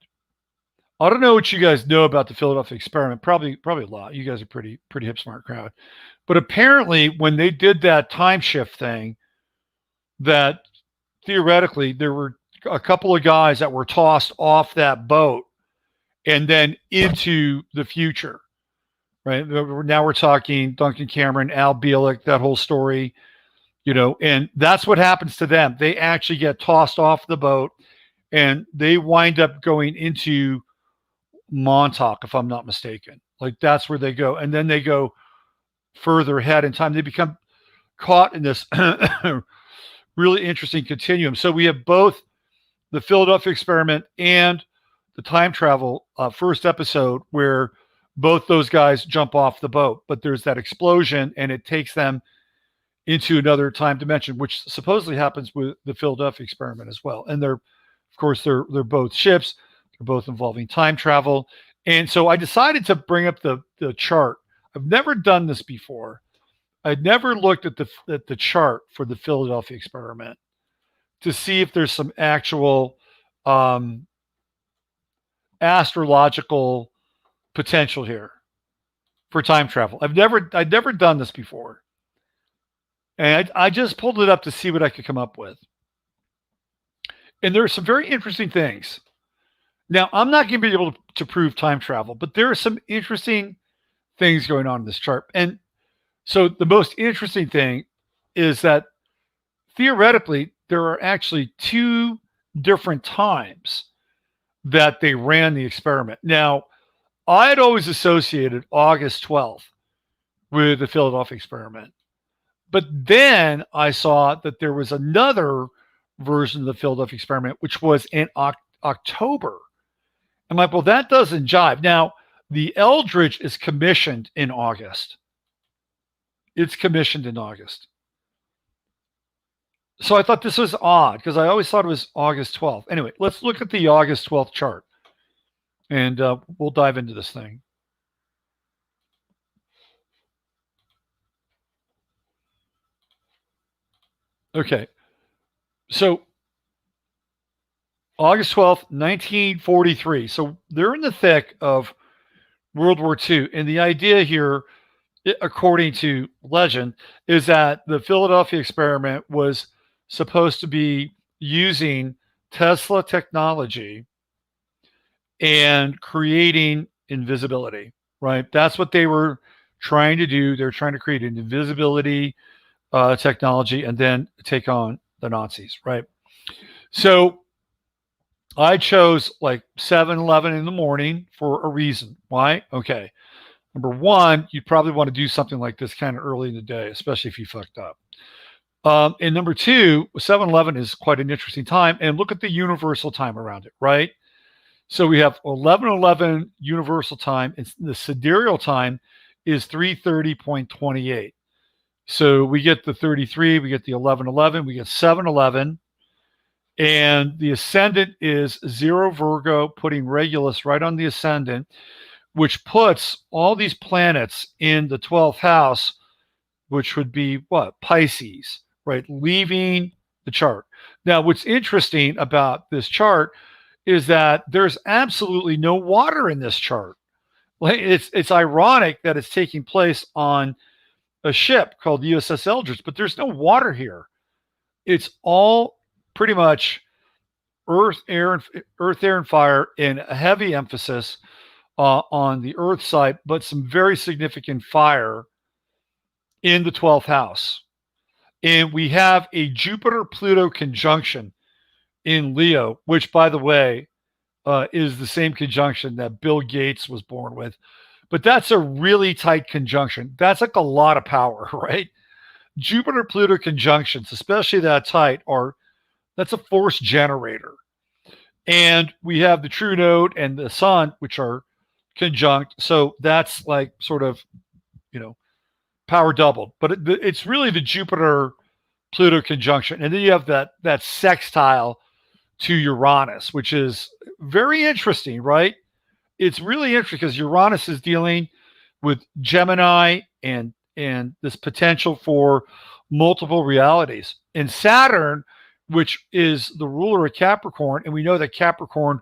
I don't know what you guys know about the Philadelphia experiment. Probably a lot. You guys are pretty hip smart crowd. But apparently when they did that time shift thing, that theoretically there were a couple of guys that were tossed off that boat and then into the future, right? Now we're talking Duncan Cameron, Al Bielek, that whole story, and that's what happens to them. They actually get tossed off the boat and they wind up going into Montauk, if I'm not mistaken. Like that's where they go. And then they go further ahead in time. They become caught in this really interesting continuum. So we have both the Philadelphia experiment and the time travel first episode where both those guys jump off the boat, but there's that explosion and it takes them into another time dimension, which supposedly happens with the Philadelphia experiment as well. And they're both ships. They're both involving time travel. And so I decided to bring up the chart. I've never done this before. I'd never looked at the chart for the Philadelphia experiment to see if there's some actual astrological potential here for time travel. I'd never done this before. And I just pulled it up to see what I could come up with. And there are some very interesting things. Now, I'm not going to be able to prove time travel, but there are some interesting things going on in this chart. And so the most interesting thing is that theoretically, there are actually 2 different times that they ran the experiment. Now, I had always associated August 12th with the Philadelphia experiment. But then I saw that there was another version of the Philadelphia experiment, which was in October. I'm like, well, that doesn't jive. Now, the Eldridge is commissioned in August. It's commissioned in August. So I thought this was odd because I always thought it was August 12th. Anyway, let's look at the August 12th chart and we'll dive into this thing. Okay. So August 12th, 1943. So they're in the thick of World War II. And the idea here, according to legend, is that the Philadelphia experiment was supposed to be using Tesla technology and creating invisibility, right? That's what they were trying to do. They're trying to create an invisibility technology and then take on the Nazis, right? So I chose like 7-11 in the morning for a reason. Why? Okay. Number one, you'd probably want to do something like this kind of early in the day, especially if you fucked up. And number two, 7-11 is quite an interesting time. And look at the universal time around it, right? So we have 11:11 universal time. And the sidereal time is 3:30.28. So we get the 33, we get the 11:11, we get 7-11. And the ascendant is 0 Virgo, putting Regulus right on the ascendant, which puts all these planets in the 12th house, which would be what? Pisces, right? Leaving the chart. Now, what's interesting about this chart is that there's absolutely no water in this chart. It's ironic that it's taking place on a ship called USS Eldridge, but there's no water here. It's all pretty much earth, air, and fire, and a heavy emphasis on the earth side, but some very significant fire in the 12th house. And we have a Jupiter-Pluto conjunction in Leo, which, by the way, is the same conjunction that Bill Gates was born with. But that's a really tight conjunction. That's like a lot of power, right? Jupiter-Pluto conjunctions, especially that tight, that's a force generator. And we have the true node and the sun, which are conjunct. So that's like sort of, power doubled. But it's really the Jupiter-Pluto conjunction. And then you have that sextile to Uranus, which is very interesting, right? it's really interesting because Uranus is dealing with Gemini and this potential for multiple realities. And Saturn, which is the ruler of Capricorn, and we know that Capricorn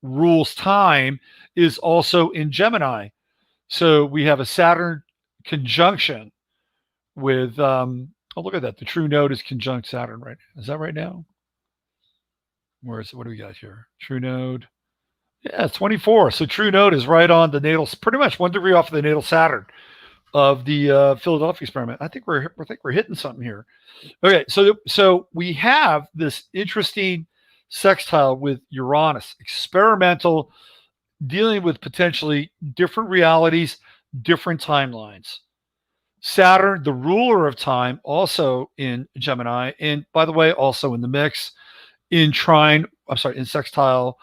rules time, is also in Gemini. So we have a Saturn conjunction with oh, look at that. The true node is conjunct Saturn, right? Is that right now? Where is it? What do we got here? True node. Yeah, it's 24. So true node is right on the natal, pretty much 1 degree off of the natal Saturn of the Philadelphia experiment. I think we're hitting something here. Okay, so we have this interesting sextile with Uranus, experimental, dealing with potentially different realities, different timelines. Saturn, the ruler of time, also in Gemini, and by the way, also in the mix in sextile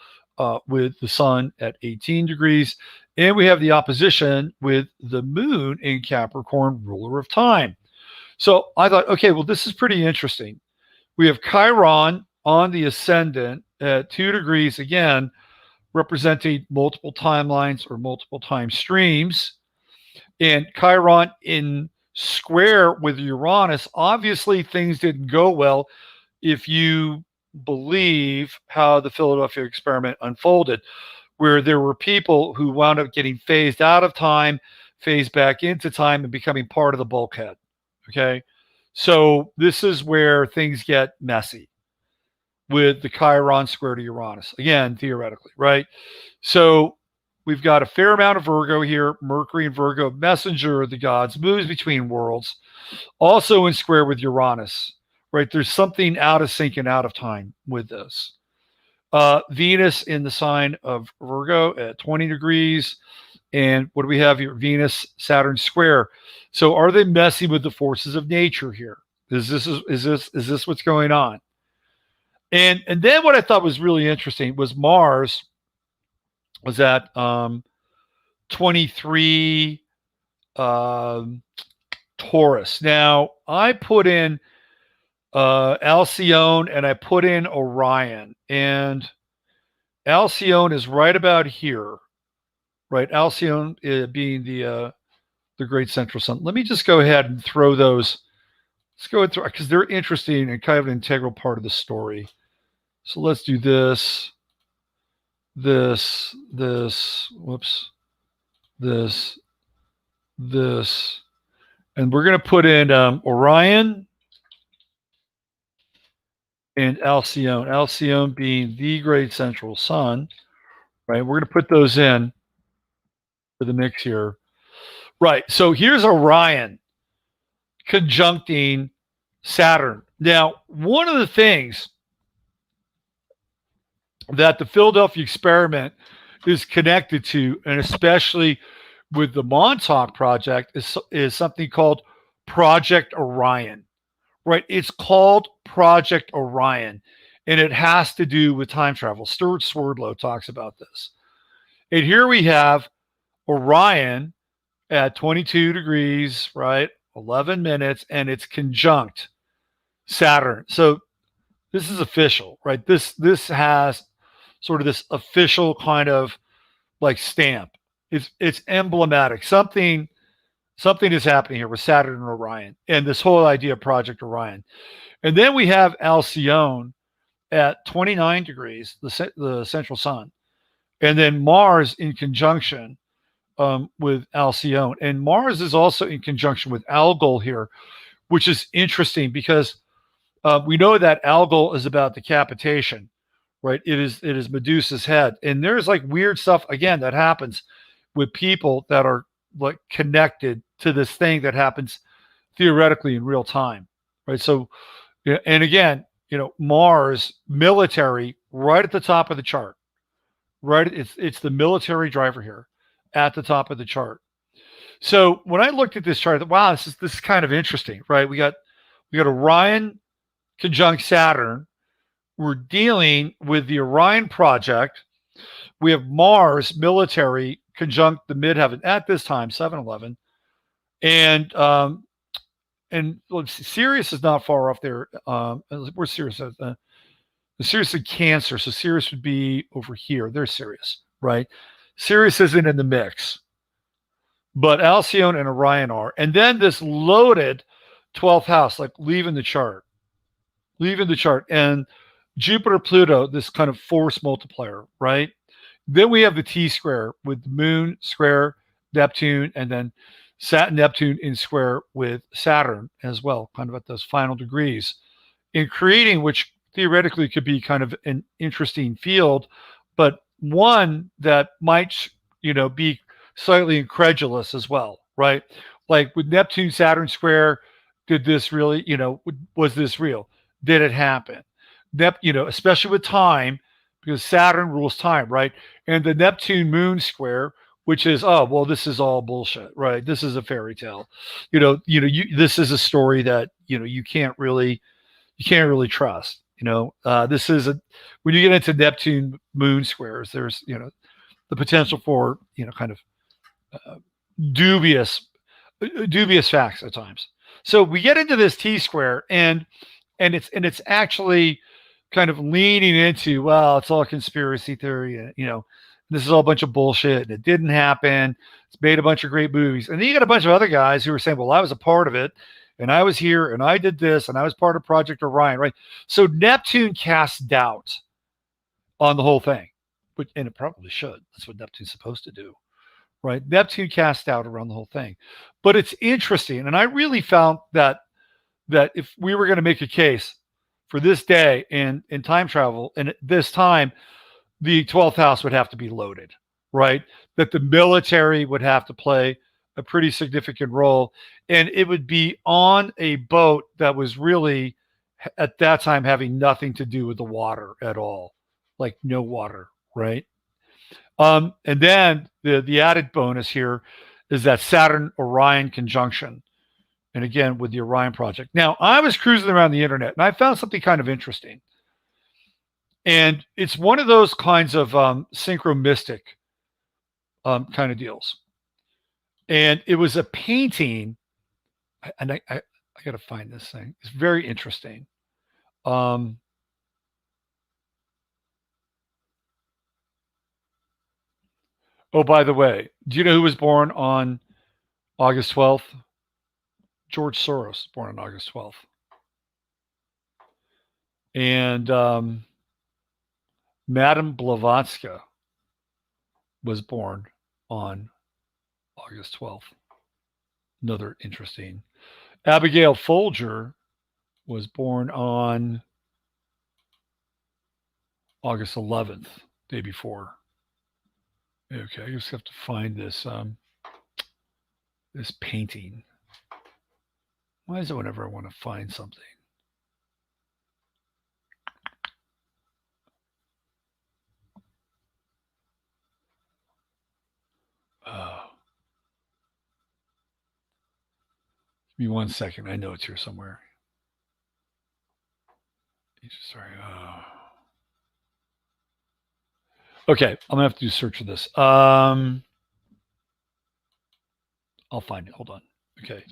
with the sun at 18 degrees. And we have the opposition with the moon in Capricorn, ruler of time. So I thought, okay, well, this is pretty interesting. We have Chiron on the ascendant at 2 degrees, again, representing multiple timelines or multiple time streams. And Chiron in square with Uranus, obviously things didn't go well if you believe how the Philadelphia experiment unfolded, where there were people who wound up getting phased out of time, phased back into time, and becoming part of the bulkhead. Okay. So this is where things get messy with the Chiron square to Uranus. Again, theoretically, right? So we've got a fair amount of Virgo here. Mercury and Virgo, messenger of the gods, moves between worlds, also in square with Uranus, right? There's something out of sync and out of time with this. Venus in the sign of Virgo at 20 degrees. And what do we have here? Venus, Saturn square. So are they messing with the forces of nature here? Is this what's going on? And then what I thought was really interesting was Mars was at 23 Taurus. Now I put in Alcyone and I put in Orion, and Alcyone is right about here, right? Alcyone being the great central sun. Let me just go ahead and throw those. Let's go through because they're interesting and kind of an integral part of the story. So let's do this, whoops, this, and we're going to put in Orion and Alcyone. Alcyone being the great central sun, right? We're going to put those in for the mix here. Right, so here's Orion conjuncting Saturn. Now, one of the things that the Philadelphia experiment is connected to, and especially with the Montauk project, is something called Project Orion, right? It's called Project Orion, and it has to do with time travel. Stuart Swerdlow talks about this. And here we have Orion at 22 degrees, right? 11 minutes, and it's conjunct Saturn. So this is official, right? This has sort of this official kind of like stamp. It's emblematic. Something is happening here with Saturn and Orion and this whole idea of Project Orion. And then we have Alcyone at 29 degrees, the central sun, and then Mars in conjunction with Alcyone. And Mars is also in conjunction with Algol here, which is interesting because we know that Algol is about decapitation, right? It is Medusa's head. And there's like weird stuff, again, that happens with people that are like connected to this thing that happens theoretically in real time, right? So, and again, Mars, military, right at the top of the chart, right? It's the military driver here at the top of the chart. So when I looked at this chart, I thought, wow, this is kind of interesting, right? We got Orion conjunct Saturn. We're dealing with the Orion project. We have Mars military conjunct the midheaven at this time, 7-11. And let's see, Sirius is not far off there. Where's Sirius? Sirius is Cancer. So Sirius would be over here. There's Sirius, right? Sirius isn't in the mix, but Alcyone and Orion are. And then this loaded 12th house, like leaving the chart. And Jupiter, Pluto, this kind of force multiplier, right? Then we have the T square with the Moon square Neptune, and then Neptune in square with Saturn as well, kind of at those final degrees, in creating, which theoretically could be kind of an interesting field, but one that might, be slightly incredulous as well, right? Like with Neptune, Saturn square, did this really, was this real? Did it happen? Especially with time, because Saturn rules time, right? And the Neptune Moon square, which is, oh, well, this is all bullshit, right? This is a fairy tale. This is a story that, you can't really trust. This is when you get into Neptune Moon squares, there's, the potential for, kind of dubious facts at times. So we get into this T square, and it's actually kind of leaning into, well, it's all conspiracy theory, this is all a bunch of bullshit, and it didn't happen. It's made a bunch of great movies. And then you got a bunch of other guys who are saying, well, I was a part of it, and I was here, and I did this, and I was part of Project Orion, right? So Neptune casts doubt on the whole thing, and it probably should. That's what Neptune's supposed to do, right? Neptune casts doubt around the whole thing. But it's interesting, and I really found that if we were going to make a case for this day in time travel, and at this time, the 12th house would have to be loaded, right? That the military would have to play a pretty significant role, and it would be on a boat that was really, at that time, having nothing to do with the water at all, like no water, right? And then the added bonus here is that Saturn-Orion conjunction. And again, with the Orion project. Now, I was cruising around the internet, and I found something kind of interesting. And it's one of those kinds of synchromistic kind of deals. And it was a painting, and I got to find this thing. It's very interesting. Oh, by the way, do you know who was born on August 12th? George Soros, born on August 12th. And Madame Blavatsky was born on August 12th. Another interesting. Abigail Folger was born on August 11th, day before. Okay, I just have to find this this painting. Why is it whenever I want to find something? Give me 1 second. I know it's here somewhere. Sorry. Okay, I'm gonna have to do a search for this. I'll find it. Hold on. Okay.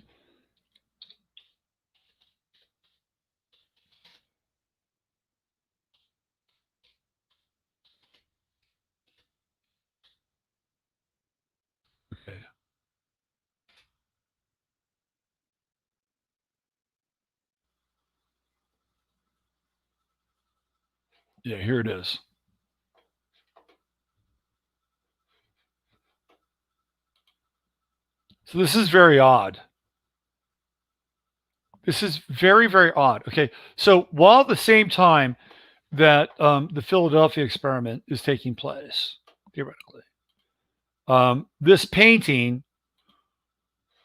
Okay. Yeah, here it is. So this is very odd. This is very, very odd. Okay, so while at the same time that the Philadelphia experiment is taking place, theoretically, this painting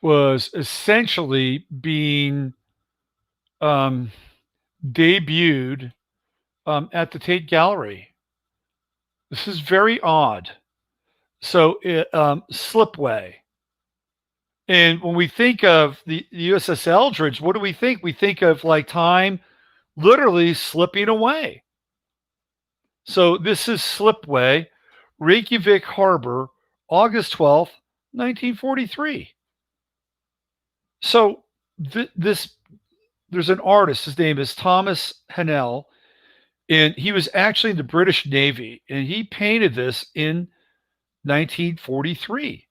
was essentially being debuted at the Tate Gallery. This is very odd. So, slipway. And when we think of the USS Eldridge, what do we think? We think of like time literally slipping away. So this is slipway, Reykjavik Harbor, August 12th, 1943. So there's an artist, his name is Thomas Hennell, and he was actually in the British Navy, and he painted this in 1943.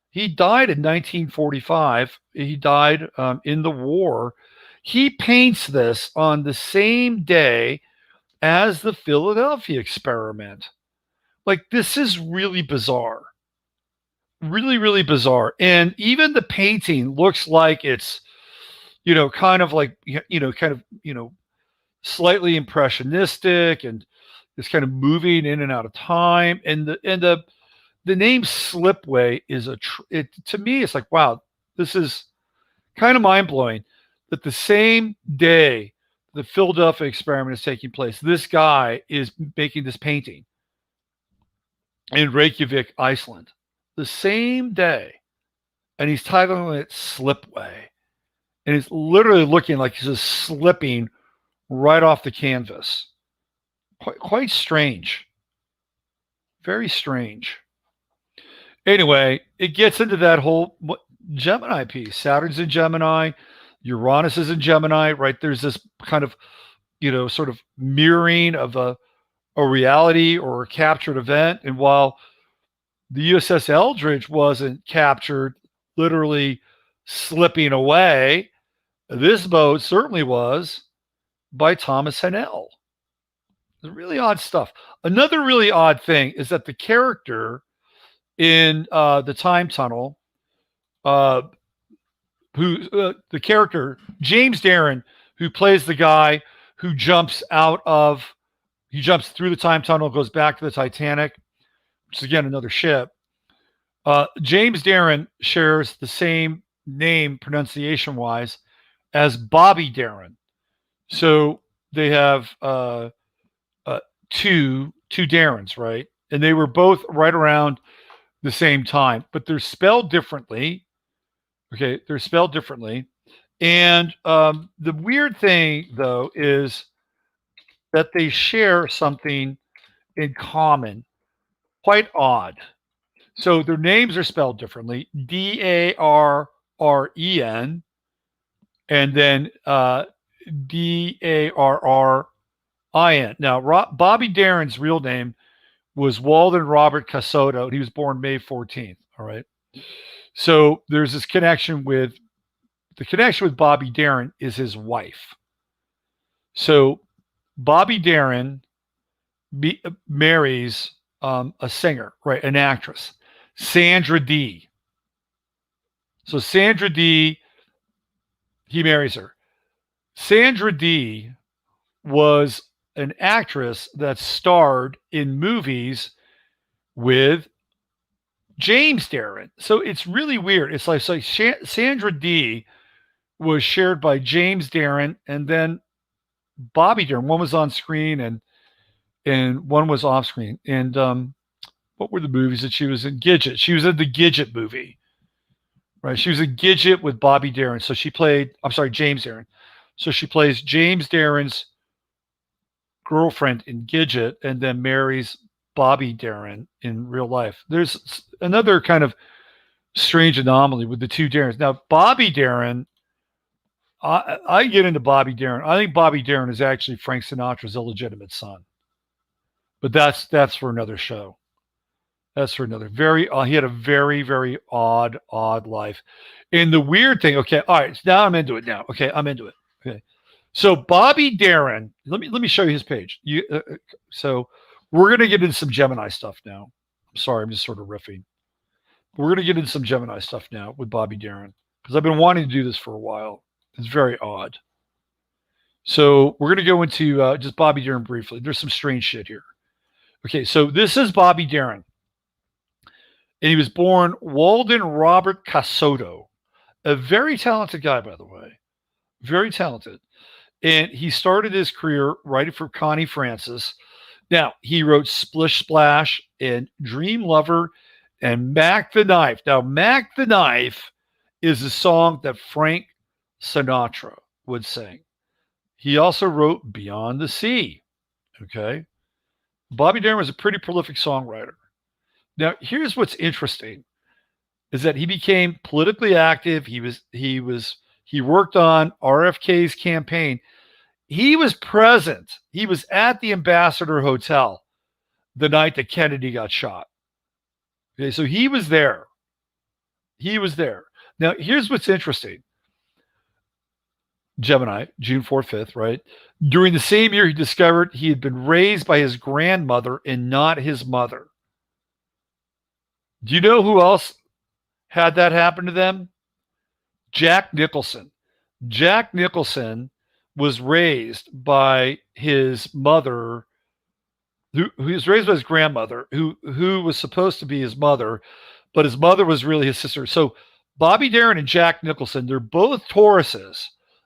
He died in 1945. He died in the war. He paints this on the same day as the Philadelphia experiment. Like, this is really bizarre. Really, really bizarre. And even the painting looks like it's, kind of like, slightly impressionistic, and it's kind of moving in and out of time. And the name Slipway is to me, it's like, wow, this is kind of mind blowing that the same day the Philadelphia experiment is taking place, this guy is making this painting in Reykjavik, Iceland, the same day. And he's titling it Slipway. And it's literally looking like he's just slipping right off the canvas. Quite strange. Very strange. Anyway, it gets into that whole Gemini piece. Saturn's in Gemini. Uranus is in Gemini, right? There's this kind of, sort of mirroring of a reality or a captured event. And while the USS Eldridge wasn't captured, literally slipping away, this boat certainly was, by Thomas Hennell. It's really odd stuff. Another really odd thing is that the character in the time tunnel, the character James Darren, who plays the guy who jumps through the time tunnel, goes back to the Titanic, which is again another ship. James Darren shares the same name pronunciation wise as Bobby Darin. So they have two Darrens, right? And they were both right around the same time, but they're spelled differently. Okay, they're spelled differently. And the weird thing, though, is that they share something in common. Quite odd. So their names are spelled differently. Darren, and then Darrin. Now, Bobby Darin's real name was Walden Robert Casoto. He was born May 14th. All right. So there's this connection with Bobby Darin is his wife. So Bobby Darin marries a singer, right? An actress, Sandra Dee. So Sandra Dee, he marries her. Sandra Dee was an actress that starred in movies with James Darren. So it's really weird. It's like Sandra Dee was shared by James Darren and then Bobby Darin. One was on screen and one was off screen. And what were the movies that she was in? Gidget. She was in the Gidget movie. Right. She was in Gidget with Bobby Darin. So she played, James Darren. So she plays James Darren's girlfriend in Gidget and then marries Bobby Darin in real life. There's another kind of strange anomaly with the two Darrens. Now, Bobby Darin, I get into Bobby Darin. I think Bobby Darin is actually Frank Sinatra's illegitimate son. But that's for another show. That's for another. He had a very, very odd life. And the weird thing, okay, all right, now I'm into it now. Okay, I'm into it. Okay. So Bobby Darin, let me show you his page. So we're going to get into some Gemini stuff now. I'm sorry, I'm just sort of riffing. We're going to get into some Gemini stuff now with Bobby Darin because I've been wanting to do this for a while. It's very odd. So we're going to go into just Bobby Darin briefly. There's some strange shit here. Okay, so this is Bobby Darin. And he was born Walden Robert Casoto, a very talented guy, by the way. Very talented. And he started his career writing for Connie Francis. Now, he wrote Splish Splash and Dream Lover and Mac the Knife. Now, Mac the Knife is a song that Frank Sinatra would sing. He also wrote Beyond the Sea. Okay. Bobby Darin was a pretty prolific songwriter. Now, here's what's interesting is that he became politically active. He worked on RFK's campaign. He was present. He was at the Ambassador Hotel the night that Kennedy got shot. Okay, so he was there. He was there. Now, here's what's interesting. Gemini, June 4th, 5th, right? During the same year, he discovered he had been raised by his grandmother and not his mother. Do you know who else had that happen to them? Jack Nicholson. Jack Nicholson was raised by his mother, who was raised by his grandmother, who was supposed to be his mother, but his mother was really his sister. So Bobby Darin and Jack Nicholson, they're both Tauruses.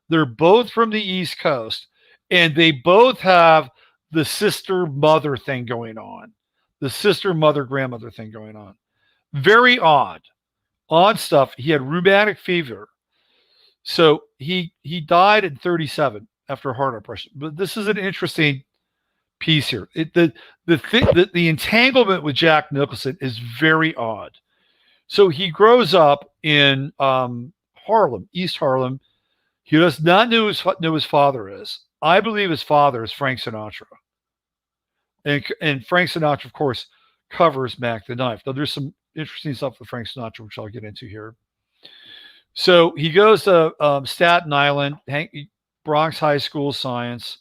They're both from the East Coast, and they both have the sister-mother thing going on, the sister-mother-grandmother thing going on. Very odd stuff. He had rheumatic fever. So he died at 37 after a heart operation. But this is an interesting piece here. The entanglement with Jack Nicholson is very odd. So he grows up in Harlem, East Harlem. He does not know who his father is. I believe his father is Frank Sinatra. And Frank Sinatra, of course, covers Mac the Knife. Now, there's some interesting stuff with Frank Sinatra, which I'll get into here. So he goes to Staten Island, Bronx High School of Science.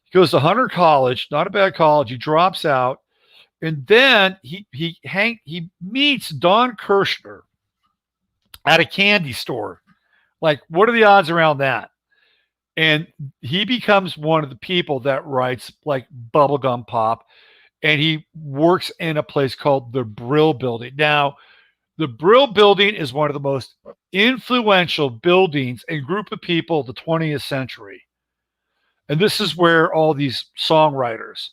He goes to Hunter College, not a bad college. He drops out. And then he meets Don Kirshner at a candy store. Like, what are the odds around that? And he becomes one of the people that writes like bubblegum pop. And he works in a place called the Brill Building. Now, the Brill Building is one of the most influential buildings and group of people of the 20th century. And this is where all these songwriters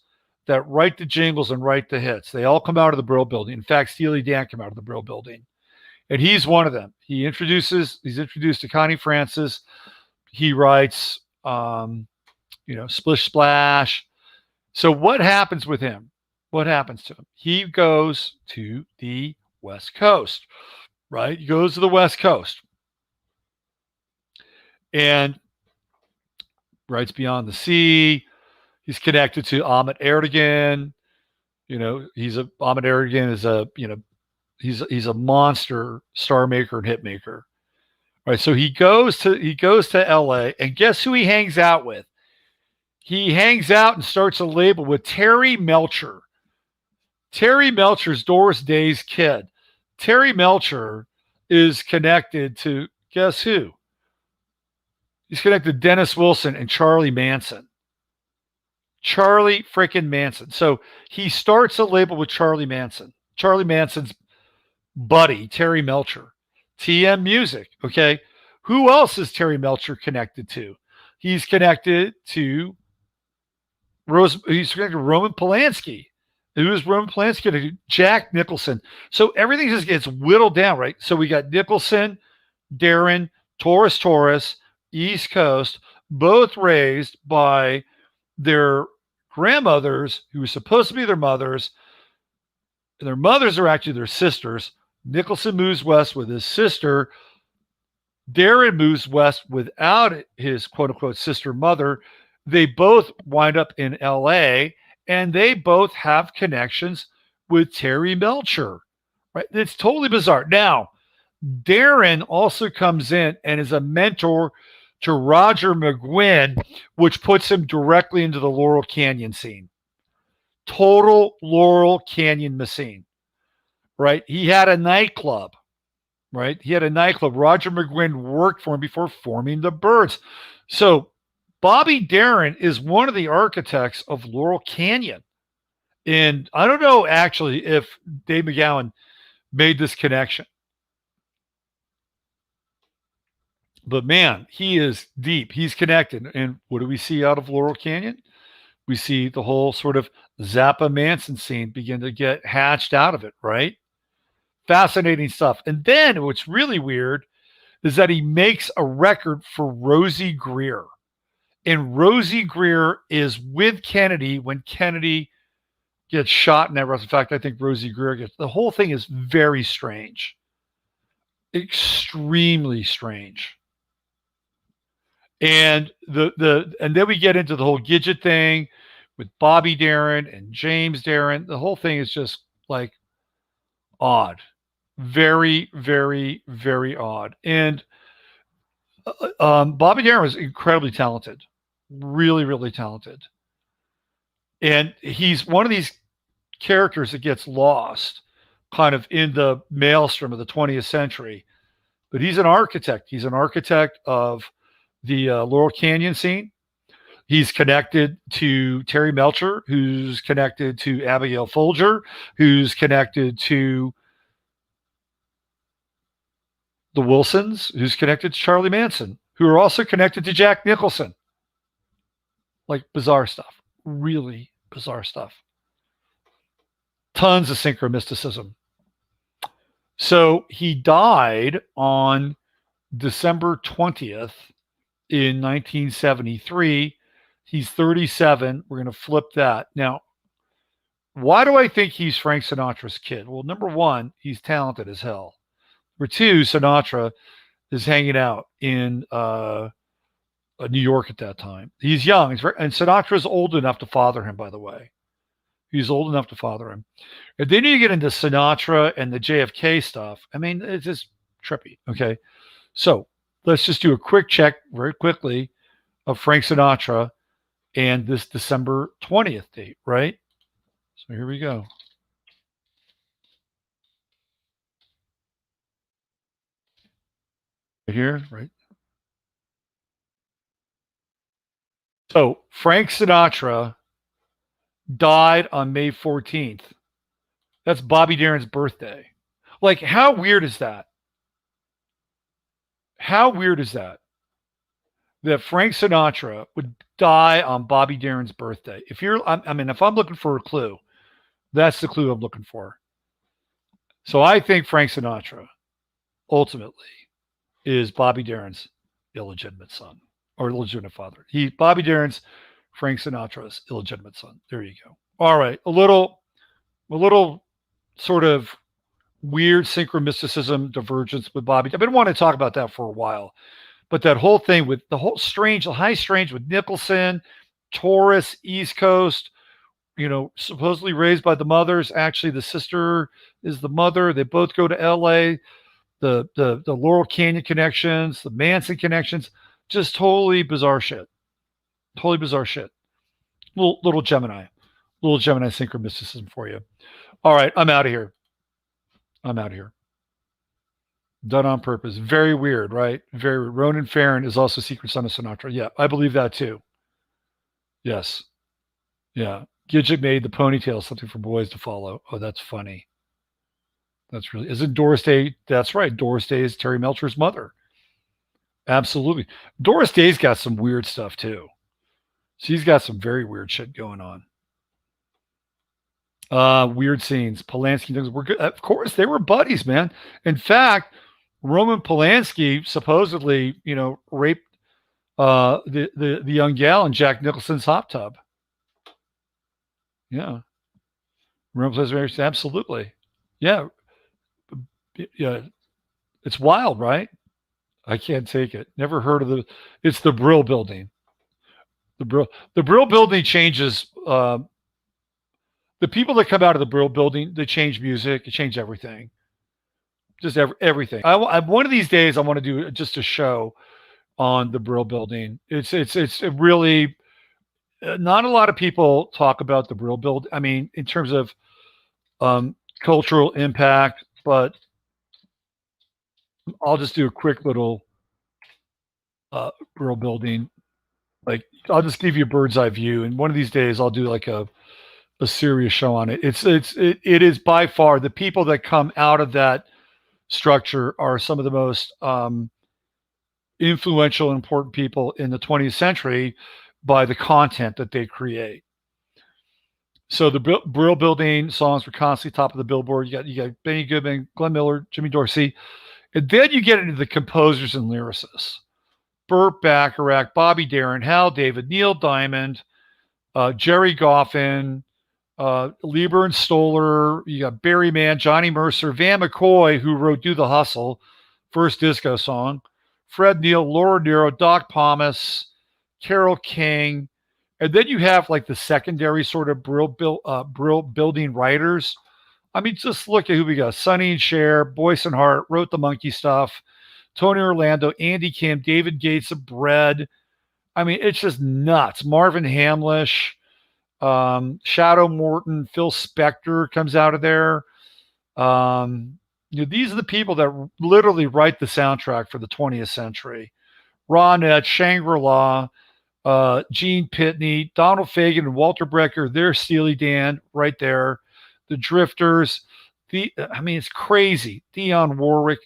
that write the jingles and write the hits, they all come out of the Brill Building. In fact, Steely Dan came out of the Brill Building. And he's one of them. He's introduced to Connie Francis. He writes, Splish Splash. So what happens with him? What happens to him? He goes to the West Coast, right? He goes to the West Coast and writes Beyond the Sea. He's connected to Ahmet Ertegun. Ahmet Ertegun is he's a monster star maker and hit maker. Right. So he goes to LA, and guess who he hangs out with? He hangs out and starts a label with Terry Melcher. Terry Melcher's Doris Day's kid. Terry Melcher is connected to, guess who? He's connected to Dennis Wilson and Charlie Manson. Charlie freaking Manson. So he starts a label with Charlie Manson. Charlie Manson's buddy, Terry Melcher. TM Music, okay? Who else is Terry Melcher connected to? He's connected to Roman Polanski. Who is Roman Polanski? Jack Nicholson. So everything just gets whittled down, right? So we got Nicholson, Darin, Taurus, East Coast, both raised by their grandmothers who were supposed to be their mothers. And their mothers are actually their sisters. Nicholson moves west with his sister. Darin moves west without his quote-unquote sister mother. They both wind up in LA, and they both have connections with Terry Melcher. Right? It's totally bizarre. Now, Darin also comes in and is a mentor to Roger McGuinn, which puts him directly into the Laurel Canyon scene. Total Laurel Canyon scene. Right? He had a nightclub. Right? He had a nightclub. Roger McGuinn worked for him before forming the Byrds. So Bobby Darin is one of the architects of Laurel Canyon. And I don't know actually if Dave McGowan made this connection. But man, he is deep. He's connected. And what do we see out of Laurel Canyon? We see the whole sort of Zappa Manson scene begin to get hatched out of it, right? Fascinating stuff. And then what's really weird is that he makes a record for Rosie Greer. And Rosie Greer is with Kennedy when Kennedy gets shot in that wrestle. In fact, I think Rosie Greer gets, the whole thing is very strange. Extremely strange. And and then we get into the whole Gidget thing with Bobby Darin and James Darin. The whole thing is just like Odd. Very, very, very odd. And Bobby Darin was incredibly talented. Really, really talented. And he's one of these characters that gets lost kind of in the maelstrom of the 20th century. But he's an architect. He's an architect of the Laurel Canyon scene. He's connected to Terry Melcher, who's connected to Abigail Folger, who's connected to the Wilsons, who's connected to Charlie Manson, who are also connected to Jack Nicholson. Like bizarre stuff. Really bizarre stuff. Tons of synchromysticism. So he died on December 20th in 1973. He's 37. We're going to flip that. Now, why do I think he's Frank Sinatra's kid? Well, number one, he's talented as hell. Number two, Sinatra is hanging out in New York at that time. He's young. And Sinatra's old enough to father him, by the way. He's old enough to father him. And then you get into Sinatra and the JFK stuff. I mean, it's just trippy. Okay. So let's just do a quick check very quickly of Frank Sinatra and this December 20th date, right? So here we go. Right here, right? So Frank Sinatra died on May 14th. That's Bobby Darin's birthday. Like, how weird is that? How weird is that? That Frank Sinatra would die on Bobby Darin's birthday. If I'm looking for a clue, that's the clue I'm looking for. So I think Frank Sinatra ultimately is Bobby Darin's illegitimate son or illegitimate father. Bobby Darin's Frank Sinatra's illegitimate son. There you go. All right. A little sort of weird synchromysticism divergence with Bobby. I've been wanting to talk about that for a while, but that whole thing with the whole high strange with Nicholson, Taurus, East Coast, supposedly raised by the mothers. Actually, the sister is the mother. They both go to LA. The Laurel Canyon connections, the Manson connections, just totally bizarre shit. Totally bizarre shit. Little Gemini synchromysticism for you. All right, I'm out of here. Done on purpose. Very weird, right? Very weird. Ronan Farron is also secret son of Sinatra. Yeah, I believe that too. Yes. Yeah. Gidget made the ponytail something for boys to follow. Oh, that's funny. Isn't Doris Day? That's right. Doris Day is Terry Melcher's mother. Absolutely. Doris Day's got some weird stuff too. She's got some very weird shit going on. Weird scenes. Polanski things were good. Of course, they were buddies, man. In fact, Roman Polanski supposedly, raped the young gal in Jack Nicholson's hot tub. Yeah. Roman Polanski, absolutely. Yeah. Yeah. It's wild, right? I can't take it. Never heard of it's the Brill Building. The Brill Building changes the people that come out of the Brill Building, they change music, they change everything. Just everything. I one of these days I want to do just a show on the Brill Building. It's really not a lot of people talk about the Brill Building. I mean, in terms of cultural impact, but I'll just do a quick little Brill Building. Like, I'll just give you a bird's eye view, and one of these days I'll do like a serious show on it. It is by far the people that come out of that structure are some of the most influential and important people in the 20th century by the content that they create. So the Brill Building songs were constantly top of the Billboard. You got Benny Goodman, Glenn Miller, Jimmy Dorsey, and then you get into the composers and lyricists: Burt Bacharach, Bobby Darin, Hal David, Neil Diamond, Jerry Goffin, Lieber and Stoller. You got Barry Mann, Johnny Mercer, Van McCoy, who wrote "Do the Hustle," first disco song, Fred Neil, Laura Nyro, Doc Pomus, Carole King. And then you have like the secondary sort of Brill Building writers. I mean, just look at who we got. Sonny and Cher, Boyce and Hart, wrote the Monkey stuff. Tony Orlando, Andy Kim, David Gates of Bread. I mean, it's just nuts. Marvin Hamlish, Shadow Morton, Phil Spector comes out of there. These are the people that literally write the soundtrack for the 20th century. Ronette, Shangri-La, Gene Pitney, Donald Fagen, and Walter Brecker, they're Steely Dan right there. The Drifters. It's crazy. Dionne Warwick.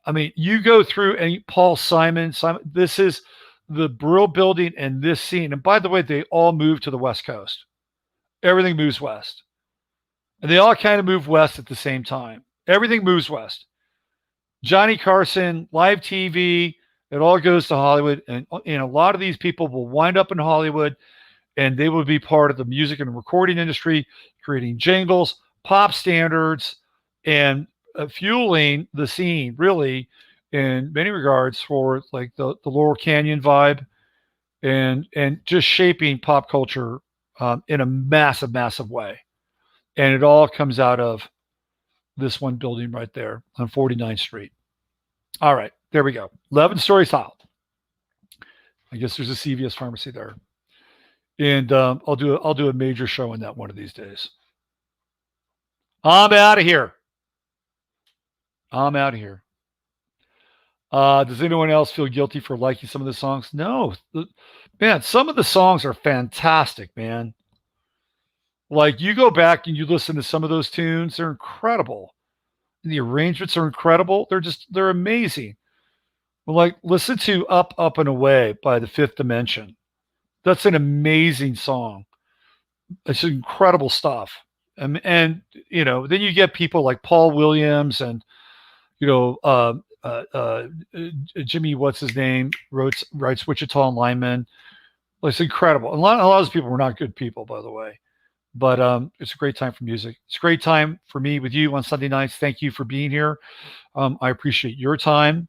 I mean, you go through and Paul Simon. This is the Brill Building and this scene. And by the way, they all move to the West Coast. Everything moves west. And they all kind of move west at the same time. Everything moves west. Johnny Carson, live TV, it all goes to Hollywood. And a lot of these people will wind up in Hollywood, and they will be part of the music and recording industry, creating jingles, pop standards, and fueling the scene, really, in many regards, for like the Laurel Canyon vibe, and just shaping pop culture in a massive, massive way. And it all comes out of this one building right there on 49th Street. All right, there we go. 11 stories tall. I guess there's a CVS pharmacy there. And I'll do a major show on that one of these days. I'm out of here. Does anyone else feel guilty for liking some of the songs? No. Man, some of the songs are fantastic, man. Like, you go back and you listen to some of those tunes, they're incredible. And the arrangements are incredible. They're amazing. Well, like, listen to Up, Up and Away by The Fifth Dimension. That's an amazing song. It's incredible stuff. And then you get people like Paul Williams and, Jimmy, what's his name, writes Wichita and Lineman. Well, it's incredible. A lot of those people were not good people, by the way. But it's a great time for music. It's a great time for me with you on Sunday nights. Thank you for being here. I appreciate your time.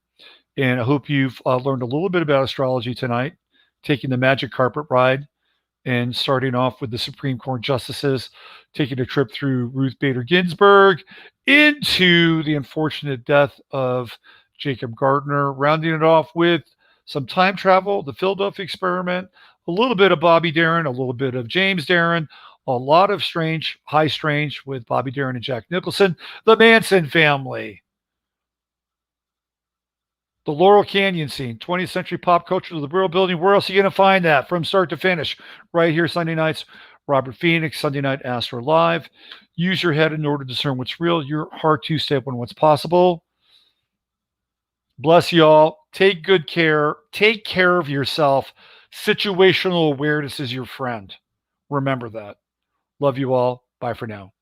And I hope you've learned a little bit about astrology tonight, taking the magic carpet ride and starting off with the Supreme Court justices, taking a trip through Ruth Bader Ginsburg into the unfortunate death of Jacob Gardner, rounding it off with some time travel, the Philadelphia experiment, a little bit of Bobby Darin, a little bit of James Darin, a lot of high strange with Bobby Darin and Jack Nicholson, the Manson family, the Laurel Canyon scene, 20th century pop culture, the Brill Building. Where else are you going to find that from start to finish? Right here, Sunday nights, Robert Phoenix, Sunday night, AstroLive. Use your head in order to discern what's real, your heart to step on what's possible. Bless you all. Take good care. Take care of yourself. Situational awareness is your friend. Remember that. Love you all. Bye for now.